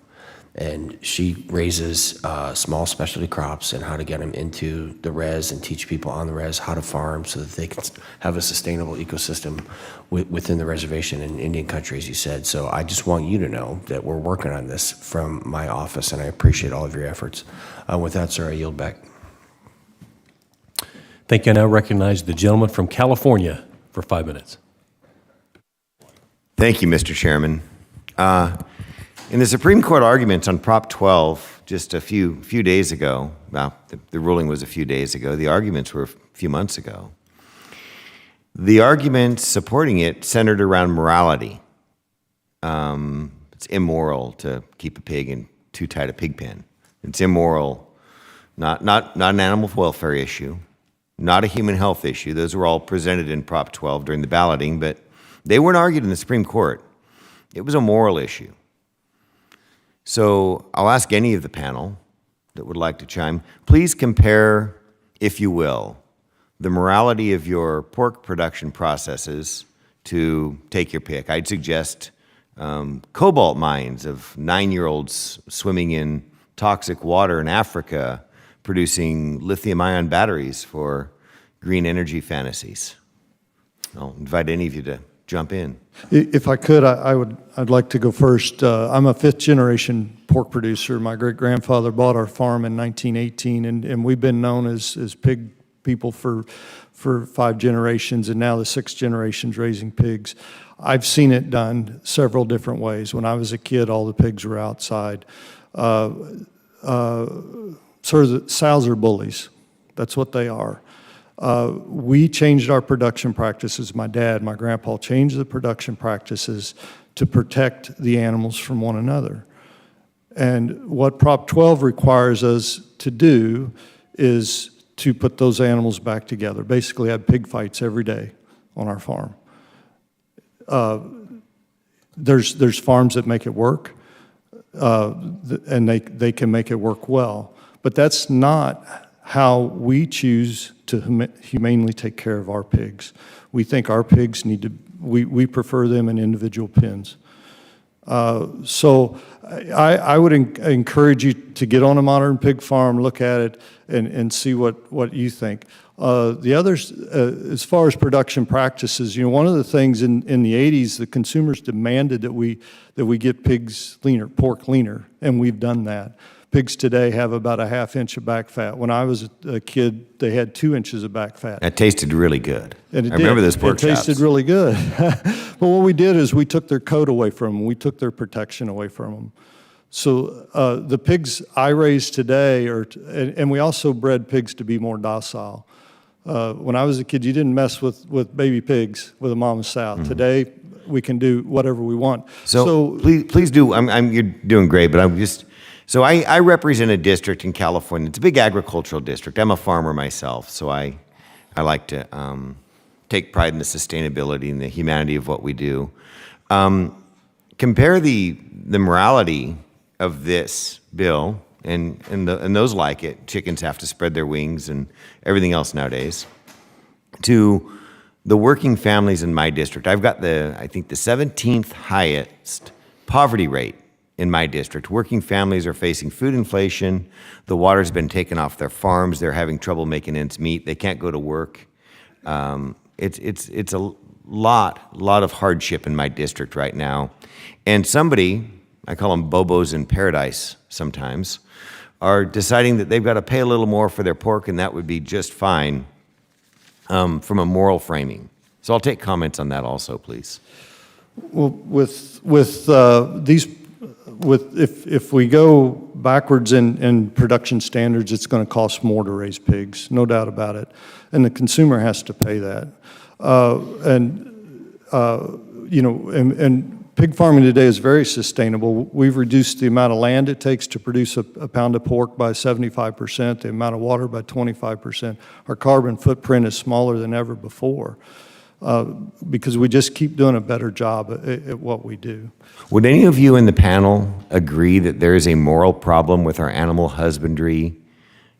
And she raises small specialty crops and how to get them into the res and teach people on the res how to farm so that they can have a sustainable ecosystem within the reservation in Indian country, as you said. So I just want you to know that we're working on this from my office, and I appreciate all of your efforts. With that, sir, I yield back. Thank you. I now recognize the gentleman from California for 5 minutes. Thank you, Mr. Chairman. In the Supreme Court arguments on Prop 12 just a few days ago, well, the ruling was a few days ago, the arguments were a few months ago. The arguments supporting it centered around morality. It's immoral to keep a pig in too tight a pig pen. It's immoral, not an animal welfare issue, not a human health issue. Those were all presented in Prop 12 during the balloting, but they weren't argued in the Supreme Court. It was a moral issue. So I'll ask any of the panel that would like to chime, please compare, if you will, the morality of your pork production processes to take your pick. I'd suggest cobalt mines of 9-year-olds swimming in toxic water in Africa producing lithium-ion batteries for green energy fantasies. I'll invite any of you to jump in. If I could, I'd like to go first. I'm a 5th-generation pork producer. My great-grandfather bought our farm in 1918, and we've been known as pig people for 5 generations, and now the 6th generation's raising pigs. I've seen it done several different ways. When I was a kid, all the pigs were outside. Sows are bullies. That's what they are. We changed our production practices. My dad, my grandpa changed the production practices to protect the animals from one another. And what Prop 12 requires us to do is to put those animals back together. Basically, have pig fights every day on our farm. There's farms that make it work, and they can make it work well. But that's not how we choose to humanely take care of our pigs. We think our pigs need to, we prefer them in individual pens. So I would encourage you to get on a modern pig farm, look at it, and see what you think. The others, as far as production practices, one of the things in the 80s, the consumers demanded that we get pigs leaner, pork leaner, and we've done that. Pigs today have about a ½ inch of back fat. When I was a kid, they had 2 inches of back fat. That tasted really good. And it I remember did. those pork It tasted chops. really good. But what we did is we took their coat away from them. We took their protection away from them. So the pigs I raise today and we also bred pigs to be more docile. When I was a kid, you didn't mess with baby pigs with a mama's sow. Today, we can do whatever we want. So please do. You're doing great, but I'm just. So I represent a district in California. It's a big agricultural district. I'm a farmer myself, so I like to take pride in the sustainability and the humanity of what we do. Compare the morality of this bill and those like it. Chickens have to spread their wings and everything else nowadays. To the working families in my district. I've got I think the 17th highest poverty rate in my district. Working families are facing food inflation. The water's been taken off their farms. They're having trouble making ends meet. They can't go to work. It's a lot of hardship in my district right now. And somebody, I call them Bobos in paradise sometimes, are deciding that they've got to pay a little more for their pork, and that would be just fine from a moral framing. So I'll take comments on that also, please. Well, if we go backwards in production standards, it's going to cost more to raise pigs, no doubt about it, and the consumer has to pay that. And pig farming today is very sustainable. We've reduced the amount of land it takes to produce a pound of pork by 75%, the amount of water by 25%. Our carbon footprint is smaller than ever before because we just keep doing a better job at what we do. Would any of you in the panel agree that there is a moral problem with our animal husbandry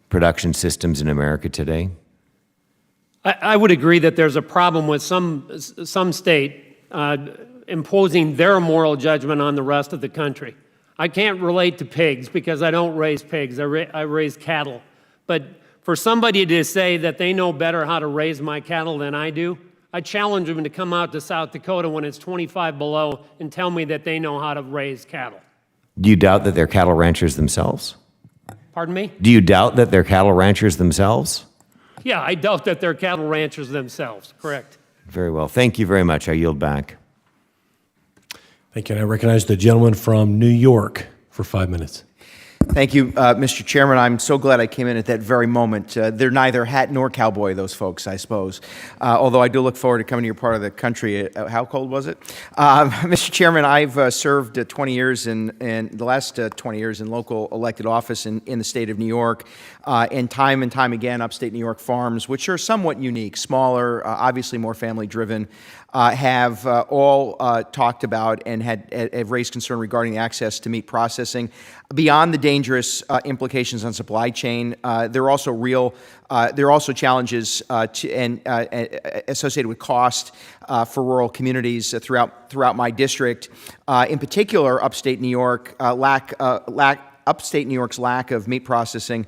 production systems in America today? I would agree that there's a problem with some state imposing their moral judgment on the rest of the country. I can't relate to pigs because I don't raise pigs. I raise cattle. But for somebody to say that they know better how to raise my cattle than I do, I challenge them to come out to South Dakota when it's 25 below and tell me that they know how to raise cattle. Do you doubt that they're cattle ranchers themselves? Pardon me? Do you doubt that they're cattle ranchers themselves? Yeah, I doubt that they're cattle ranchers themselves. Correct. Very well. Thank you very much. I yield back. Thank you. And I recognize the gentleman from New York for 5 minutes. Thank you, Mr. Chairman. I'm so glad I came in at that very moment. They're neither hat nor cowboy, those folks, I suppose. Although I do look forward to coming to your part of the country. How cold was it? Mr. Chairman, I've served 20 years in the last 20 years in local elected office in the state of New York. And time again, upstate New York farms, which are somewhat unique, smaller, obviously more family-driven, have all talked about and have raised concern regarding the access to meat processing. Beyond the dangerous implications on supply chain, there are also challenges associated with cost for rural communities throughout my district. In particular, upstate New York upstate New York's lack of meat processing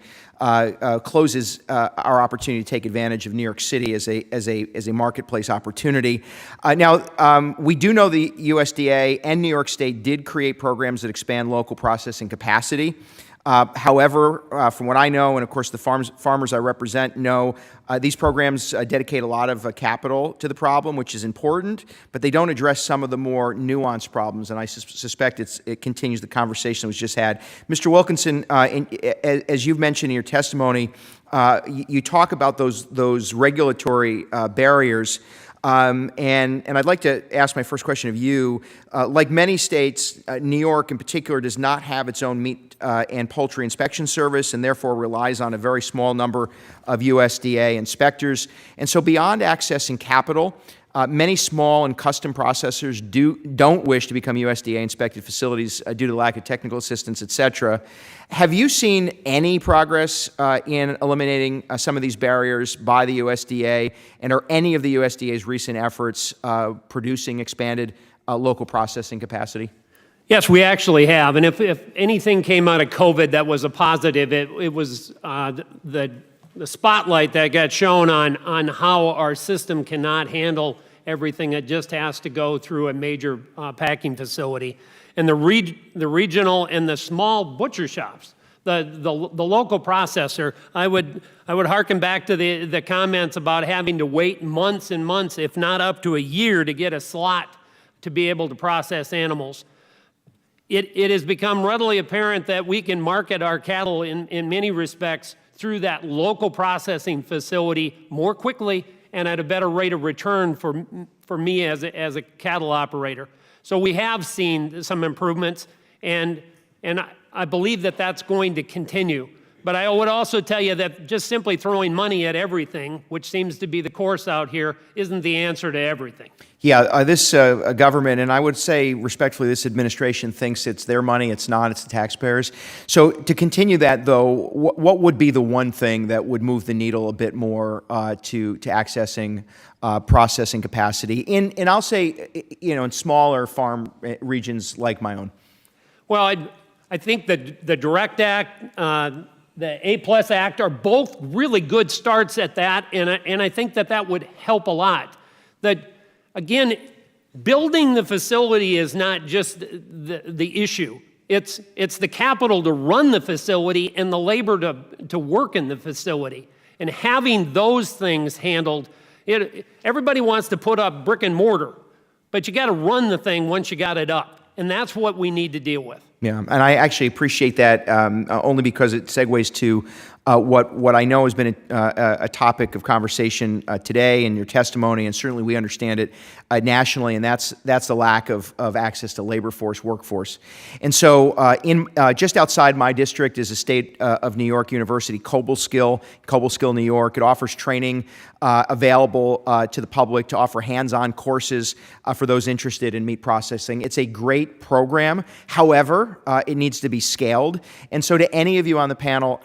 closes our opportunity to take advantage of New York City as a marketplace opportunity. Now, we do know the USDA and New York State did create programs that expand local processing capacity. However, from what I know, and of course the farmers I represent know, these programs dedicate a lot of capital to the problem, which is important, but they don't address some of the more nuanced problems, and I suspect it continues the conversation that was just had. Mr. Wilkinson, as you've mentioned in your testimony, you talk about those regulatory barriers. And I'd like to ask my first question of you. Like many states, New York in particular does not have its own meat and poultry inspection service and therefore relies on a very small number of USDA inspectors. And so beyond accessing capital, many small and custom processors don't wish to become USDA-inspected facilities due to lack of technical assistance, et cetera. Have you seen any progress in eliminating some of these barriers by the USDA, and are any of the USDA's recent efforts producing expanded local processing capacity? Yes, we actually have. And if anything came out of COVID that was a positive, it was the spotlight that got shown on how our system cannot handle everything. It just has to go through a major packing facility. And the regional and the small butcher shops The local processor, I would hearken back to the comments about having to wait months and months, if not up to a year, to get a slot to be able to process animals. It has become readily apparent that we can market our cattle in many respects through that local processing facility more quickly and at a better rate of return for me as a cattle operator. So we have seen some improvements, and I believe that that's going to continue. But I would also tell you that just simply throwing money at everything, which seems to be the course out here, isn't the answer to everything. Yeah, this government, and I would say respectfully, this administration thinks it's their money. It's not. It's the taxpayers. So to continue that, though, what would be the one thing that would move the needle a bit more to accessing processing capacity and I'll say, in smaller farm regions like my own? Well, I think that the Direct Act, the A+ Act are both really good starts at that, and I think that would help a lot. That, again, building the facility is not just the issue. It's the capital to run the facility and the labor to work in the facility. And having those things handled, everybody wants to put up brick and mortar, but you got to run the thing once you got it up. And that's what we need to deal with. Yeah, and I actually appreciate that only because it segues to what I know has been a topic of conversation today in your testimony, and certainly we understand it nationally, and that's the lack of access to labor force, workforce. And so just outside my district is a state of New York University, Cobleskill, New York. It offers training available to the public to offer hands-on courses for those interested in meat processing. It's a great program. However, it needs to be scaled. And so to any of you on the panel,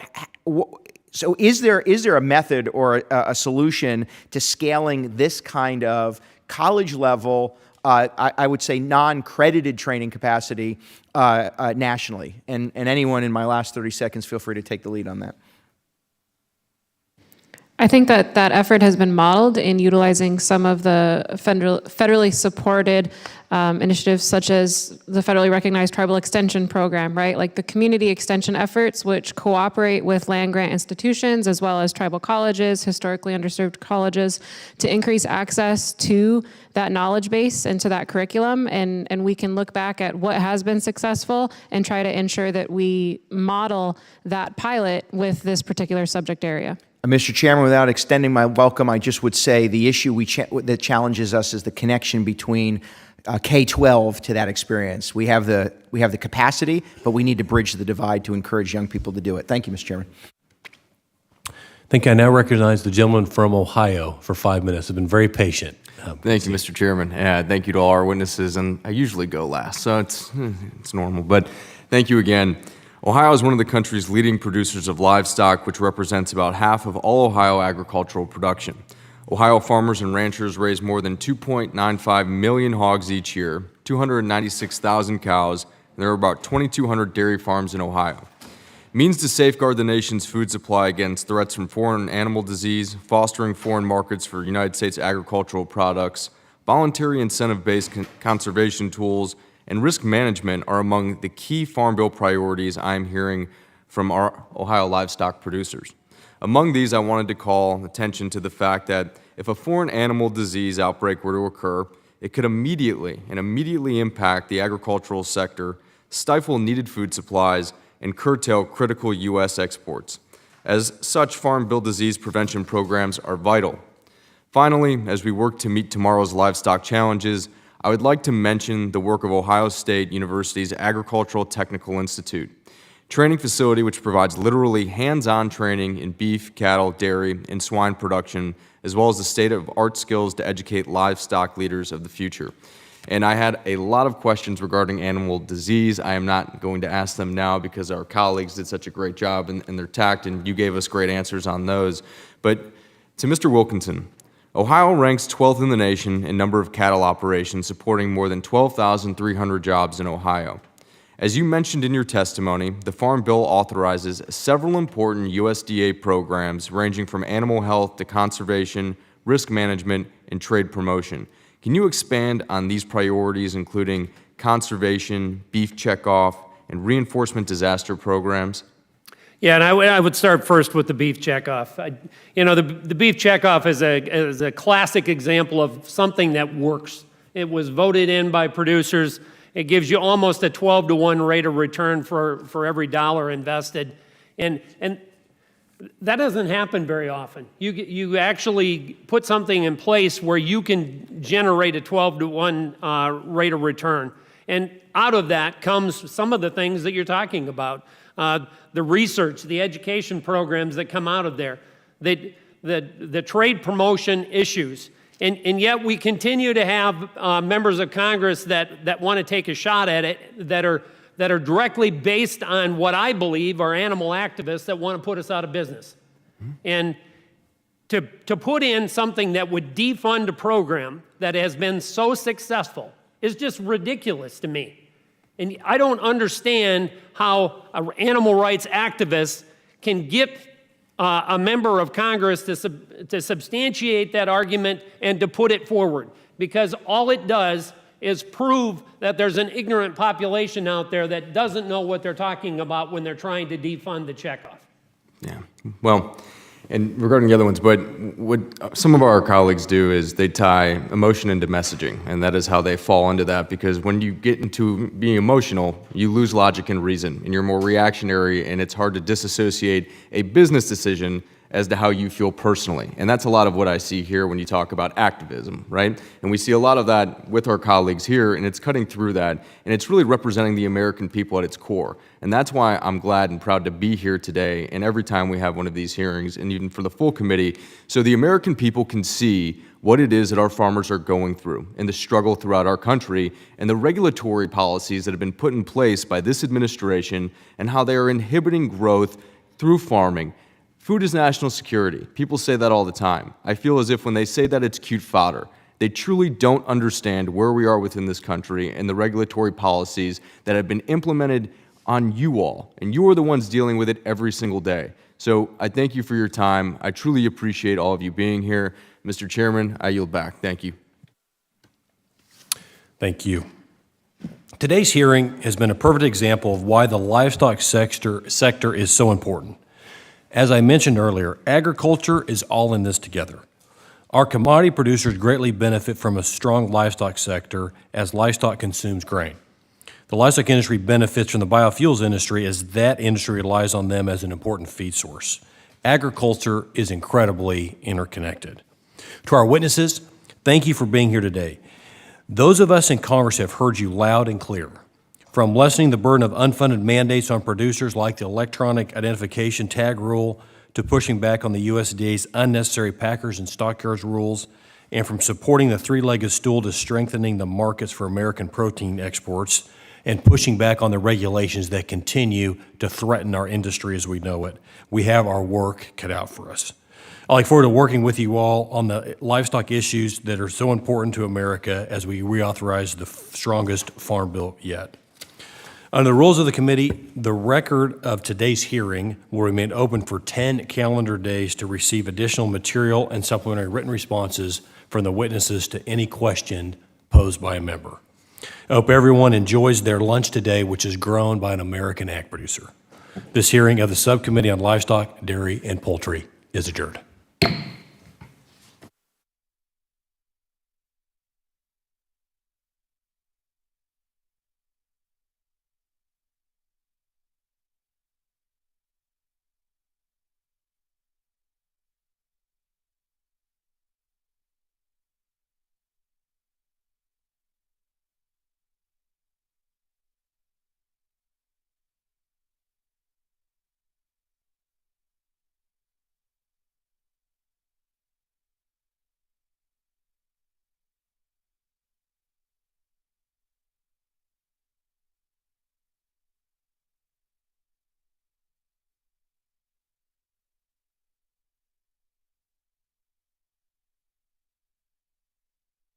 so is there a method or a solution to scaling this kind of college level, I would say non-credited training capacity nationally? And anyone in my last 30 seconds, feel free to take the lead on that. I think that effort has been modeled in utilizing some of the federally supported initiatives, such as the federally recognized tribal extension program, right? Like the community extension efforts, which cooperate with land-grant institutions as well as tribal colleges, historically underserved colleges, to increase access to that knowledge base and to that curriculum. And we can look back at what has been successful and try to ensure that we model that pilot with this particular subject area. Mr. Chairman, without extending my welcome, I just would say the issue that challenges us is the connection between K-12 to that experience. We have the capacity, but we need to bridge the divide to encourage young people to do it. Thank you, Mr. Chairman. I think I now recognize the gentleman from Ohio for 5 minutes. I've been very patient. Thank you, Mr. Chairman. Thank you to all our witnesses, and I usually go last, so it's normal, but thank you again. Ohio is one of the country's leading producers of livestock, which represents about half of all Ohio agricultural production. Ohio farmers and ranchers raise more than 2.95 million hogs each year, 296,000 cows, and there are about 2,200 dairy farms in Ohio. Means to safeguard the nation's food supply against threats from foreign animal disease, fostering foreign markets for United States agricultural products, voluntary incentive-based conservation tools, and risk management are among the key Farm Bill priorities I'm hearing from our Ohio livestock producers. Among these, I wanted to call attention to the fact that if a foreign animal disease outbreak were to occur, it could immediately impact the agricultural sector, stifle needed food supplies, and curtail critical U.S. exports. As such, Farm Bill disease prevention programs are vital. Finally, as we work to meet tomorrow's livestock challenges, I would like to mention the work of Ohio State University's Agricultural Technical Institute, training facility which provides literally hands-on training in beef, cattle, dairy, and swine production, as well as the state-of-art skills to educate livestock leaders of the future. And I had a lot of questions regarding animal disease. I am not going to ask them now because our colleagues did such a great job in their tact, and you gave us great answers on those. But to Mr. Wilkinson, Ohio ranks 12th in the nation in number of cattle operations, supporting more than 12,300 jobs in Ohio. As you mentioned in your testimony, the Farm Bill authorizes several important USDA programs ranging from animal health to conservation, risk management, and trade promotion. Can you expand on these priorities, including conservation, beef checkoff, and reinforcement disaster programs? Yeah, and I would start first with the beef checkoff. The beef checkoff is a classic example of something that works. It was voted in by producers. It gives you almost a 12-to-1 rate of return for every dollar invested. And that doesn't happen very often. You actually put something in place where you can generate a 12-to-1 rate of return. And out of that comes some of the things that you're talking about. The research, the education programs that come out of there, the trade promotion issues. And yet we continue to have members of Congress that want to take a shot at it that are directly based on what I believe are animal activists that want to put us out of business. And to put in something that would defund a program that has been so successful is just ridiculous to me. And I don't understand how animal rights activists can get a member of Congress to substantiate that argument and to put it forward, because all it does is prove that there's an ignorant population out there that doesn't know what they're talking about when they're trying to defund the checkoff. Yeah, well, and regarding the other ones, but what some of our colleagues do is they tie emotion into messaging, and that is how they fall into that, because when you get into being emotional, you lose logic and reason, and you're more reactionary, and it's hard to disassociate a business decision as to how you feel personally. And that's a lot of what I see here when you talk about activism, right? And we see a lot of that with our colleagues here, and it's cutting through that, and it's really representing the American people at its core. And that's why I'm glad and proud to be here today, and every time we have one of these hearings, and even for the full committee, so the American people can see what it is that our farmers are going through and the struggle throughout our country and the regulatory policies that have been put in place by this administration and how they are inhibiting growth through farming. Food is national security. People say that all the time. I feel as if when they say that, it's cute fodder. They truly don't understand where we are within this country and the regulatory policies that have been implemented on you all, and you are the ones dealing with it every single day. So I thank you for your time. I truly appreciate all of you being here. Mr. Chairman, I yield back. Thank you. Thank you. Today's hearing has been a perfect example of why the livestock sector is so important. As I mentioned earlier, agriculture is all in this together. Our commodity producers greatly benefit from a strong livestock sector as livestock consumes grain. The livestock industry benefits from the biofuels industry as that industry relies on them as an important feed source. Agriculture is incredibly interconnected. To our witnesses, thank you for being here today. Those of us in Congress have heard you loud and clear. From lessening the burden of unfunded mandates on producers like the electronic identification tag rule to pushing back on the USDA's unnecessary packers and stockyards rules, and from supporting the three-legged stool to strengthening the markets for American protein exports and pushing back on the regulations that continue to threaten our industry as we know it. We have our work cut out for us. I look forward to working with you all on the livestock issues that are so important to America as we reauthorize the strongest farm bill yet. Under the rules of the committee, the record of today's hearing will remain open for 10 calendar days to receive additional material and supplementary written responses from the witnesses to any question posed by a member. I hope everyone enjoys their lunch today, which is grown by an American ag producer. This hearing of the Subcommittee on Livestock, Dairy, and Poultry is adjourned.